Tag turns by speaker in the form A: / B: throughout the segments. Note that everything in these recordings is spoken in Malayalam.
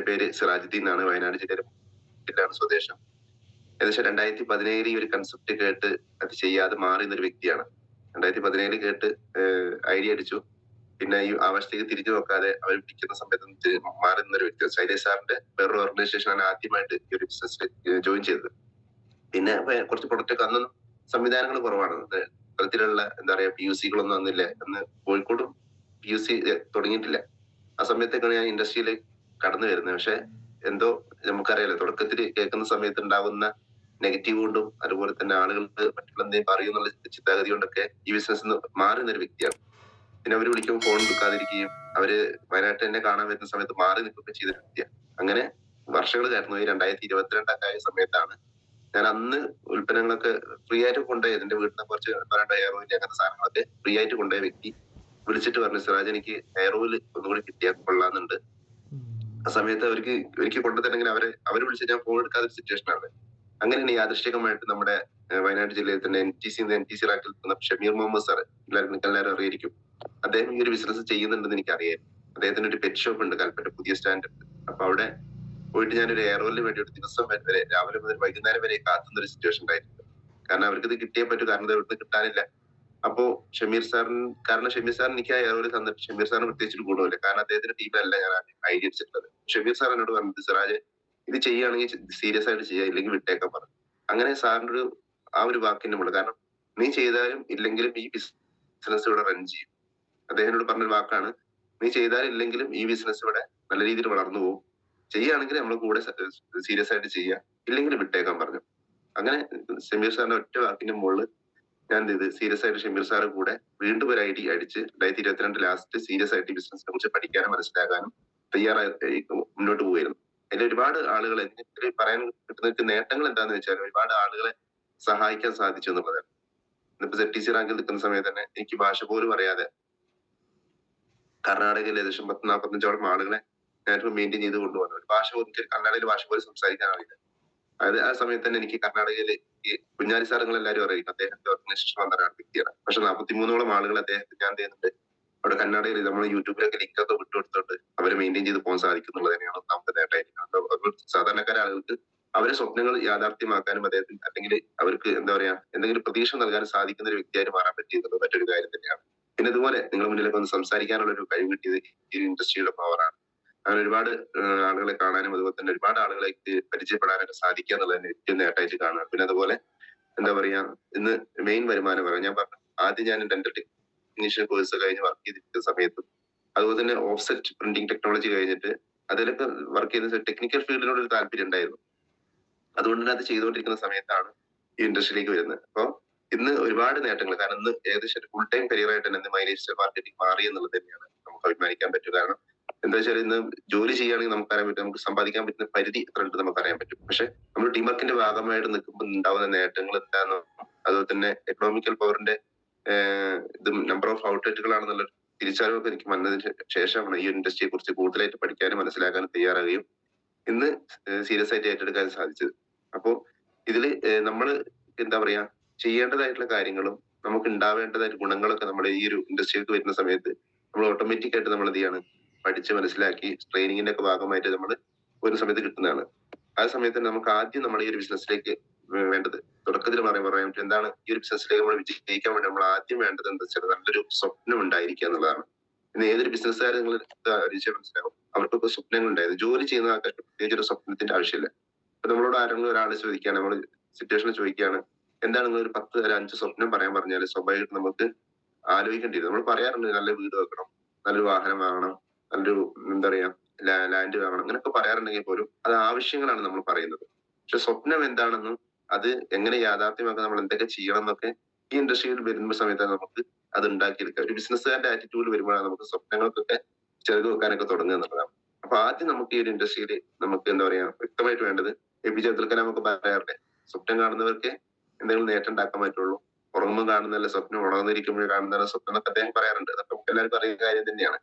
A: പേര് സിറാജുദ്ദീൻ എന്നാണ്. വയനാട് ജില്ലയിലാണ് സ്വദേശം. ഏകദേശം 2017 ഈ ഒരു കൺസെപ്റ്റ് കേട്ട് അത് ചെയ്യാതെ മാറിയുന്ന ഒരു വ്യക്തിയാണ്. 2017 കേട്ട് ഐഡിയ അടിച്ചു. പിന്നെ ഈ ആവശ്യത്തേക്ക് തിരിഞ്ഞു നോക്കാതെ അവർ പിടിക്കുന്ന സമയത്ത് മാറുന്ന ഒരു വ്യക്തി. ശൈലേഷ് സാറിന്റെ വേറൊരു ഓർഗനൈസേഷനാണ് ആദ്യമായിട്ട് ഈ ഒരു ബിസിനസ്സിൽ ജോയിൻ ചെയ്തത്. പിന്നെ കുറച്ച് പ്രൊഡക്റ്റ് ഒക്കെ അന്ന് സംവിധാനങ്ങൾ കുറവാണ്. തരത്തിലുള്ള എന്താ പറയാ PUC-കളൊന്നും അന്നില്ല. അന്ന് കോഴിക്കോടും PUC തുടങ്ങിയിട്ടില്ല. ആ സമയത്തൊക്കെയാണ് ഞാൻ ഇൻഡസ്ട്രിയിൽ കടന്നു വരുന്നത്. പക്ഷെ എന്തോ നമുക്കറിയാലോ, തുടക്കത്തിൽ കേൾക്കുന്ന സമയത്ത് ഉണ്ടാകുന്ന നെഗറ്റീവ് കൊണ്ടും അതുപോലെ തന്നെ ആളുകൾക്ക് മറ്റുള്ള എന്തെങ്കിലും പറയുന്നുള്ള ചിന്താഗതി കൊണ്ടൊക്കെ ഈ ബിസിനസ് മാറുന്ന ഒരു വ്യക്തിയാണ്. പിന്നെ അവര് വിളിക്കുമ്പോൾ ഫോൺ എടുക്കാതിരിക്കുകയും അവര് വയനാട്ടിൽ എന്നെ കാണാൻ വരുന്ന സമയത്ത് മാറി നിൽക്കുകയൊക്കെ ചെയ്തൊരു വ്യക്തിയാണ്. അങ്ങനെ വർഷങ്ങൾ കടന്നു. 2022 ആയ സമയത്താണ് ഞാൻ അന്ന് ഉൽപ്പന്നങ്ങളൊക്കെ ഫ്രീ ആയിട്ട് കൊണ്ടുപോയി. എന്റെ വീട്ടിലെ കുറച്ച് ഹെയർ ഓയിൽ അങ്ങനത്തെ സാധനങ്ങളൊക്കെ ഫ്രീ ആയിട്ട് കൊണ്ടുപോയ വ്യക്തി വിളിച്ചിട്ട് പറഞ്ഞു, സിറാജ് എനിക്ക് ഹെയർ ഓയിൽ ഒന്നുകൂടി കിട്ടിയാൽ കൊള്ളാന്നുണ്ട്. ആ സമയത്ത് എനിക്ക് കൊണ്ടുതരണമെങ്കിൽ അവര് വിളിച്ച് ഞാൻ ഫോൺ എടുക്കാത്ത സിറ്റുവേഷൻ ആണ്. അങ്ങനെയാണ് യാദൃശ്ചികമായിട്ട് നമ്മുടെ വയനാട് ജില്ലയിൽ തന്നെ NTC റാക്കിൽ നിൽക്കുന്ന ഷമീർ മുഹമ്മദ് സാർ, എല്ലാവരും അറിയായിരിക്കും. അദ്ദേഹം ഈ ഒരു ബിസിനസ് ചെയ്യുന്നുണ്ടെന്ന് എനിക്ക് അറിയാം. അദ്ദേഹത്തിന് ഒരു പെറ്റ് ഷോപ്പ് ഉണ്ട് കൽപ്പറ്റ പുതിയ സ്റ്റാൻഡ്. അപ്പൊ അവിടെ പോയിട്ട് ഞാനൊരു ഹെയർ ഓയിലിന് വേണ്ടി ഒരു ദിവസം വരെ രാവിലെ മുതൽ വൈകുന്നേരം വരെ കാത്തുന്ന ഒരു സിറ്റുവേഷൻ ഉണ്ടായിട്ടുണ്ട്. കാരണം അവർക്ക് ഇത് കിട്ടിയേ പറ്റൂ, കാരണം ഇത് ഇവിടുന്ന് കിട്ടാനില്ല. അപ്പോ ഷമീർ സാറിന് എനിക്ക് ആ ഹെയർ ഓയിൽ തന്നിട്ട് ഷമീർ സാറിന് പ്രത്യേകിച്ച് ഗുണമില്ല. കാരണം അദ്ദേഹത്തിന്റെ ടീമിലല്ല ഞാൻ ഐഡിയ അടിച്ചിട്ടുള്ളത്. ഷമീർ സാർ എന്നോട് പറഞ്ഞത്, സിറാജ് ഇത് ചെയ്യുകയാണെങ്കിൽ സീരിയസ് ആയിട്ട് ചെയ്യുക, ഇല്ലെങ്കിൽ വിട്ടേക്കാൻ പറഞ്ഞു. അങ്ങനെ സാറിന്റെ ആ ഒരു വാക്കിന്റെ മുകളിൽ, കാരണം നീ ചെയ്താലും ഇല്ലെങ്കിലും ഈ ബിസിനസ് ഇവിടെ റൺ ചെയ്യും. അദ്ദേഹത്തിനോട് പറഞ്ഞൊരു വാക്കാണ്, നീ ചെയ്താലും ഇല്ലെങ്കിലും ഈ ബിസിനസ് ഇവിടെ നല്ല രീതിയിൽ വളർന്നു പോകും. ചെയ്യുകയാണെങ്കിൽ നമ്മൾ കൂടെ സീരിയസ് ആയിട്ട് ചെയ്യുക, ഇല്ലെങ്കിൽ വിട്ടേക്കാൻ പറഞ്ഞു. അങ്ങനെ ഷമീർ സാറിന്റെ ഒറ്റ വാക്കിന്റെ മുകളിൽ ഞാൻ ഇത് സീരിയസ് ആയിട്ട് ഷമീർ സാറ് കൂടെ വീണ്ടും ഒരു ഐഡിയ അടിച്ച് 2022 ലാസ്റ്റ് സീരിയസ് ആയിട്ട് ഈ ബിസിനസിനെ കുറിച്ച് പഠിക്കാനും മനസ്സിലാക്കാനും തയ്യാറായി മുന്നോട്ട് പോയിരുന്നു. അതിൽ ഒരുപാട് ആളുകളെ ഇതിൽ പറയാൻ കിട്ടുന്ന നേട്ടങ്ങൾ എന്താന്ന് വെച്ചാൽ ഒരുപാട് ആളുകളെ സഹായിക്കാൻ സാധിച്ചു എന്നുള്ളതാണ്. ഇന്നിപ്പോ ZTC റാങ്കിൽ നിൽക്കുന്ന സമയത്ത് തന്നെ എനിക്ക് ഭാഷ പോലും അറിയാതെ കർണാടകയിൽ ഏകദേശം 10-45 ആളുകളെ ഞാനിപ്പോ മെയിൻറ്റെയിൻ ചെയ്ത് കൊണ്ടുപോകുന്നത്. കർണാടകയിൽ ഭാഷ പോലും സംസാരിക്കാൻ അറിയില്ല. അത് ആ സമയത്ത് തന്നെ എനിക്ക് കർണാടകയിൽ ഈ കുഞ്ഞാലി സാറുകൾ എല്ലാവരും അറിയിക്കും. അദ്ദേഹത്തിന്റെ ഓർഗനൈസേഷൻ വന്നൊരാൾ വ്യക്തിയാണ്. പക്ഷെ 43ഓളം ആളുകൾ അദ്ദേഹത്തെ ഞാൻ ചെയ്യുന്നുണ്ട് അവിടെ കർണാടകയിൽ നമ്മൾ യൂട്യൂബിലൊക്കെ ലിങ്ക് ഒക്കെ വിട്ടുകൊടുത്തോണ്ട് അവരെ മെയിൻറ്റെയിൻ ചെയ്ത് പോകാൻ സാധിക്കുന്നുള്ളത് തന്നെയാണ് ഒന്നാമത്തെ നേട്ടമായിരിക്കും. സാധാരണക്കാര ആളുകൾക്ക് അവരെ സ്വപ്നങ്ങൾ യാഥാർത്ഥ്യമാക്കാനും അദ്ദേഹത്തിന് അല്ലെങ്കിൽ അവർക്ക് എന്താ പറയാ എന്തെങ്കിലും പ്രതീക്ഷ നൽകാനും സാധിക്കുന്ന ഒരു വ്യക്തിയായി മാറാൻ പറ്റിയെന്നുള്ളത് മറ്റൊരു കാര്യം തന്നെയാണ്. പിന്നെ ഇതുപോലെ നിങ്ങൾ മുന്നിലൊക്കെ ഒന്ന് സംസാരിക്കാനുള്ള ഒരു കഴിവ് കിട്ടിയത് ഈ ഇൻഡസ്ട്രിയുടെ പവറാണ്. അങ്ങനെ ഒരുപാട് ആളുകളെ കാണാനും അതുപോലെ തന്നെ ഒരുപാട് ആളുകളെ പരിചയപ്പെടാനൊക്കെ സാധിക്കുക എന്നുള്ളതിന് ഏറ്റവും നേട്ടമായിട്ട് കാണുക. പിന്നെ അതുപോലെ എന്താ പറയാ, ഇന്ന് മെയിൻ വരുമാനം പറയാം. ഞാൻ പറഞ്ഞു ആദ്യം ഞാൻ ഡെന്റൽ ടെക്നീഷ്യൻ കോഴ്സ് കഴിഞ്ഞ് വർക്ക് ചെയ്തിരിക്കുന്ന സമയത്തും അതുപോലെ തന്നെ ഓഫ്സെറ്റ് പ്രിന്റിംഗ് ടെക്നോളജി കഴിഞ്ഞിട്ട് അതിലൊക്കെ വർക്ക് ചെയ്യുന്ന ടെക്നിക്കൽ ഫീൽഡിനോട് ഒരു താല്പര്യം ഉണ്ടായിരുന്നു. അതുകൊണ്ട് തന്നെ അത് ചെയ്തുകൊണ്ടിരിക്കുന്ന സമയത്താണ് ഈ ഇൻഡസ്ട്രിയിലേക്ക് വരുന്നത്. അപ്പൊ ഇന്ന് ഒരുപാട് നേട്ടങ്ങൾ, കാരണം ഇന്ന് ഏകദേശം ഒരു ഫുൾ ടൈം കരിയർ ആയിട്ട് തന്നെ മൈനേജ് മാർക്കറ്റിംഗ് മാറി എന്നുള്ളത് തന്നെയാണ് നമുക്ക് അഭിമാനിക്കാൻ പറ്റും. കാരണം എന്താ വെച്ചാൽ ഇന്ന് ജോലി ചെയ്യുകയാണെങ്കിൽ നമുക്കറിയാൻ പറ്റും, നമുക്ക് സമ്പാദിക്കാൻ പറ്റുന്ന പരിധി എത്ര ഉണ്ട് നമുക്കറിയാൻ പറ്റും. പക്ഷെ നമ്മൾ ടീം വർക്കിന്റെ ഭാഗമായിട്ട് നിൽക്കുമ്പോൾ ഉണ്ടാവുന്ന നേട്ടങ്ങൾ എന്താണെന്നും അതുപോലെ തന്നെ എക്കണോമിക്കൽ പവറിന്റെ ഇത് നമ്പർ ഓഫ് ഔട്ട്ലെറ്റുകളാണെന്നുള്ള തിരിച്ചറിവൊക്കെ എനിക്ക് വന്നതിന് ശേഷമാണ് ഈ ഇൻഡസ്ട്രിയെ കുറിച്ച് കൂടുതലായിട്ട് പഠിക്കാനും മനസ്സിലാക്കാനും തയ്യാറാകുകയും ഇന്ന് സീരിയസ് ആയിട്ട് ഏറ്റെടുക്കാൻ സാധിച്ചത്. അപ്പോ ഇതില് നമ്മൾ എന്താ പറയാ ചെയ്യേണ്ടതായിട്ടുള്ള കാര്യങ്ങളും നമുക്ക് ഉണ്ടാവേണ്ടതായിട്ട് ഗുണങ്ങളൊക്കെ നമ്മുടെ ഈ ഒരു ഇൻഡസ്ട്രിയിലേക്ക് വരുന്ന സമയത്ത് നമ്മൾ ഓട്ടോമാറ്റിക് ആയിട്ട് നമ്മൾ എന്ത് ചെയ്യാണ് പഠിച്ച് മനസ്സിലാക്കി ട്രെയിനിങ്ങിന്റെ ഒക്കെ ഭാഗമായിട്ട് നമ്മൾ ഒരു സമയത്ത് കിട്ടുന്നതാണ്. ആ സമയത്ത് നമുക്ക് ആദ്യം നമ്മൾ ഈ ഒരു ബിസിനസ്സിലേക്ക് വേണ്ടത് തുടക്കത്തിൽ പറയാൻ പറ്റും എന്താണ് ഈ ഒരു ബിസിനസ്സിലേക്ക് നമ്മൾ വിജയിക്കാൻ വേണ്ടി നമ്മൾ ആദ്യം വേണ്ടത് എന്താ വെച്ചാൽ നല്ലൊരു സ്വപ്നം ഉണ്ടായിരിക്കുക എന്നുള്ളതാണ്. ഇന്ന് ഏതൊരു ബിസിനസ്സുകാരും നിങ്ങൾ അറിയിച്ചാൽ മനസ്സിലാവും, അവർക്കൊക്കെ സ്വപ്നങ്ങൾ ഉണ്ടായിരുന്നു. ജോലി ചെയ്യുന്ന ആൾക്കാർക്ക് പ്രത്യേകിച്ച് ഒരു സ്വപ്നത്തിന്റെ ആവശ്യമില്ല. ഇപ്പൊ നമ്മളോട് ആരെങ്കിലും ഒരാൾ ചോദിക്കുകയാണ്, നമ്മൾ സിറ്റുവേഷനിൽ ചോദിക്കുകയാണ് എന്താണ് നിങ്ങൾ ഒരു 10 ഒരു 5 സ്വപ്നം പറയാൻ പറഞ്ഞാൽ സ്വാഭാവികമായിട്ട് നമുക്ക് ആലോചിക്കേണ്ടി വരും. നമ്മൾ പറയാറുണ്ട് നല്ല വീട് വെക്കണം, നല്ലൊരു വാഹനം വാങ്ങണം, നല്ലൊരു എന്താ പറയാ ലാൻഡ് വാങ്ങണം, അങ്ങനെയൊക്കെ പറയാറുണ്ടെങ്കിൽ പോലും അത് ആവശ്യങ്ങളാണ് നമ്മൾ പറയുന്നത്. പക്ഷെ സ്വപ്നം എന്താണെന്നും അത് എങ്ങനെ യാഥാർത്ഥ്യമാക്കാൻ നമ്മൾ എന്തൊക്കെ ചെയ്യണം എന്നൊക്കെ ഈ ഇൻഡസ്ട്രിയിൽ വരുന്ന സമയത്താണ് നമുക്ക് അത് ഉണ്ടാക്കിയെടുക്കുക. ഒരു ബിസിനസ്സുകാരുടെ ആറ്റിറ്റ്യൂഡ് വരുമ്പോഴാണ് നമുക്ക് സ്വപ്നങ്ങൾക്കൊക്കെ ചെറുത് വെക്കാനൊക്കെ തുടങ്ങുക എന്നുള്ളതാണ്. അപ്പൊ ആദ്യം നമുക്ക് ഈ ഒരു ഇൻഡസ്ട്രിയിൽ നമുക്ക് എന്താ പറയാ വ്യക്തമായിട്ട് വേണ്ടത്, APJ അബ്ദുൽ കലാം ഒക്കെ പറയാറുണ്ട്, സ്വപ്നം കാണുന്നവർക്ക് എന്തെങ്കിലും നേട്ടം ഉണ്ടാക്കാൻ പറ്റുള്ളൂ, ഉറങ്ങുമ്പോൾ കാണുന്നതല്ല സ്വപ്നം, ഉണർന്നിരിക്കുമ്പോൾ കാണുന്നതല്ല സ്വപ്നം എന്നൊക്കെ അദ്ദേഹം പറയാറുണ്ട്. അതൊക്കെ നമുക്ക് എല്ലാവർക്കും അറിയുന്ന കാര്യം തന്നെയാണ്.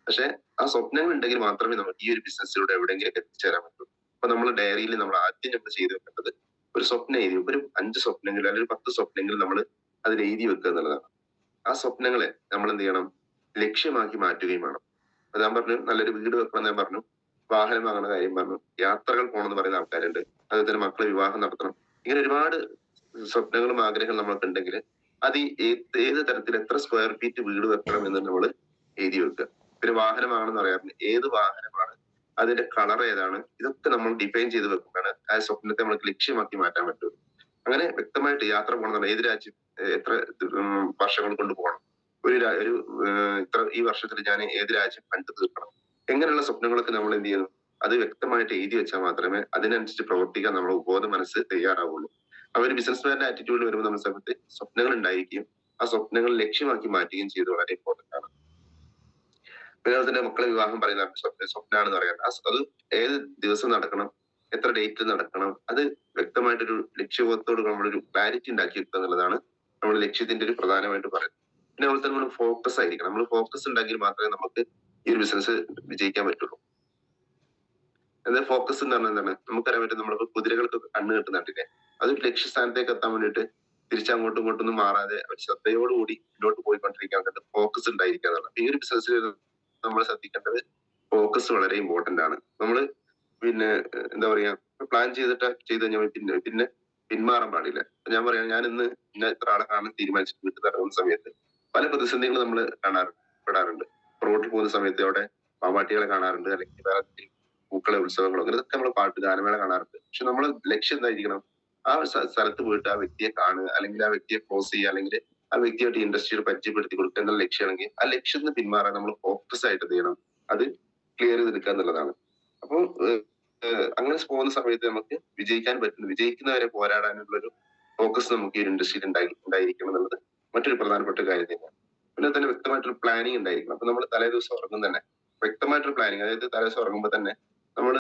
A: പക്ഷെ ആ സ്വപ്നങ്ങൾ ഉണ്ടെങ്കിൽ മാത്രമേ നമുക്ക് ഈ ഒരു ബിസിനസ്സിലൂടെ എവിടെയെങ്കിലും എത്തിച്ചേരാൻ പറ്റുള്ളൂ. അപ്പൊ നമ്മൾ ഡയറിയിൽ നമ്മൾ ആദ്യം നമ്മൾ ചെയ്തു വെക്കേണ്ടത് ഒരു സ്വപ്നം എഴുതി, ഒരു 5 സ്വപ്നങ്ങൾ അല്ലെങ്കിൽ 10 സ്വപ്നങ്ങൾ നമ്മൾ അതിൽ എഴുതി വെക്കുക എന്നുള്ളതാണ്. ആ സ്വപ്നങ്ങളെ നമ്മൾ എന്ത് ചെയ്യണം, ലക്ഷ്യമാക്കി മാറ്റുകയും വേണം. അപ്പൊ ഞാൻ പറഞ്ഞു നല്ലൊരു വീട് വെക്കണം, ഞാൻ പറഞ്ഞു വാഹനം വാങ്ങുന്ന കാര്യം പറഞ്ഞു, യാത്രകൾ പോകണമെന്ന് പറയുന്ന ആൾക്കാരുണ്ട്, അതുപോലെ തന്നെ മക്കളെ വിവാഹം നടത്തണം. ഇങ്ങനെ ഒരുപാട് സ്വപ്നങ്ങളും ആഗ്രഹങ്ങളും നമ്മൾക്ക് ഉണ്ടെങ്കിൽ അത് ഈ ഏത് തരത്തിൽ എത്ര സ്ക്വയർ ഫീറ്റ് വീട് വെക്കണം എന്ന് നമ്മൾ എഴുതി വെക്കുക. പിന്നെ വാഹനം വാങ്ങണമെന്ന് പറയാറുണ്ട്, ഏത് വാഹനമാണ്, അതിന്റെ കളർ ഏതാണ്, ഇതൊക്കെ നമ്മൾ ഡിഫൈൻ ചെയ്ത് വെക്കുമ്പോഴാണ് ആ സ്വപ്നത്തെ നമുക്ക് ലക്ഷ്യമാക്കി മാറ്റാൻ പറ്റുള്ളൂ. അങ്ങനെ വ്യക്തമായിട്ട് യാത്ര പോകണം, ഏത് രാജ്യം എത്ര വർഷങ്ങൾ കൊണ്ട് പോകണം, ഒരു ഇത്ര ഈ വർഷത്തിൽ ഞാൻ ഏത് രാജ്യം കണ്ടു തീർക്കണം, എങ്ങനെയുള്ള സ്വപ്നങ്ങളൊക്കെ നമ്മൾ എന്ത് ചെയ്യുന്നു, അത് വ്യക്തമായിട്ട് എഴുതി വെച്ചാൽ മാത്രമേ അതിനനുസരിച്ച് പ്രവർത്തിക്കാൻ നമ്മുടെ ബോധ മനസ്സ് തയ്യാറാവുള്ളൂ. അപ്പൊ ഒരു ബിസിനസ്മാന്റെ ആറ്റിറ്റ്യൂഡിൽ വരുമ്പോൾ നമ്മുടെ സമയത്ത് സ്വപ്നങ്ങൾ ഉണ്ടായിരിക്കുകയും ആ സ്വപ്നങ്ങൾ ലക്ഷ്യമാക്കി മാറ്റുകയും ചെയ്ത് വളരെ ഇമ്പോർട്ടന്റ് ആണ്. പിന്നെ അതുപോലെ തന്നെ മക്കളെ വിവാഹം പറയുന്ന സ്വപ്നമാണെന്ന് പറയാം. അത് ഏത് ദിവസം നടക്കണം, എത്ര ഡേറ്റിൽ നടക്കണം, അത് വ്യക്തമായിട്ടൊരു ലക്ഷ്യബോധത്തോട് നമ്മളൊരു ക്ലാരിറ്റി ഉണ്ടാക്കി വെക്കുക എന്നുള്ളതാണ് നമ്മുടെ ലക്ഷ്യത്തിന്റെ ഒരു പ്രധാനമായിട്ട് പറയുന്നത്. പിന്നെ അതുപോലെ തന്നെ നമ്മൾ ഫോക്കസ് ആയിരിക്കണം. നമ്മൾ ഫോക്കസ് ഉണ്ടെങ്കിൽ മാത്രമേ നമുക്ക് ഈ ഒരു ബിസിനസ് വിജയിക്കാൻ പറ്റുള്ളൂ. എന്നാൽ ഫോക്കസ് എന്ന് പറഞ്ഞാൽ എന്താണ്, നമുക്കറിയാൻ പറ്റും, നമ്മൾ കുതിരകൾക്ക് കണ്ണ് കിട്ടുന്നുണ്ടില്ലേ, അതൊരു ലക്ഷ്യസ്ഥാനത്തേക്ക് എത്താൻ വേണ്ടിയിട്ട് തിരിച്ചങ്ങോട്ടും ഇങ്ങോട്ടൊന്നും മാറാതെ അവർ ശ്രദ്ധയോടുകൂടി മുന്നോട്ട് പോയിക്കൊണ്ടിരിക്കാൻ വേണ്ടിയിട്ട് ഫോക്കസ് ഉണ്ടായിരിക്കുക എന്നുള്ളത്. ഈ ഒരു ബിസിനസ്സിൽ നമ്മൾ ശ്രദ്ധിക്കേണ്ടത് ഫോക്കസ് വളരെ ഇമ്പോർട്ടന്റ് ആണ്. നമ്മൾ പിന്നെ എന്താ പറയാ, പ്ലാൻ ചെയ്ത് കഴിഞ്ഞാൽ പിന്നെ പിന്മാറാൻ പാടില്ല. ഞാൻ പറയാം, ഞാൻ ഇന്ന് ഇത്ര ആളെ കാണാൻ തീരുമാനിച്ചിട്ട് വീട്ടിൽ ഇറങ്ങുന്ന സമയത്ത് പല പ്രതിസന്ധികളും നമ്മൾ പെടാറുണ്ട്. റോഡിൽ പോകുന്ന സമയത്ത് അവിടെ പാവാട്ടികളെ കാണാറുണ്ട്, അല്ലെങ്കിൽ വേറെ പൂക്കളെ ഉത്സവങ്ങളോ അങ്ങനത്തെ നമ്മൾ പാട്ട് ഗാനമേള കാണാറുണ്ട്. പക്ഷെ നമ്മളെ ലക്ഷ്യം എന്തായിരിക്കണം, ആ സ്ഥലത്ത് പോയിട്ട് ആ വ്യക്തിയെ കാണുക, അല്ലെങ്കിൽ ആ വ്യക്തിയെ ക്ലോസ് ചെയ്യുക, അല്ലെങ്കിൽ ആ വ്യക്തിയായിട്ട് ഇൻഡസ്ട്രിയിൽ പരിചയപ്പെടുത്തി കൊടുക്കുക എന്നുള്ള ലക്ഷ്യമാണെങ്കിൽ ആ ലക്ഷ്യത്തിന് പിന്മാറാൻ നമ്മൾ ഫോക്കസ് ആയിട്ട് ചെയ്യണം, അത് ക്ലിയർ ചെയ്തെടുക്കുക എന്നുള്ളതാണ്. അപ്പോൾ അങ്ങനെ പോകുന്ന സമയത്ത് നമുക്ക് വിജയിക്കാൻ പറ്റുന്നു, വിജയിക്കുന്നവരെ പോരാടാനുള്ള ഒരു ഫോക്കസ് നമുക്ക് ഈ ഒരു ഇൻഡസ്ട്രിയിൽ ഉണ്ടായിരിക്കണം എന്നുള്ളത് മറ്റൊരു പ്രധാനപ്പെട്ട കാര്യം തന്നെയാണ്. പിന്നെ തന്നെ വ്യക്തമായിട്ടൊരു പ്ലാനിങ് ഉണ്ടായിരിക്കണം. അപ്പൊ നമ്മൾ തലേ ദിവസം ഉറങ്ങും തന്നെ വ്യക്തമായിട്ടൊരു പ്ലാനിങ്, അതായത് തലേ ദിവസം ഉറങ്ങുമ്പോൾ തന്നെ നമ്മൾ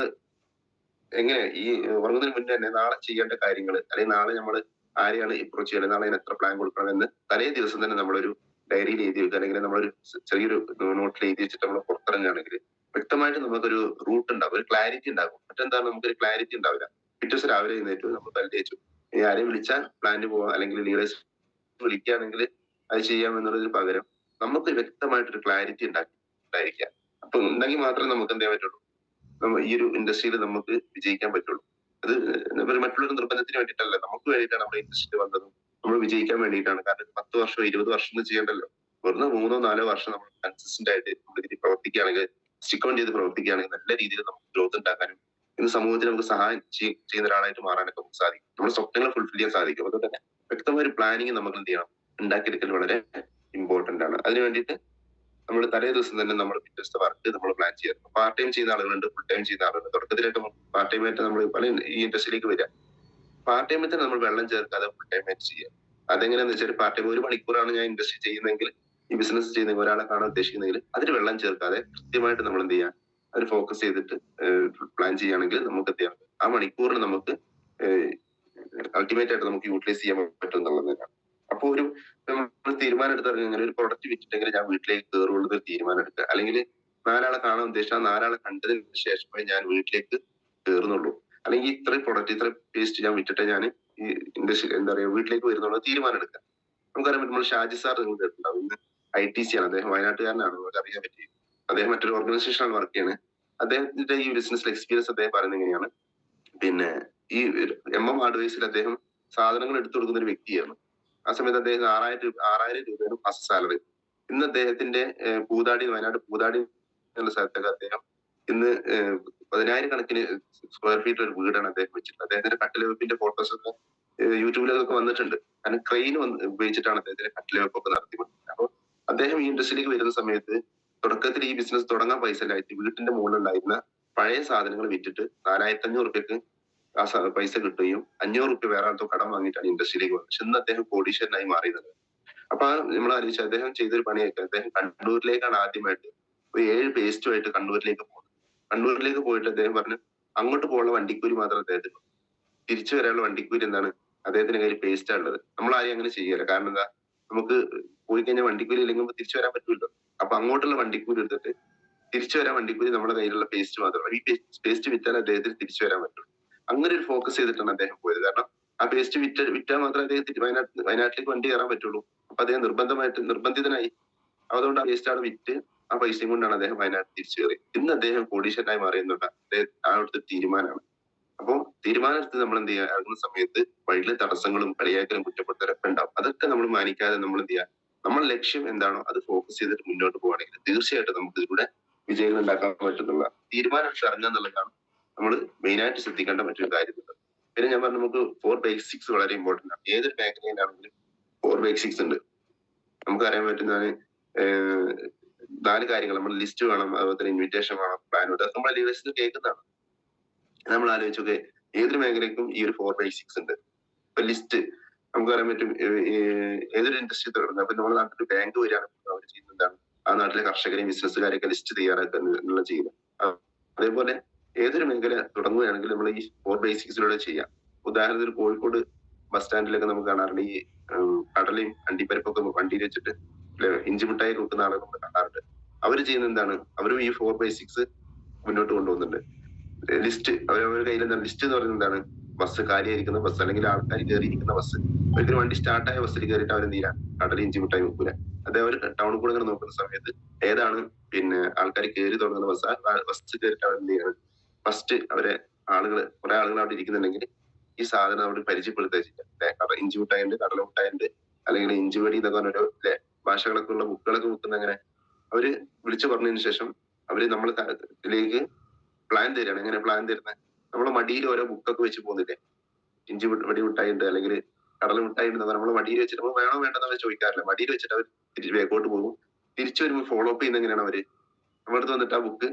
A: എങ്ങനെ ഈ ഉറങ്ങുന്നതിന് മുന്നേ തന്നെ നാളെ ചെയ്യേണ്ട കാര്യങ്ങൾ, അല്ലെങ്കിൽ നാളെ നമ്മൾ ആരെയാണ് അപ്രോച്ച് ചെയ്യേണ്ടത്, നാളെ എത്ര പ്ലാൻ കൊടുക്കണം എന്ന് തലേ ദിവസം തന്നെ നമ്മളൊരു ഡയറിയിൽ എഴുതി വെക്കുക, അല്ലെങ്കിൽ നമ്മളൊരു ചെറിയൊരു നോട്ടിൽ എഴുതി വെച്ചിട്ട് നമ്മൾ പുറത്തിറങ്ങുകയാണെങ്കിൽ വ്യക്തമായിട്ട് നമുക്കൊരു റൂട്ട് ഉണ്ടാവും, ഒരു ക്ലാരിറ്റി ഉണ്ടാകും. മറ്റെന്താണ്, നമുക്കൊരു ക്ലാരിറ്റി ഉണ്ടാവില്ല. പിറ്റേ ദിവസം രാവിലെ എഴുന്നേറ്റു നമ്മൾ പരിചയിച്ചു, ആരെയും വിളിച്ചാൽ പ്ലാനിന് പോവാം, അല്ലെങ്കിൽ ലീഡേഴ്സ് വിളിക്കുകയാണെങ്കിൽ അത് ചെയ്യാമെന്നുള്ളതിന് പകരം നമുക്ക് വ്യക്തമായിട്ടൊരു ക്ലാരിറ്റി ഉണ്ടായിരിക്കാം. അപ്പൊ ഉണ്ടെങ്കിൽ മാത്രമേ നമുക്ക് എന്ത് ചെയ്യാൻ പറ്റുള്ളൂ, ഈ ഒരു ഇൻഡസ്ട്രിയിൽ നമുക്ക് വിജയിക്കാൻ പറ്റുള്ളൂ. അത് മറ്റുള്ളൊരു നിർബന്ധത്തിന് വേണ്ടിയിട്ടല്ല, നമുക്ക് വേണ്ടിയിട്ടാണ് നമ്മുടെ ഇൻഡസ്ട്രിയിൽ വന്നതും നമ്മൾ വിജയിക്കാൻ വേണ്ടിയിട്ടാണ്. കാരണം 10 വർഷമോ 20 വർഷം ഒന്നും ചെയ്യണ്ടല്ലോ, വെറുതെ 3-4 വർഷം നമ്മൾ കൺസിസ്റ്റന്റ് ആയിട്ട് നമ്മൾ ഇതിൽ പ്രവർത്തിക്കുകയാണെങ്കിൽ, സ്റ്റിക്ക് ഓൺ ചെയ്ത് പ്രവർത്തിക്കുകയാണെങ്കിൽ നല്ല രീതിയിൽ നമുക്ക് ഗ്രോത്ത് ഉണ്ടാക്കാനും ഇന്ന് സമൂഹത്തിൽ നമുക്ക് സഹായം ചെയ്യുന്ന ഒരാളായിട്ട് മാറാനൊക്കെ നമുക്ക് സാധിക്കും. നമ്മുടെ സ്വപ്നങ്ങൾ ഫുൾഫിൽ ചെയ്യാൻ സാധിക്കും. അതുകൊണ്ട് തന്നെ വ്യക്തമായ ഒരു പ്ലാനിങ് നമുക്ക് എന്ത് ചെയ്യണം, ഉണ്ടാക്കിയെടുക്കൽ വളരെ ഇമ്പോർട്ടന്റ് ആണ്. അതിന് വേണ്ടിയിട്ട് നമ്മൾ തലേ ദിവസം തന്നെ നമ്മൾ വ്യത്യസ്ത വർക്ക് നമ്മൾ പ്ലാൻ ചെയ്യാം. പാർട്ട് ടൈം ചെയ്യുന്ന ആളുകളുണ്ട്, ഫുൾ ടൈം ചെയ്യുന്ന ആളുകളുണ്ട്. തുടക്കത്തിലൊക്കെ പാർട്ട് ടൈം ആയിട്ട് നമ്മൾ പല ഈ ഇൻഡസ്ട്രിയിലേക്ക് വരിക, പാർട്ട് ടൈമിൽ തന്നെ നമ്മൾ വെള്ളം ചേർക്കാതെ ഫുൾ ടൈം ആയിട്ട് ചെയ്യുക. അതെങ്ങനെയാന്ന് വെച്ചാൽ പാർട്ട് ടൈം 1 മണിക്കൂറാണ് ഞാൻ ഇൻഡസ്ട്രി ചെയ്യുന്നതെങ്കിൽ, ഈ ബിസിനസ് ചെയ്യുന്ന ഒരാളെ കാണാൻ ഉദ്ദേശിക്കുന്നെങ്കിൽ അതിൽ വെള്ളം ചേർക്കാതെ കൃത്യമായിട്ട് നമ്മൾ എന്ത് ചെയ്യാം, അത് ഫോക്കസ് ചെയ്തിട്ട് പ്ലാൻ ചെയ്യുകയാണെങ്കിൽ നമുക്ക് എന്ത് ചെയ്യാം, ആ മണിക്കൂറിന് നമുക്ക് അൾട്ടിമേറ്റ് ആയിട്ട് നമുക്ക് യൂട്ടിലൈസ് ചെയ്യാൻ പറ്റും എന്നുള്ളതാണ്. അപ്പൊ ഒരു നമ്മൾ തീരുമാനം എടുത്തിറങ്ങി ഒരു പ്രൊഡക്റ്റ് വിറ്റിട്ടെങ്കിൽ ഞാൻ വീട്ടിലേക്ക് കയറുള്ളൂ ഒരു തീരുമാനം എടുക്കുക, അല്ലെങ്കിൽ 4 ആളെ കാണാൻ ഉദ്ദേശിച്ചാൽ 4 ആളെ കണ്ടതിന് ശേഷമേ ഞാൻ വീട്ടിലേക്ക് കയറുന്നുള്ളൂ, അല്ലെങ്കിൽ ഇത്ര പ്രൊഡക്റ്റ് ഇത്ര പേസ്റ്റ് ഞാൻ വിറ്റിട്ട് ഞാൻ ഈ ഇൻഡസ്ട്രി എന്താ പറയുക വീട്ടിലേക്ക് വരുന്നുള്ള തീരുമാനം എടുക്കുക. നമുക്കറിയാൻ പറ്റും, നമ്മൾ ഷാജി സാർ നിങ്ങൾ കേട്ടിട്ടുണ്ടാവും, ഇന്ന് ITC ആണ്, അദ്ദേഹം വയനാട്ടുകാരനാണ്, നമുക്ക് അറിയാൻ പറ്റി. അദ്ദേഹം മറ്റൊരു ഓർഗനൈസേഷനാണ് വർക്ക് ചെയ്യുന്നത്. അദ്ദേഹത്തിന്റെ ഈ ബിസിനസ് എക്സ്പീരിയൻസ് അദ്ദേഹം പറയുന്നത് എങ്ങനെയാണ്, പിന്നെ ഈ MM അഡ്വൈസിൽ അദ്ദേഹം സാധനങ്ങൾ എടുത്തു കൊടുക്കുന്ന ഒരു വ്യക്തിയാണ്. ആ സമയത്ത് അദ്ദേഹം 6,000 രൂപയാണ് ഫസ്റ്റ് സാലറി. ഇന്ന് അദ്ദേഹത്തിന്റെ വയനാട് പൂതാടി എന്നുള്ള സ്ഥലത്തൊക്കെ അദ്ദേഹം ഇന്ന് 10,000 കണക്കിന് സ്ക്വയർ ഫീറ്റ് ഒരു വീടാണ് അദ്ദേഹം വെച്ചിട്ടുള്ളത്. അദ്ദേഹത്തിന്റെ കട്ടില വെപ്പിന്റെ ഫോട്ടോസ് ഒക്കെ യൂട്യൂബിലൊക്കെ വന്നിട്ടുണ്ട്. കാരണം ക്രെയിൻ ഉപയോഗിച്ചിട്ടാണ് അദ്ദേഹത്തിന്റെ കട്ടില വെപ്പൊക്കെ നടത്തിക്കൊണ്ടിരുന്നത്. അപ്പൊ അദ്ദേഹം ഈ ഇൻഡസ്ട്രിയിലേക്ക് വരുന്ന സമയത്ത് തുടക്കത്തിൽ ഈ ബിസിനസ് തുടങ്ങാൻ പൈസ ഇല്ലായിട്ട് വീട്ടിന്റെ മുകളിലുണ്ടായിരുന്ന പഴയ സാധനങ്ങൾ വിറ്റിട്ട് 4,500 റുപ്യക്ക് ആ പൈസ കിട്ടുകയും 500 റുപ്യ വേറെ ആൾക്കോ കടം വാങ്ങിയിട്ടാണ് ഇൻഡസ്ട്രിയിലേക്ക് വന്നത്. പക്ഷെ ഇന്ന് അദ്ദേഹം കോടീശ്വരനായി മാറിയത്. അപ്പൊ നമ്മൾ ആലോചിച്ചു, അദ്ദേഹം ചെയ്തൊരു പണിയൊക്കെ, അദ്ദേഹം കണ്ണൂരിലേക്കാണ് ആദ്യമായിട്ട് ഒരു 7 പേസ്റ്റുമായിട്ട് കണ്ണൂരിലേക്ക് പോകുന്നത്. കണ്ണൂരിലേക്ക് പോയിട്ട് അദ്ദേഹം പറഞ്ഞു, അങ്ങോട്ട് പോകാനുള്ള വണ്ടിക്കൂലി മാത്രം അദ്ദേഹത്തിന്, തിരിച്ചു വരാനുള്ള വണ്ടിക്കൂലി എന്താണ്, അദ്ദേഹത്തിന്റെ കയ്യിൽ പേസ്റ്റാ ഉള്ളത്. നമ്മൾ ആരെയും അങ്ങനെ ചെയ്യല. കാരണം എന്താ, നമുക്ക് പോയി കഴിഞ്ഞാൽ വണ്ടിക്കൂലി ഇല്ലെങ്കിൽ തിരിച്ചു വരാൻ പറ്റുമല്ലോ. അപ്പൊ അങ്ങോട്ടുള്ള വണ്ടിക്കൂലി എടുത്തിട്ട് തിരിച്ചു വരാൻ വണ്ടിക്കൂലി നമ്മുടെ കയ്യിലുള്ള പേസ്റ്റ് മാത്രമാണ്. ഈ പേസ്റ്റ് വിറ്റാൽ അദ്ദേഹത്തിന് തിരിച്ചു വരാൻ പറ്റും. അങ്ങനെ ഒരു ഫോക്കസ് ചെയ്തിട്ടാണ് അദ്ദേഹം പോയത്. കാരണം ആ പേസ്റ്റ് വിറ്റാൽ മാത്രമേ അദ്ദേഹത്തിന് വയനാട്ടിലേക്ക് വണ്ടി കയറാൻ പറ്റുള്ളൂ. അപ്പൊ അദ്ദേഹം നിർബന്ധിതനായി. അതുകൊണ്ട് ആ പേസ്റ്റ് അവിടെ വിറ്റ് ആ പൈസയും കൊണ്ടാണ് അദ്ദേഹം വയനാട് തിരിച്ചു കയറി. ഇന്ന് അദ്ദേഹം കോടീശ്വരനായി മാറിയെന്നുണ്ട് അവിടുത്തെ തീരുമാനമാണ്. അപ്പൊ തീരുമാനം എടുത്ത് നമ്മൾ എന്ത് ചെയ്യുക, ഇറങ്ങുന്ന സമയത്ത് വഴിയിലെ തടസ്സങ്ങളും കളിയാക്കലും കുറ്റപ്പെടുത്തലൊക്കെ ഉണ്ടാവും. അതൊക്കെ നമ്മൾ മാനിക്കാതെ നമ്മൾ എന്ത് ചെയ്യുക, നമ്മുടെ ലക്ഷ്യം എന്താണോ അത് ഫോക്കസ് ചെയ്തിട്ട് മുന്നോട്ട് പോവുകയാണെങ്കിൽ തീർച്ചയായിട്ടും നമുക്ക് ഇതിലൂടെ വിജയങ്ങൾ ഉണ്ടാക്കാൻ പറ്റുന്നുള്ള തീരുമാനം എടുത്ത് ഇറങ്ങുക എന്നുള്ളതാണ് നമ്മൾ മെയിൻ ആയിട്ട് ശ്രദ്ധിക്കേണ്ട മറ്റൊരു കാര്യം. പിന്നെ ഞാൻ പറഞ്ഞു, നമുക്ക് 4 ബേസിക്സ് വളരെ ഇമ്പോർട്ടന്റ് ആണ്. ഏതൊരു മേഖലയിലാണെങ്കിലും 4 ബേസിക്സ് ഉണ്ട്. നമുക്കറിയാൻ പറ്റുന്നതാണ് 4 കാര്യങ്ങൾ. നമ്മൾ ലിസ്റ്റ് വേണം, അതുപോലെ തന്നെ ഇൻവിറ്റേഷൻ വേണം, പ്ലാൻ വേണം. അതൊക്കെ നമ്മളെ ലീഡേഴ്സിന് കേൾക്കുന്നതാണ്. നമ്മൾ ആലോചിച്ചൊക്കെ ഏതൊരു മേഖലയ്ക്കും ഈ ഒരു 4 ബേസിക്സ് ഉണ്ട്. ഇപ്പൊ ലിസ്റ്റ് നമുക്ക് പറയാൻ പറ്റും. ഏതൊരു ഇൻഡസ്ട്രി തുടങ്ങുന്നത്, അപ്പൊ നമ്മുടെ നാട്ടിൽ ബാങ്ക് വരികയാണെങ്കിൽ അവർ ചെയ്യുന്നത് എന്താണ്, ആ നാട്ടിലെ കർഷകരെയും ബിസിനസ്സുകാരെയൊക്കെ ലിസ്റ്റ് തയ്യാറാക്കുക എന്നുള്ള ചെയ്യുന്നത്. അതേപോലെ ഏതൊരു മേഖല തുടങ്ങുകയാണെങ്കിൽ നമ്മൾ ഈ 4 ബേസിക്സിലൂടെ ചെയ്യാം. ഉദാഹരണത്തിന് കോഴിക്കോട് ബസ് സ്റ്റാൻഡിലൊക്കെ നമുക്ക് കാണാറുണ്ട് ഈ കടലയും അണ്ടിപ്പരിപ്പൊക്കെ വണ്ടിയിൽ വെച്ചിട്ട് ഇഞ്ചി മിഠായി കൂട്ടുന്ന ആളുകൾ നമ്മൾ കാണാറുണ്ട്. അവർ ചെയ്യുന്നത് എന്താണ്, അവരും ഈ 4 ബേസിക്സ് മുന്നോട്ട് കൊണ്ടുപോകുന്നുണ്ട്. ലിസ്റ്റ് അവരവരുടെ കയ്യിൽ എന്താണ്, ലിസ്റ്റ് എന്ന് പറയുന്നത് എന്താണ്, ബസ് കാലിയായിരിക്കുന്ന ബസ് അല്ലെങ്കിൽ ആൾക്കാർ കയറിയിരിക്കുന്ന ബസ്. ഒരിക്കലും വണ്ടി സ്റ്റാർട്ടായ ബസ്സിൽ കയറിയിട്ട് അവർ എന്ത് ചെയ്യാം, കടല ഇഞ്ചി മിഠായി വെക്കൂല. അത് അവർ ടൗണിൽ കൂടെ ഇങ്ങനെ നോക്കുന്ന സമയത്ത് ഏതാണ് പിന്നെ ആൾക്കാർ കയറി തുടങ്ങുന്ന ബസ്, ആ ബസ് കയറിയിട്ട് അവർ എന്ത് ചെയ്യണം, ഫസ്റ്റ് അവരെ കുറെ ആളുകൾ അവിടെ ഇരിക്കുന്നുണ്ടെങ്കിൽ ഈ സാധനം അവിടെ പരിചയപ്പെടുത്തുക ചെയ്യാം. ഇഞ്ചി മിഠായി ഉണ്ട്, കടല മിഠായി ഉണ്ട്, അല്ലെങ്കിൽ ഇഞ്ചി വെടി എന്നൊക്കെ പറഞ്ഞൊരു ഭാഷകളൊക്കെ ഉള്ള ബുക്കുകളൊക്കെ വെക്കുന്ന അങ്ങനെ അവര് വിളിച്ചു പറഞ്ഞതിന് ശേഷം അവര് നമ്മളെ ഇതിലേക്ക് പ്ലാൻ തരികയാണ്. എങ്ങനെ പ്ലാൻ തരുന്നത്, നമ്മളെ മടിയിൽ ഓരോ ബുക്കൊക്കെ വെച്ച് പോകുന്നില്ലേ, ഇഞ്ചി വെടി മിഠായി ഉണ്ട് അല്ലെങ്കിൽ കടല മിഠായി ഉണ്ട്, നമ്മളെ മടിയിൽ വെച്ചിട്ട് നമ്മൾ വേണോ വേണ്ടെന്ന് അവർ ചോദിക്കാറില്ല. മടിയിൽ വെച്ചിട്ട് അവർ വേഗോട്ട് പോകും. തിരിച്ചു വരുമ്പോൾ ഫോളോ അപ്പ് ചെയ്യുന്ന എങ്ങനെയാണ് അവര്, നമ്മുടെ അടുത്ത് വന്നിട്ട് ആ ബുക്ക്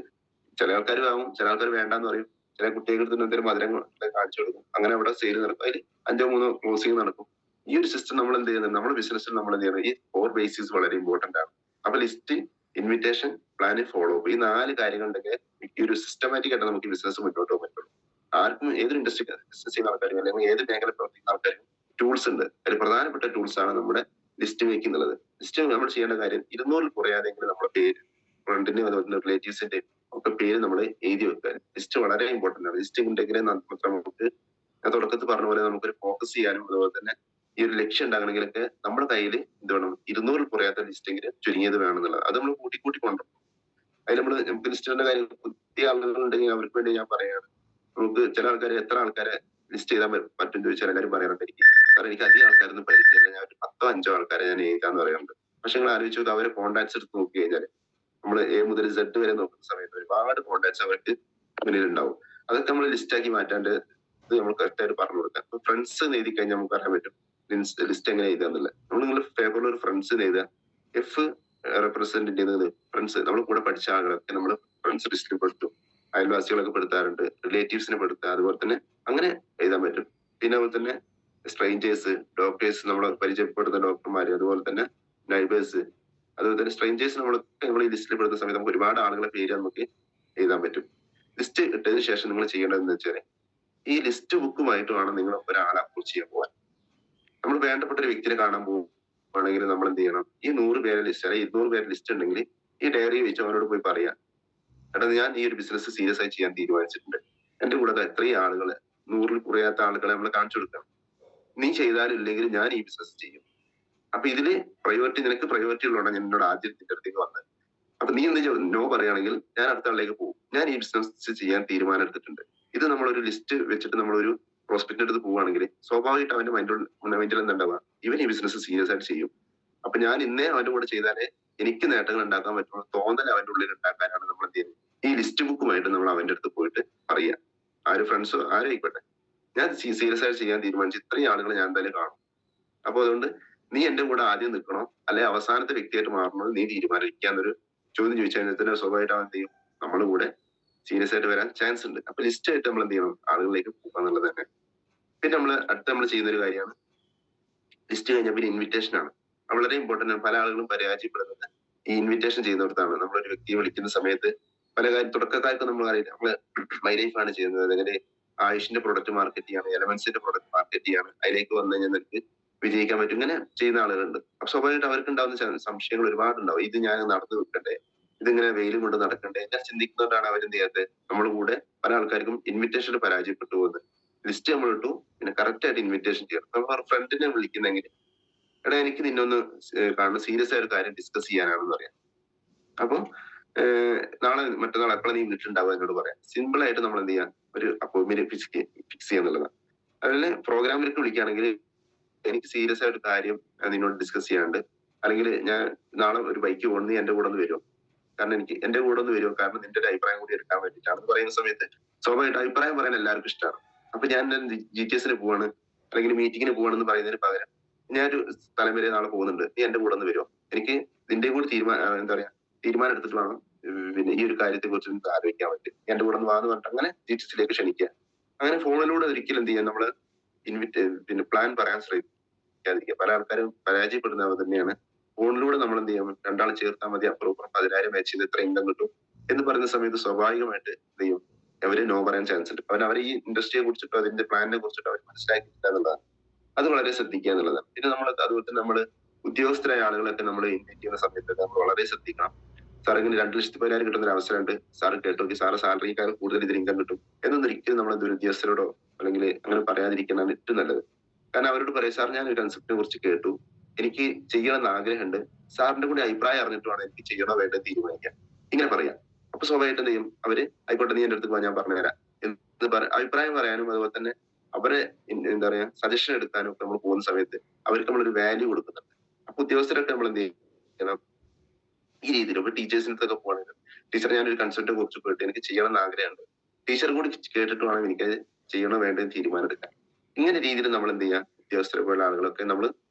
A: ചില ആൾക്കാർ വാങ്ങും, ചില ആൾക്കാർ വേണ്ടാന്ന് പറയും, ചില കുട്ടികൾക്ക് എടുത്ത് എന്തെങ്കിലും മധുരം കാണിച്ചു കൊടുക്കും. അങ്ങനെ അവിടെ സെയിൽ നടക്കും, അതിൽ 5-3 ക്ലോസിംഗ് നടക്കും. ഈ ഒരു സിസ്റ്റം നമ്മൾ എന്ത് ചെയ്യുന്നത്, നമ്മുടെ ബിസിനസ്സിൽ നമ്മൾ എന്ത് ചെയ്യുന്നത്, ഈ 4 ബേസിക്സ് വളരെ ഇമ്പോർട്ടന്റ് ആണ്. അപ്പൊ list, invitation, plan, follow up, ഈ 4 കാര്യങ്ങൾ ഉണ്ടെങ്കിൽ ഈ ഒരു സിസ്റ്റമാറ്റിക് ആയിട്ട് നമുക്ക് ബിസിനസ് മുന്നോട്ട് പോകാൻ പറ്റുള്ളൂ. ആർക്കും ഏതൊരു ഇൻഡസ്ട്രി ബിസിനസ് ചെയ്യുന്ന ആൾക്കാരും അല്ലെങ്കിൽ ഏത് മേഖല പ്രവർത്തിക്കുന്ന ആൾക്കാരും ടൂൾസ് ഉണ്ട്. അതിൽ പ്രധാനപ്പെട്ട ടൂൾസ് ആണ് നമ്മുടെ ലിസ്റ്റ് മേക്കിംഗ് എന്നുള്ളത്. ലിസ്റ്റ് നമ്മൾ ചെയ്യേണ്ട കാര്യം 200 കുറയാതെങ്കിൽ നമ്മുടെ പേര്, ഫ്രണ്ടിന്റെയും അതുപോലെ റിലേറ്റീവ്സിന്റെയും ഒക്കെ പേര് നമ്മൾ എഴുതി വെക്കുക. ലിസ്റ്റ് വളരെ ഇമ്പോർട്ടന്റ് ആണ്. ലിസ്റ്റ് ഉണ്ടെങ്കിലേ നമുക്ക് തുടക്കത്തിൽ പറഞ്ഞ പോലെ നമുക്കൊരു ഫോക്കസ് ചെയ്യാനും അതുപോലെ തന്നെ ഈ ഒരു ലക്ഷ്യം ഉണ്ടാകണമെങ്കിലൊക്കെ നമ്മുടെ കയ്യിൽ എന്ത് വേണം, 200 കുറയാത്ത ലിസ്റ്റ് എങ്കിലും ചുരുങ്ങിയത് വേണമെന്നുള്ളത്. അത് നമ്മൾ കൂട്ടി കൊണ്ടുപോകും. അതിൽ നമുക്ക് ലിസ്റ്റിന്റെ കാര്യം പുതിയ ആളുകളുണ്ടെങ്കിൽ അവർക്ക് വേണ്ടി ഞാൻ പറയുകയാണ്. നമുക്ക് ചില ആൾക്കാരെ, എത്ര ആൾക്കാരെ ലിസ്റ്റ് ചെയ്താൽ പറ്റും ചോദിച്ചാൽ എല്ലാവരും പറയാറുണ്ട്, എനിക്ക് അധികം ആൾക്കാരൊന്നും പരിചയമില്ല, ഞാൻ ഒരു 10-5 ആൾക്കാരെ ഞാൻ എഴുതാന്ന് പറയാറുണ്ട്. പക്ഷെ നിങ്ങൾ ആലോചിച്ച് നോക്കുക, അവരെ കോൺടാക്ട്സ് എടുത്ത് നോക്കി കഴിഞ്ഞാൽ നമ്മൾ A മുതൽ Z വരെ നോക്കുന്ന സമയത്ത് ഒരുപാട് കോൺടാക്ട്സ് അവർക്ക് മുന്നിൽ ഉണ്ടാവും. അതൊക്കെ നമ്മൾ ലിസ്റ്റ് ആക്കി മാറ്റാണ്ട് ഇത് നമ്മൾ കറക്റ്റ് ആയിട്ട് പറഞ്ഞു കൊടുക്കാം. അപ്പൊ ഫ്രണ്ട്സ് എഴുതി കഴിഞ്ഞാൽ നമുക്ക് അറിയാൻ പറ്റും ലിസ്റ്റ് എങ്ങനെ എഴുതുക എന്നുള്ളത്. നിങ്ങൾ പേപ്പറിൽ ഒരു ഫ്രണ്ട്സ് എഴുതുക. F റെപ്രസെന്റ് ചെയ്യുന്നത് ഫ്രണ്ട്സ്, നമ്മൾ കൂടെ പഠിച്ച ആളുകളൊക്കെ നമ്മൾ ഫ്രണ്ട്സ് ലിസ്റ്റിൽ പെടുത്തും. അയൽവാസികളൊക്കെ പെടുത്താറുണ്ട്, റിലേറ്റീവ്സിനെ പെടുത്തുക, അതുപോലെ തന്നെ അങ്ങനെ എഴുതാൻ പറ്റും. പിന്നെ അതുപോലെ തന്നെ സ്ട്രേഞ്ചേഴ്സ്, ഡോക്ടേഴ്സ്, നമ്മളെ പരിചയപ്പെടുന്ന ഡോക്ടർമാര്, അതുപോലെ തന്നെ നൈബേഴ്സ്, അതുപോലെ തന്നെ സ്ട്രേഞ്ചേഴ്സ് നമ്മൾ ഈ ലിസ്റ്റിൽ പെടുന്ന സമയത്ത് നമുക്ക് ഒരുപാട് ആളുകളെ പേര് നമുക്ക് എഴുതാൻ പറ്റും. ലിസ്റ്റ് ഇട്ടതിന് ശേഷം നിങ്ങൾ ചെയ്യേണ്ടതെന്ന് വെച്ചാൽ ഈ ലിസ്റ്റ് ബുക്കുമായിട്ട് വേണം നിങ്ങൾ ഒരാളെ അപ്രോച്ച് ചെയ്യാൻ പോകാൻ. നമ്മൾ വേണ്ടപ്പെട്ട ഒരു വ്യക്തിയെ കാണാൻ പോകുകയാണെങ്കിൽ നമ്മൾ എന്ത് ചെയ്യണം, ഈ 100 പേരെ ലിസ്റ്റ് അല്ലെങ്കിൽ 200 പേരെ ലിസ്റ്റ് ഉണ്ടെങ്കിൽ ഈ ഡയറി വെച്ച് അവരോട് പോയി പറയാം, എടാ ഞാൻ ഈ ഒരു ബിസിനസ് സീരിയസ് ആയി ചെയ്യാൻ തീരുമാനിച്ചിട്ടുണ്ട്, എന്റെ കൂടെ എത്രയും ആളുകളെ, 100 കുറയാത്ത ആളുകളെ നമ്മൾ കാണിച്ചു കൊടുക്കണം. നീ ചെയ്താലും ഇല്ലെങ്കിൽ ഞാൻ ഈ ബിസിനസ് ചെയ്യും. അപ്പൊ ഇതില് നിനക്ക് പ്രയോറിറ്റി ഉള്ളതാണ് ഞാൻ എന്നോട് ആദ്യം നിന്റെ അടുത്തേക്ക് വന്നത്. അപ്പൊ നീ എന്ത് നോ പറയുകയാണെങ്കിൽ ഞാൻ അടുത്ത ആളിലേക്ക് പോകും. ഞാൻ ഈ ബിസിനസ് ചെയ്യാൻ തീരുമാനം എടുത്തിട്ടുണ്ട്. ഇത് നമ്മളൊരു ലിസ്റ്റ് വെച്ചിട്ട് നമ്മളൊരു പ്രോസ്പെക്റ്റിന്റെ അടുത്ത് പോവുകയാണെങ്കിൽ സ്വാഭാവികമായിട്ട് അവന്റെ മൈൻഡിൽ എന്തുണ്ടാവുക, ഇവൻ ഈ ബിസിനസ് സീരിയസ് ആയിട്ട് ചെയ്യും. അപ്പൊ ഞാൻ ഇന്നേ അവന്റെ കൂടെ ചെയ്താലേ എനിക്ക് നേട്ടങ്ങൾ ഉണ്ടാക്കാൻ പറ്റുള്ള തോന്നൽ അവന്റെ ഉള്ളിൽ ഉണ്ടാക്കാനാണ് നമ്മൾ എന്ത് ചെയ്യുന്നത്, ഈ ലിസ്റ്റ് ബുക്കുമായിട്ട് നമ്മൾ അവന്റെ അടുത്ത് പോയിട്ട് പറയുക. ആര് ഫ്രണ്ട്സോ ആരും ആയിക്കോട്ടെ, ഞാൻ സീരിയസ് ആയിട്ട് ചെയ്യാൻ തീരുമാനിച്ചു, ഇത്രയും ആളുകൾ ഞാൻ എന്തായാലും കാണും. അപ്പൊ അതുകൊണ്ട് നീ എന്റെ കൂടെ ആദ്യം നിൽക്കണോ അല്ലെ അവസാനത്തെ വ്യക്തിയായിട്ട് മാറണോ നീ തീരുമാനിക്കാന്നൊരു ചോദ്യം ചോദിച്ചു കഴിഞ്ഞാൽ തന്നെ സ്വാഭാവികമായിട്ട് അവൻ എന്ത് ചെയ്യും, നമ്മുടെ കൂടെ സീരിയസ് ആയിട്ട് വരാൻ ചാൻസ് ഉണ്ട്. അപ്പൊ ലിസ്റ്റ് ആയിട്ട് നമ്മൾ എന്ത് ചെയ്യണം, ആളുകളിലേക്ക് പോകുക എന്നുള്ളത് തന്നെ. പിന്നെ നമ്മൾ ചെയ്യുന്ന ഒരു കാര്യമാണ് ലിസ്റ്റ് കഴിഞ്ഞാൽ പിന്നെ ഇൻവിറ്റേഷൻ ആണ്. വളരെ ഇമ്പോർട്ടന്റ് ആണ്. പല ആളുകളും പരാജയപ്പെടുന്നത് ഈ ഇൻവിറ്റേഷൻ ചെയ്യുന്നിടത്താണ്. നമ്മളൊരു വ്യക്തിയെ വിളിക്കുന്ന സമയത്ത് പല കാര്യം തുടക്കക്കാർക്ക് നമ്മൾ അറിയില്ല, നമ്മള് മൈലൈഫ് ആണ് ചെയ്യുന്നത്, അല്ലെങ്കിൽ ആയുഷിന്റെ പ്രൊഡക്റ്റ് മാർക്കറ്റ് ചെയ്യാണ്, എലമെന്റ്സിന്റെ പ്രൊഡക്റ്റ് മാർക്കറ്റ് ചെയ്യാണ്, അതിലേക്ക് വന്നു കഴിഞ്ഞാൽ നിനക്ക് വിജയിക്കാൻ പറ്റും, ഇങ്ങനെ ചെയ്യുന്ന ആളുകളുണ്ട്. അപ്പൊ സ്വാഭാവികമായിട്ട് അവർക്ക് ഉണ്ടാവുന്ന സംശയങ്ങൾ ഒരുപാടുണ്ടാവും. ഇത് ഞാൻ നടന്നു വെക്കണ്ടേ, ഇതിങ്ങനെ വെയിലും കൊണ്ട് നടക്കണ്ടേ, എല്ലാം ചിന്തിക്കുന്നതുകൊണ്ടാണ് അവരെന്ത് ചെയ്യാത്തത്. നമ്മുടെ കൂടെ പല ആൾക്കാർക്കും ഇൻവിറ്റേഷൻ പരാജയപ്പെട്ടു പോകുന്നത്. ലിസ്റ്റ് നമ്മൾ ഇട്ടു, പിന്നെ കറക്റ്റ് ആയിട്ട് ഇൻവിറ്റേഷൻ ചെയ്യണം. നമ്മൾ ഫ്രണ്ടിനെ വിളിക്കുന്നെങ്കിൽ, എടാ എനിക്ക് നിന്നൊന്ന് കാണുന്ന സീരിയസ് ആയ ഒരു കാര്യം ഡിസ്കസ് ചെയ്യാനാണെന്ന് പറയാം. അപ്പൊ നാളെ മറ്റന്നാൾ എപ്പോഴും നീ വീട്ടിലുണ്ടാവുക എന്നോട് പറയാം. സിമ്പിൾ ആയിട്ട് നമ്മൾ എന്ത് ചെയ്യാം, ഒരു അപ്പോയിന്റ്മെന്റ് ഫിക്സ് ചെയ്യാന്നുള്ളതാണ്. അതിൽ പ്രോഗ്രാമിലേക്ക് വിളിക്കുകയാണെങ്കിൽ എനിക്ക് സീരിയസ് ആയിട്ട് കാര്യം നിന്നോട് ഡിസ്കസ് ചെയ്യാണ്ട്, അല്ലെങ്കിൽ ഞാൻ നാളെ ഒരു ബൈക്ക് പോകുന്നത് നീ എന്റെ കൂടെ ഒന്ന് വരുമോ, കാരണം എനിക്ക് എന്റെ കൂടെ ഒന്ന് വരുമോ, കാരണം നിന്റെ ഒരു അഭിപ്രായം കൂടി എടുക്കാൻ വേണ്ടിയിട്ടാണെന്ന് പറയുന്ന സമയത്ത് സ്വാഭാവികമായിട്ട് അഭിപ്രായം പറയാൻ എല്ലാവർക്കും ഇഷ്ടമാണ്. അപ്പൊ ഞാൻ GTS പോവാണ് അല്ലെങ്കിൽ മീറ്റിങ്ങിന് പോവാണെന്ന് പറയുന്നതിന് പകരം ഞാനൊരു സ്ഥലം വരെ നാളെ പോകുന്നുണ്ട്, നീ എന്റെ കൂടെ ഒന്ന് വരുമോ, എനിക്ക് നിന്റെ കൂടി എന്താ പറയാ തീരുമാനം എടുത്തിട്ട് വേണം പിന്നെ ഈ ഒരു കാര്യത്തെ കുറിച്ച് ആലോചിക്കാൻ പറ്റും, എന്റെ കൂടെ ഒന്ന് വാന്ന് പറഞ്ഞിട്ട് അങ്ങനെ GTS ക്ഷണിക്കുക. അങ്ങനെ ഫോണിലൂടെ ഒരിക്കലും എന്ത് ചെയ്യാം, നമ്മള് പിന്നെ പ്ലാൻ പറയാൻ ശ്രമിക്കാതിരിക്കുക. പല ആൾക്കാരും പരാജയപ്പെടുന്നവ തന്നെയാണ്. ഫോണിലൂടെ നമ്മൾ എന്ത് ചെയ്യാം, രണ്ടാൾ ചേർത്താൽ മതി, അപ്പുറം 10,000 മാച്ച് ചെയ്ത് ഇത്ര ഇൻകം കിട്ടും എന്ന് പറയുന്ന സമയത്ത് സ്വാഭാവികമായിട്ട് എന്ത് ചെയ്യും, അവര് നോ പറയാൻ ചാൻസ് ഉണ്ട്. അവരെ ഈ ഇൻഡസ്ട്രിയെ കുറിച്ചിട്ടോ അതിന്റെ പ്ലാനിനെ കുറിച്ചിട്ടോ അവർ മനസ്സിലാക്കിയിട്ടില്ല എന്നുള്ളതാണ്. അത് വളരെ ശ്രദ്ധിക്കുക എന്നുള്ളതാണ്. പിന്നെ നമ്മൾ അതുപോലെ തന്നെ നമ്മൾ ഉദ്യോഗസ്ഥരായ ആളുകളൊക്കെ നമ്മൾ ഇൻവൈറ്റ് ചെയ്യുന്ന സമയത്ത് നമ്മൾ വളരെ ശ്രദ്ധിക്കണം. സാർ ഇങ്ങനെ 2,10,000 കിട്ടുന്ന ഒരു അവസരമുണ്ട്, സാർ കേട്ടോക്കി, സാറ് സാലറിക്കാൾ കൂടുതൽ ഇതിൽ ഇൻകം കിട്ടും എന്നൊന്നും ഒരിക്കലും നമ്മൾ ഉദ്യോഗസ്ഥരോടോ അല്ലെങ്കിൽ അങ്ങനെ പറയാതിരിക്കുന്നതാണ് ഏറ്റവും നല്ലത്. കാരണം അവരോട് പറയാം, സാർ ഞാൻ ഒരു കൺസെപ്റ്റിനെ കുറിച്ച് കേട്ടു, എനിക്ക് ചെയ്യണമെന്ന് ആഗ്രഹമുണ്ട്, സാറിന്റെ കൂടി അഭിപ്രായം അറിഞ്ഞിട്ട് വേണം എനിക്ക് ചെയ്യണോ വേണ്ടത് തീരുമാനിക്കാൻ, ഇങ്ങനെ പറയാം. അപ്പൊ സ്വാഭാവികമായിട്ട് എന്ത് ചെയ്യും, അവര് ആയിക്കോട്ടെ നീ എന്റെ അടുത്ത് ഞാൻ പറഞ്ഞുതരാം എന്ന് അഭിപ്രായം പറയാനും അതുപോലെ തന്നെ അവരെ എന്താ പറയാ സജഷൻ എടുക്കാനും ഒക്കെ നമ്മൾ പോകുന്ന സമയത്ത് അവർക്ക് നമ്മളൊരു വാല്യൂ കൊടുക്കുന്നുണ്ട്. അപ്പൊ ഉദ്യോഗസ്ഥരൊക്കെ നമ്മൾ എന്ത് ചെയ്യണം, ഈ രീതിയിൽ ഇപ്പൊ ടീച്ചേഴ്സിനൊക്കെ പോകണമെങ്കിൽ ടീച്ചർ ഞാനൊരു കൺസെപ്റ്റ് കുറിച്ച് പോയിട്ട് എനിക്ക് ചെയ്യണം എന്ന് ആഗ്രഹമുണ്ട്, ടീച്ചർ കൂടി കേട്ടിട്ട് വേണം എനിക്കത് ചെയ്യണോ വേണ്ടത് തീരുമാനം എടുക്കാൻ. ഇങ്ങനെ രീതിയിൽ നമ്മൾ എന്ത് ചെയ്യാം, ഉദ്യോഗസ്ഥരെ പോലുള്ള ആളുകളൊക്കെ നമ്മൾ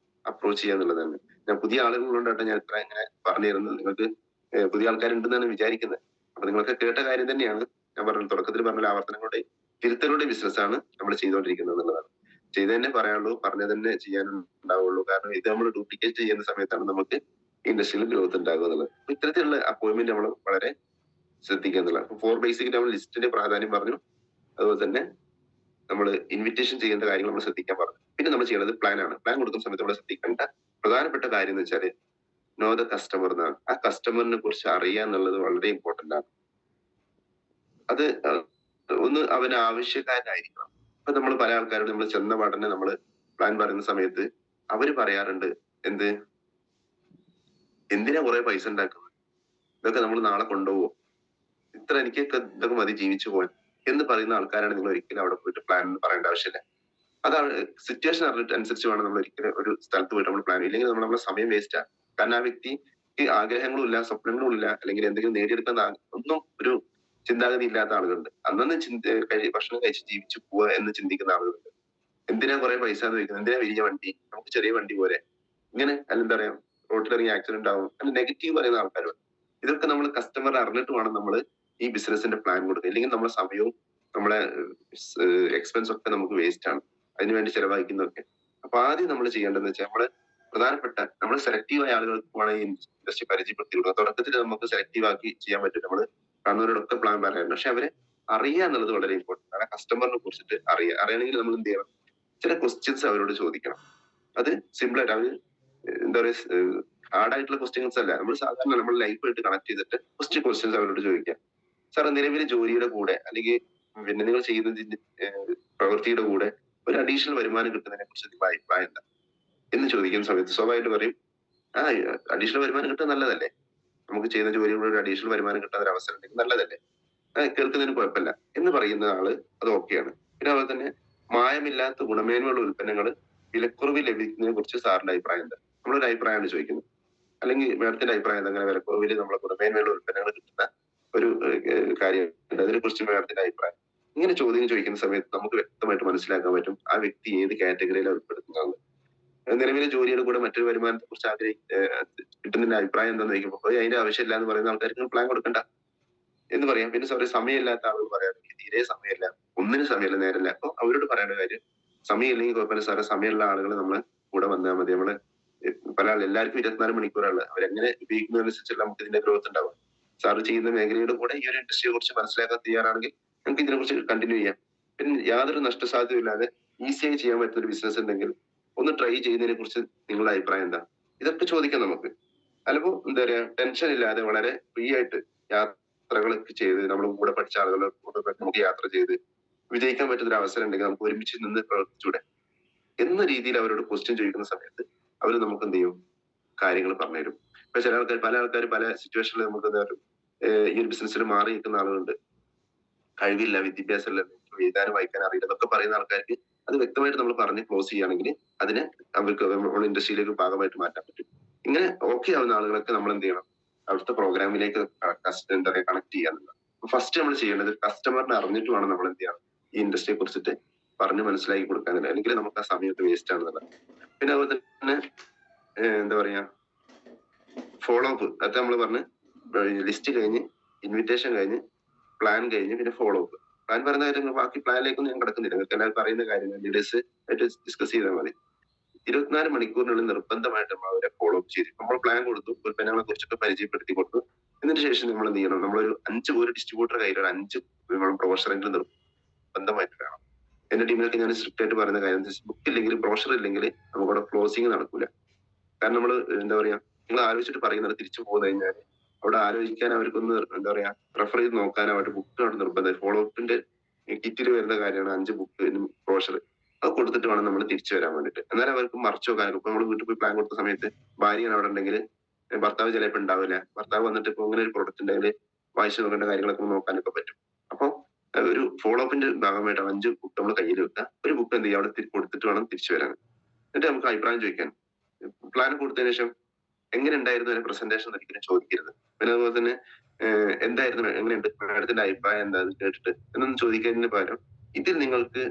A: അപ്രോച്ച് ചെയ്യാന്നുള്ളതാണ്. ഞാൻ പുതിയ ആളുകൾ കൊണ്ടാട്ടെ ഞാൻ ഇത്ര ഇങ്ങനെ പറഞ്ഞു തരുന്നത്, നിങ്ങൾക്ക് പുതിയ ആൾക്കാരുണ്ടെന്നാണ് വിചാരിക്കുന്നത്. അപ്പൊ നിങ്ങളൊക്കെ കേട്ട കാര്യം തന്നെയാണ് ഞാൻ പറഞ്ഞത്, തുടക്കത്തിൽ പറഞ്ഞ ആവർത്തനങ്ങളുടെ തിരുത്തലുടെ ബിസിനസ്സാണ് നമ്മൾ ചെയ്തുകൊണ്ടിരിക്കുന്നത് എന്നുള്ളതാണ്. ചെയ്ത് തന്നെ പറയാനുള്ളൂ, പറഞ്ഞത് തന്നെ ചെയ്യാനുണ്ടാവുള്ളൂ. കാരണം ഇത് നമ്മൾ ഡ്യൂപ്ലിക്കേറ്റ് ചെയ്യുന്ന സമയത്താണ് നമുക്ക് ഇൻഡസ്ട്രിയിൽ ഗ്രോത്ത് ഉണ്ടാകുക എന്നുള്ളത്. ഇത്തരത്തിലുള്ള അപ്പോയിന്റ്മെന്റ് നമ്മൾ വളരെ ശ്രദ്ധിക്കുക എന്നുള്ളത്. 4 ബേസിക്കലി നമ്മൾ ലിസ്റ്റിന്റെ പ്രാധാന്യം പറഞ്ഞു, അതുപോലെ തന്നെ നമ്മൾ ഇൻവിറ്റേഷൻ ചെയ്യുന്ന കാര്യങ്ങൾ നമ്മൾ ശ്രദ്ധിക്കാൻ പറഞ്ഞു. പിന്നെ നമ്മൾ ചെയ്യുന്നത് പ്ലാൻ ആണ്. പ്ലാൻ കൊടുക്കുന്ന സമയത്ത് നമ്മൾ ശ്രദ്ധിക്കേണ്ട പ്രധാനപ്പെട്ട കാര്യം എന്ന് വെച്ചാൽ നോ ദ കസ്റ്റമർ എന്നാണ്. ആ കസ്റ്റമറിനെ കുറിച്ച് അറിയുക എന്നുള്ളത് വളരെ ഇമ്പോർട്ടന്റ് ആണ്. അത് ഒന്ന് അവന് ആവശ്യക്കാരനായിരിക്കണം. ഇപ്പൊ നമ്മൾ പല ആൾക്കാരോട് നമ്മൾ ചെന്ന പാടന്നെ നമ്മൾ പ്ലാൻ പറയുന്ന സമയത്ത് അവര് പറയാറുണ്ട്, എന്ത് എന്തിനാ കുറെ പൈസ ഉണ്ടാക്കുന്നത്, ഇതൊക്കെ നമ്മൾ നാളെ കൊണ്ടുപോകുമോ, ഇത്ര എനിക്കൊക്കെ ഇതൊക്കെ മതി ജീവിച്ചു പോകാൻ എന്ന് പറയുന്ന ആൾക്കാരാണ് നിങ്ങൾ ഒരിക്കലും അവിടെ പോയിട്ട് പ്ലാൻ പറയേണ്ട ആവശ്യമില്ല. അതാണ് സിറ്റുവേഷൻ അനുസരിച്ച് വേണം നമ്മൾ ഒരിക്കലും ഒരു സ്ഥലത്ത് പോയിട്ട് നമ്മൾ പ്ലാൻ, ഇല്ലെങ്കിൽ നമ്മൾ നമ്മളെ സമയം വേസ്റ്റ് ആണ്. കാരണം ആ വ്യക്തിക്ക് ആഗ്രഹങ്ങളും ഇല്ല, സ്വപ്നങ്ങളും ഇല്ല, അല്ലെങ്കിൽ എന്തെങ്കിലും നേടിയെടുക്കുന്ന ഒന്നും ഒരു ചിന്താഗതി ഇല്ലാത്ത ആളുകളുണ്ട്. അന്നന്ന് ഭക്ഷണം കഴിച്ച് ജീവിച്ചു പോവുക എന്ന് ചിന്തിക്കുന്ന ആളുകളുണ്ട്. എന്തിനാ കുറെ പൈസ എന്ന് ചോദിക്കുന്നത്, എന്തിനാ വലിയ വണ്ടി, നമുക്ക് ചെറിയ വണ്ടി പോരെ, ഇങ്ങനെ അല്ലെന്താ പറയാ റോഡിലിറങ്ങി ആക്സിഡന്റ് ആവും അങ്ങനെ നെഗറ്റീവ് പറയുന്ന ആൾക്കാരുണ്ട്. ഇതൊക്കെ നമ്മൾ കസ്റ്റമർ അറിഞ്ഞിട്ട് വേണം നമ്മൾ ഈ ബിസിനസിന്റെ പ്ലാൻ കൊടുക്കുക, ഇല്ലെങ്കിൽ നമ്മളെ സമയവും നമ്മളെ എക്സ്പെൻസ് ഒക്കെ നമുക്ക് വേസ്റ്റ് ആണ് അതിനുവേണ്ടി ചെലവഴിക്കുന്നതൊക്കെ. അപ്പൊ ആദ്യം നമ്മൾ ചെയ്യേണ്ടതെന്ന് വെച്ചാൽ നമ്മള് പ്രധാനപ്പെട്ട നമ്മൾ സെലക്റ്റീവ് ആയ ആളുകൾക്ക് വേണം ഈ ഇൻഡസ്ട്രി പരിചയപ്പെടുത്തി കൊടുക്കുക. തുടക്കത്തിൽ നമുക്ക് സെലക്റ്റീവ് ആക്കി ചെയ്യാൻ പറ്റും, നമ്മൾ കാണുന്നവരോടൊക്കെ പ്ലാൻ പറയാറുണ്ട്. പക്ഷെ അവരെ അറിയുക എന്നുള്ളത് വളരെ ഇമ്പോർട്ടന്റ് ആണ്. കസ്റ്റമറിനെ കുറിച്ചിട്ട് അറിയണമെങ്കിൽ നമ്മൾ എന്ത് ചെയ്യണം, ചില ക്വസ്റ്റ്യൻസ് അവരോട് ചോദിക്കണം. അത് സിമ്പിൾ ആയിട്ട് അവര് എന്താ പറയാ ഹാർഡായിട്ടുള്ള ക്വസ്റ്റ്യൻസ് അല്ല, നമ്മൾ സാധാരണ നമ്മൾ ലൈഫായിട്ട് കണക്ട് ചെയ്തിട്ട് ക്വസ്റ്റ്യൻസ് അവരോട് ചോദിക്കാം. സാർ നിലവിലെ ജോലിയുടെ കൂടെ അല്ലെങ്കിൽ പിന്നെ നിങ്ങൾ ചെയ്യുന്ന പ്രവൃത്തിയുടെ കൂടെ ഒരു അഡീഷണൽ വരുമാനം കിട്ടുന്നതിനെ കുറിച്ച് അഭിപ്രായം എന്താ എന്ന് ചോദിക്കുന്ന സമയത്ത് സ്വാഭാവികമായിട്ട് പറയും, ആ അഡീഷണൽ വരുമാനം കിട്ടുന്നത് നല്ലതല്ലേ, നമുക്ക് ചെയ്യുന്ന ജോലിയുടെ ഒരു അഡീഷണൽ വരുമാനം കിട്ടാൻ ഒരു അവസരം ഉണ്ടെങ്കിൽ നല്ലതല്ലേ, കേൾക്കുന്നതിന് കുഴപ്പമില്ല എന്ന് പറയുന്ന ആള് അത് ഓക്കെയാണ്. പിന്നെ അതുപോലെ തന്നെ മായമില്ലാത്ത ഗുണമേന്മയുള്ള ഉൽപ്പന്നങ്ങൾ വിലക്കുറവിൽ ലഭിക്കുന്നതിനെ കുറിച്ച് സാറിന്റെ അഭിപ്രായം എന്താ, നമ്മളൊരു അഭിപ്രായമാണ് ചോദിക്കുന്നത്. അല്ലെങ്കിൽ മേഡത്തിന്റെ അഭിപ്രായം എന്താ, അങ്ങനെ വിലക്കുറവിൽ നമ്മളെ ഗുണമേന്മയുള്ള ഉൽപ്പന്നങ്ങൾ കിട്ടുന്ന ഒരു കാര്യം, അതിനെ കുറിച്ച് മേഡത്തിന്റെ അഭിപ്രായം. ഇങ്ങനെ ചോദ്യം ചോദിക്കുന്ന സമയത്ത് നമുക്ക് വ്യക്തമായിട്ട് മനസ്സിലാക്കാൻ പറ്റും ആ വ്യക്തി ഏത് കാറ്റഗറിയിലാണ് ഉൾപ്പെടുത്തുന്നത്. നിലവിലെ ജോലിയുടെ കൂടെ മറ്റൊരു വരുമാനത്തെ കുറിച്ച് കിട്ടുന്നതിന്റെ അഭിപ്രായം എന്താന്ന് ചോദിക്കുമ്പോൾ അതിന്റെ ആവശ്യമില്ല എന്ന് പറയുന്ന ആൾക്കാർക്ക് പ്ലാൻ കൊടുക്കണ്ട എന്ന് പറയാം. പിന്നെ സോറി സമയമില്ലാത്ത ആളുകൾ പറയാം, തീരെ സമയമില്ല, ഒന്നിനും സമയമില്ല, നേരമില്ല. അപ്പൊ അവരോട് പറയേണ്ട കാര്യം, സമയമില്ലെങ്കിൽ കുഴപ്പമില്ല സാറേ, സമയമുള്ള ആളുകൾ നമ്മളെ കൂടെ വന്നാൽ മതി. നമ്മള് പല എല്ലാവർക്കും 24 മണിക്കൂറാണ്, അവരെങ്ങനെ ഉപയോഗിക്കുന്നതനുസരിച്ചുള്ള നമുക്ക് ഇതിന്റെ ഗ്രോത്ത് ഉണ്ടാവും. സാറ് ചെയ്യുന്ന മേഖലയുടെ കൂടെ ഈ ഒരു ഇൻഡസ്ട്രിയെ കുറിച്ച് മനസ്സിലാക്കാൻ തയ്യാറാണെങ്കിൽ നമുക്ക് ഇതിനെ കുറിച്ച് കണ്ടിന്യൂ ചെയ്യാം. പിന്നെ യാതൊരു നഷ്ടസാധ്യതയും ഇല്ലാതെ ഈസിയായി ചെയ്യാൻ പറ്റുന്ന ഒരു ബിസിനസ് ഉണ്ടെങ്കിൽ ഒന്ന് ട്രൈ ചെയ്യുന്നതിനെ കുറിച്ച് നിങ്ങളുടെ അഭിപ്രായം എന്താ, ഇതൊക്കെ ചോദിക്കാം നമുക്ക്. അല്ലപ്പോ എന്താ പറയാ ടെൻഷൻ ഇല്ലാതെ വളരെ ഫ്രീ ആയിട്ട് യാത്രകളൊക്കെ ചെയ്ത് നമ്മൾ കൂടെ പഠിച്ച ആളുകളെ നമുക്ക് യാത്ര ചെയ്ത് വിജയിക്കാൻ പറ്റുന്ന ഒരു അവസരം ഉണ്ടെങ്കിൽ നമുക്ക് ഒരുമിച്ച് നിന്ന് പ്രവർത്തിച്ചൂടെ എന്ന രീതിയിൽ അവരോട് ക്വസ്റ്റ്യൻ ചോദിക്കുന്ന സമയത്ത് അവർ നമുക്ക് എന്ത് ചെയ്യും, കാര്യങ്ങൾ പറഞ്ഞുതരും. ഇപ്പൊ പല ആൾക്കാർ പല സിറ്റുവേഷനിൽ നമുക്ക് ഈ ഒരു ബിസിനസ്സിൽ മാറി നിൽക്കുന്ന ആളുകളുണ്ട്. കഴിവില്ല, വിദ്യാഭ്യാസം ഇല്ല, എഴുതാനും വായിക്കാൻ അറിയില്ല എന്നൊക്കെ പറയുന്ന ആൾക്കാർക്ക് അത് വ്യക്തമായിട്ട് നമ്മൾ പറഞ്ഞ് ക്ലോസ് ചെയ്യുകയാണെങ്കിൽ അതിനെ അവർക്ക് നമ്മുടെ ഇൻഡസ്ട്രിയിലേക്ക് ഭാഗമായിട്ട് മാറ്റാൻ പറ്റും. ഇങ്ങനെ ഓക്കെ ആവുന്ന ആളുകളൊക്കെ നമ്മൾ എന്ത് ചെയ്യണം, അവിടുത്തെ പ്രോഗ്രാമിലേക്ക് എന്താ പറയുക കണക്ട് ചെയ്യാന്നുള്ളത്. ഫസ്റ്റ് നമ്മൾ ചെയ്യേണ്ടത് കസ്റ്റമറിനെ അറിഞ്ഞിട്ട് വേണം നമ്മൾ എന്ത് ചെയ്യണം ഈ ഇൻഡസ്ട്രിയെ കുറിച്ചിട്ട് പറഞ്ഞ് മനസ്സിലാക്കി കൊടുക്കാന്നില്ല, അല്ലെങ്കിൽ നമുക്ക് ആ സമയത്ത് വേസ്റ്റ് ആണെന്നുള്ളത്. പിന്നെ അതുപോലെ തന്നെ എന്താ പറയാ ഫോളോ അപ്പ്, അത് നമ്മൾ പറഞ്ഞ് ലിസ്റ്റ് കഴിഞ്ഞ് ഇൻവിറ്റേഷൻ കഴിഞ്ഞ് പ്ലാൻ കഴിഞ്ഞ് പിന്നെ ഫോളോ അപ്പ്. പ്ലാൻ പറയുന്ന കാര്യങ്ങൾ ബാക്കി പ്ലാനിലേക്കൊന്നും ഞാൻ കിടക്കുന്നില്ല, നിങ്ങൾക്ക് എല്ലാവരും പറയുന്ന കാര്യങ്ങൾ ലീഡേഴ്സ് ആയിട്ട് ഡിസ്കസ് ചെയ്താൽ മതി. 24 മണിക്കൂറിനുള്ളിൽ നിർബന്ധമായിട്ട് നമ്മൾ അവരെ ഫോളോ അപ്പ് ചെയ്തു. നമ്മൾ പ്ലാൻ കൊടുത്തു, ഉൽപ്പന്നങ്ങളെ കുറിച്ചൊക്കെ പരിചയപ്പെടുത്തി കൊടുത്തു. ഇതിന് ശേഷം നമ്മൾ എന്ത് ചെയ്യണം, നമ്മളൊരു 5 ഒരു ഡിസ്ട്രിബ്യൂട്ടർ കയ്യിലുള്ള 5 ബ്രോഷറെങ്കിലും നിർബന്ധമായിട്ട് വേണം. എന്റെ ടീമിലൊക്കെ ഞാൻ സ്ട്രിക്റ്റ് ആയിട്ട് പറയുന്ന കാര്യം, ബുക്ക് ഇല്ലെങ്കിൽ ബ്രോഷർ ഇല്ലെങ്കിൽ നമുക്കവിടെ ക്ലോസിംഗ് നടക്കൂല. കാരണം നമ്മൾ എന്താ പറയാ, നിങ്ങൾ ആലോചിച്ചിട്ട് പറയുന്നത് തിരിച്ചു പോകുന്ന കഴിഞ്ഞാൽ അവിടെ ആലോചിക്കാൻ അവർക്കൊന്ന് എന്താ പറയാ റെഫർ ചെയ്ത് നോക്കാൻ അവരുടെ ബുക്ക് അവിടെ നിർബന്ധം. ഫോളോ അപ്പിന്റെ കിറ്റിൽ വരുന്ന കാര്യമാണ് 5 ബുക്ക് ബ്രോഷർ. അത് കൊടുത്തിട്ട് വേണം നമ്മൾ തിരിച്ചു വരാൻ വേണ്ടിട്ട്. എന്നാലും അവർക്ക് മറിച്ച് നോക്കാനും, ഇപ്പൊ നമ്മൾ വീട്ടിൽ പോയി പ്ലാൻ കൊടുത്ത സമയത്ത് ഭാര്യയാണ് അവിടെ ഉണ്ടെങ്കിൽ ഭർത്താവ് ചിലപ്പോൾ ഉണ്ടാവില്ല. ഭർത്താവ് വന്നിട്ട് ഇപ്പൊ ഇങ്ങനെ ഒരു പ്രൊഡക്റ്റ് ഉണ്ടെങ്കിൽ വായിച്ചു നോക്കേണ്ട കാര്യങ്ങളൊക്കെ നോക്കാനൊക്കെ പറ്റും. അപ്പൊ ഒരു ഫോളോ അപ്പിന്റെ ഭാഗമായിട്ട് 5 ബുക്ക് നമ്മൾ കയ്യിൽ വെക്കുക. ഒരു ബുക്ക് എന്ത് ചെയ്യുക അവിടെ കൊടുത്തിട്ട് വേണം തിരിച്ചു വരാൻ. എന്നിട്ട് നമുക്ക് അഭിപ്രായം ചോദിക്കാൻ. പ്ലാൻ കൊടുത്തതിനു ശേഷം എങ്ങനെ ഉണ്ടായിരുന്നു അതിന്റെ പ്രസന്റേഷൻ ഒരിക്കലും ചോദിക്കരുത്. പിന്നെ അതുപോലെ തന്നെ എന്തായിരുന്നു, എങ്ങനെയുണ്ട് മാഡത്തിന്റെ അഭിപ്രായം എന്താന്ന് കേട്ടിട്ട് എന്നൊന്നും ചോദിക്കുന്നതിന് പകരം ഇതിൽ നിങ്ങൾക്ക്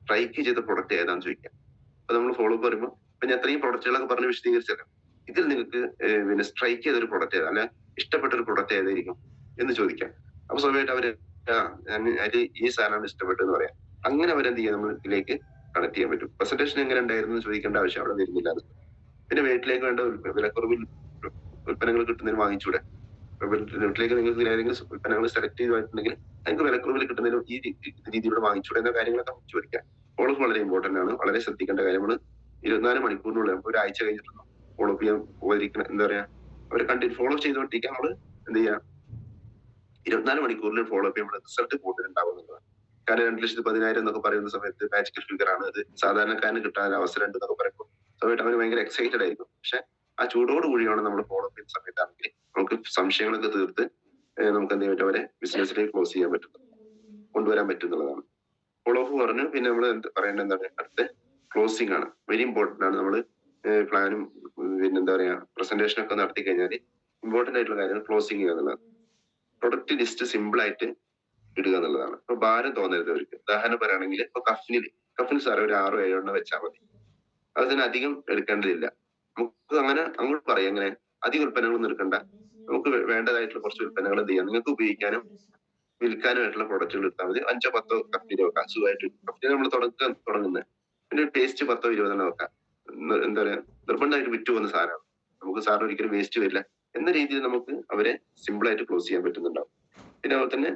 A: സ്ട്രൈക്ക് ചെയ്ത പ്രൊഡക്റ്റ് ഏതാന്ന് ചോദിക്കാം. അപ്പൊ നമ്മൾ ഫോളോ അപ്പ് പറയുമ്പോൾ ഇപ്പൊ ഞാൻ അത്രയും പ്രൊഡക്റ്റുകളൊക്കെ പറഞ്ഞ് വിശദീകരിച്ചേക്കാം. ഇതിൽ നിങ്ങൾക്ക് പിന്നെ സ്ട്രൈക്ക് ചെയ്ത ഒരു പ്രൊഡക്റ്റ് ഏതാ, അല്ലെ ഇഷ്ടപ്പെട്ട ഒരു പ്രൊഡക്റ്റ് ഏതായിരിക്കും എന്ന് ചോദിക്കാം. അപ്പൊ സ്വാഭാവികമായിട്ട് അവര് അതിൽ ഈ സാധനമാണ് ഇഷ്ടപ്പെട്ടത് എന്ന് പറയാം. അങ്ങനെ അവരെന്ത് ചെയ്യാം, നമ്മൾ ഇതിലേക്ക് കണക്ട് ചെയ്യാൻ പറ്റും. പ്രസന്റേഷൻ എങ്ങനെ ഉണ്ടായിരുന്നു എന്ന് ചോദിക്കേണ്ട ആവശ്യം അവിടെ വരുന്നില്ല. പിന്നെ വീട്ടിലേക്ക് വേണ്ട വിലക്കുറവിൽ ഉൽപ്പന്നങ്ങൾ കിട്ടുന്നതിന് വാങ്ങിച്ചൂടെ. വീട്ടിലേക്ക് നിങ്ങൾക്ക് ഏതെങ്കിലും ഉൽപ്പന്നങ്ങൾ സെലക്ട് ചെയ്തിട്ടുണ്ടെങ്കിൽ നിങ്ങൾക്ക് വിലക്കുറവിൽ കിട്ടുന്നതിന് ഈ രീതിയിലൂടെ വാങ്ങിച്ചൂടെ എന്ന കാര്യങ്ങളൊക്കെ നമുക്ക് ചോദിക്കാം. ഫോളോ അപ്പ് വളരെ ഇമ്പോർട്ടന്റ് ആണ്, വളരെ ശ്രദ്ധിക്കേണ്ട കാര്യങ്ങൾ. 24 മണിക്കൂറിനുള്ളിൽ നമുക്ക് ഒരാഴ്ച കഴിഞ്ഞിട്ടുണ്ടോ ഫോളോ അപ്പ് ചെയ്യാൻ പോയിരിക്കണം. എന്താ പറയാ, അവരെ ഫോളോ ചെയ്തുകൊണ്ടിരിക്കാൻ നമ്മൾ എന്ത് ചെയ്യാം, 24 മണിക്കൂറിൽ ഫോളോ അപ്പ് ചെയ്യുമ്പോൾ റിസൾട്ട് കൂടുതലുണ്ടാവുന്നതാണ്. കാരണം 2,10,000 എന്നൊക്കെ പറയുന്ന സമയത്ത് മാജിക്കൽ ഫിഗർ ആണ്, അത് സാധാരണക്കാരന് കിട്ടാൻ അവസരം ഉണ്ട് എന്നൊക്കെ പറയുമ്പോൾ സമയത്ത് അവന് ഭയങ്കര എക്സൈറ്റഡ് ആയിരിക്കും. പക്ഷെ ആ ചൂടോട് കൂടിയാണ് നമ്മൾ ഫോളോ അപ്പ് ചെയ്യുന്ന സമയത്താണെങ്കിൽ നമുക്ക് സംശയങ്ങളൊക്കെ തീർത്ത് നമുക്ക് എന്ത് ചെയ്യാൻ പറ്റും, അവരെ ബിസിനസ്സിലേക്ക് ക്ലോസ് ചെയ്യാൻ പറ്റുന്നത്, കൊണ്ടുവരാൻ പറ്റുന്നതാണ്. ഫോളോ അപ്പ് പറഞ്ഞു. പിന്നെ നമ്മൾ പറയേണ്ടത് എന്താണ്, അടുത്ത ക്ലോസിംഗ് ആണ്. വെരി ഇമ്പോർട്ടന്റ് ആണ്. നമ്മൾ പ്ലാനും പിന്നെ എന്താ പറയാ പ്രസന്റേഷൻ ഒക്കെ നടത്തി കഴിഞ്ഞാൽ ഇമ്പോർട്ടന്റ് ആയിട്ടുള്ള കാര്യം ക്ലോസിംഗ് ചെയ്യുക എന്നുള്ളതാണ്. പ്രൊഡക്റ്റ് ലിസ്റ്റ് സിമ്പിൾ ആയിട്ട് ഇടുക എന്നുള്ളതാണ്. ഇപ്പൊ ഭാരം തോന്നരുത് അവർക്ക്. ഉദാഹരണം പറയുകയാണെങ്കിൽ ഇപ്പൊ കഫിന് സാറ് ഒരു 6-7 എണ്ണം വെച്ചാൽ മതി, അതിന് അധികം എടുക്കേണ്ടതില്ല. നമുക്ക് അങ്ങനെ അങ്ങോട്ട് പറയാം, എങ്ങനെ അധികം ഉൽപ്പന്നങ്ങളൊന്നും എടുക്കണ്ട, നമുക്ക് വേണ്ടതായിട്ടുള്ള കുറച്ച് ഉൽപ്പന്നങ്ങൾ എന്ത് ചെയ്യാം, നിങ്ങൾക്ക് ഉപയോഗിക്കാനും വിൽക്കാനുമായിട്ടുള്ള പ്രൊഡക്റ്റുകൾ എടുത്താൽ മതി. 5-10 കഫിന് വെക്കാം സുഖമായിട്ട്. കഫിന് നമ്മൾ തുടങ്ങുന്നത് പിന്നെ ടേസ്റ്റ് 10-20 വെക്കാം. എന്താ പറയാ നിർബന്ധമായിട്ട് വിറ്റ് പോകുന്ന സാധനമാണ്, നമുക്ക് സാറിന് ഒരിക്കലും വേസ്റ്റ് വരില്ല എന്ന രീതിയിൽ നമുക്ക് അവരെ സിമ്പിൾ ആയിട്ട് ക്ലോസ് ചെയ്യാൻ പറ്റുന്നുണ്ടാവും. പിന്നെ അതുപോലെ തന്നെ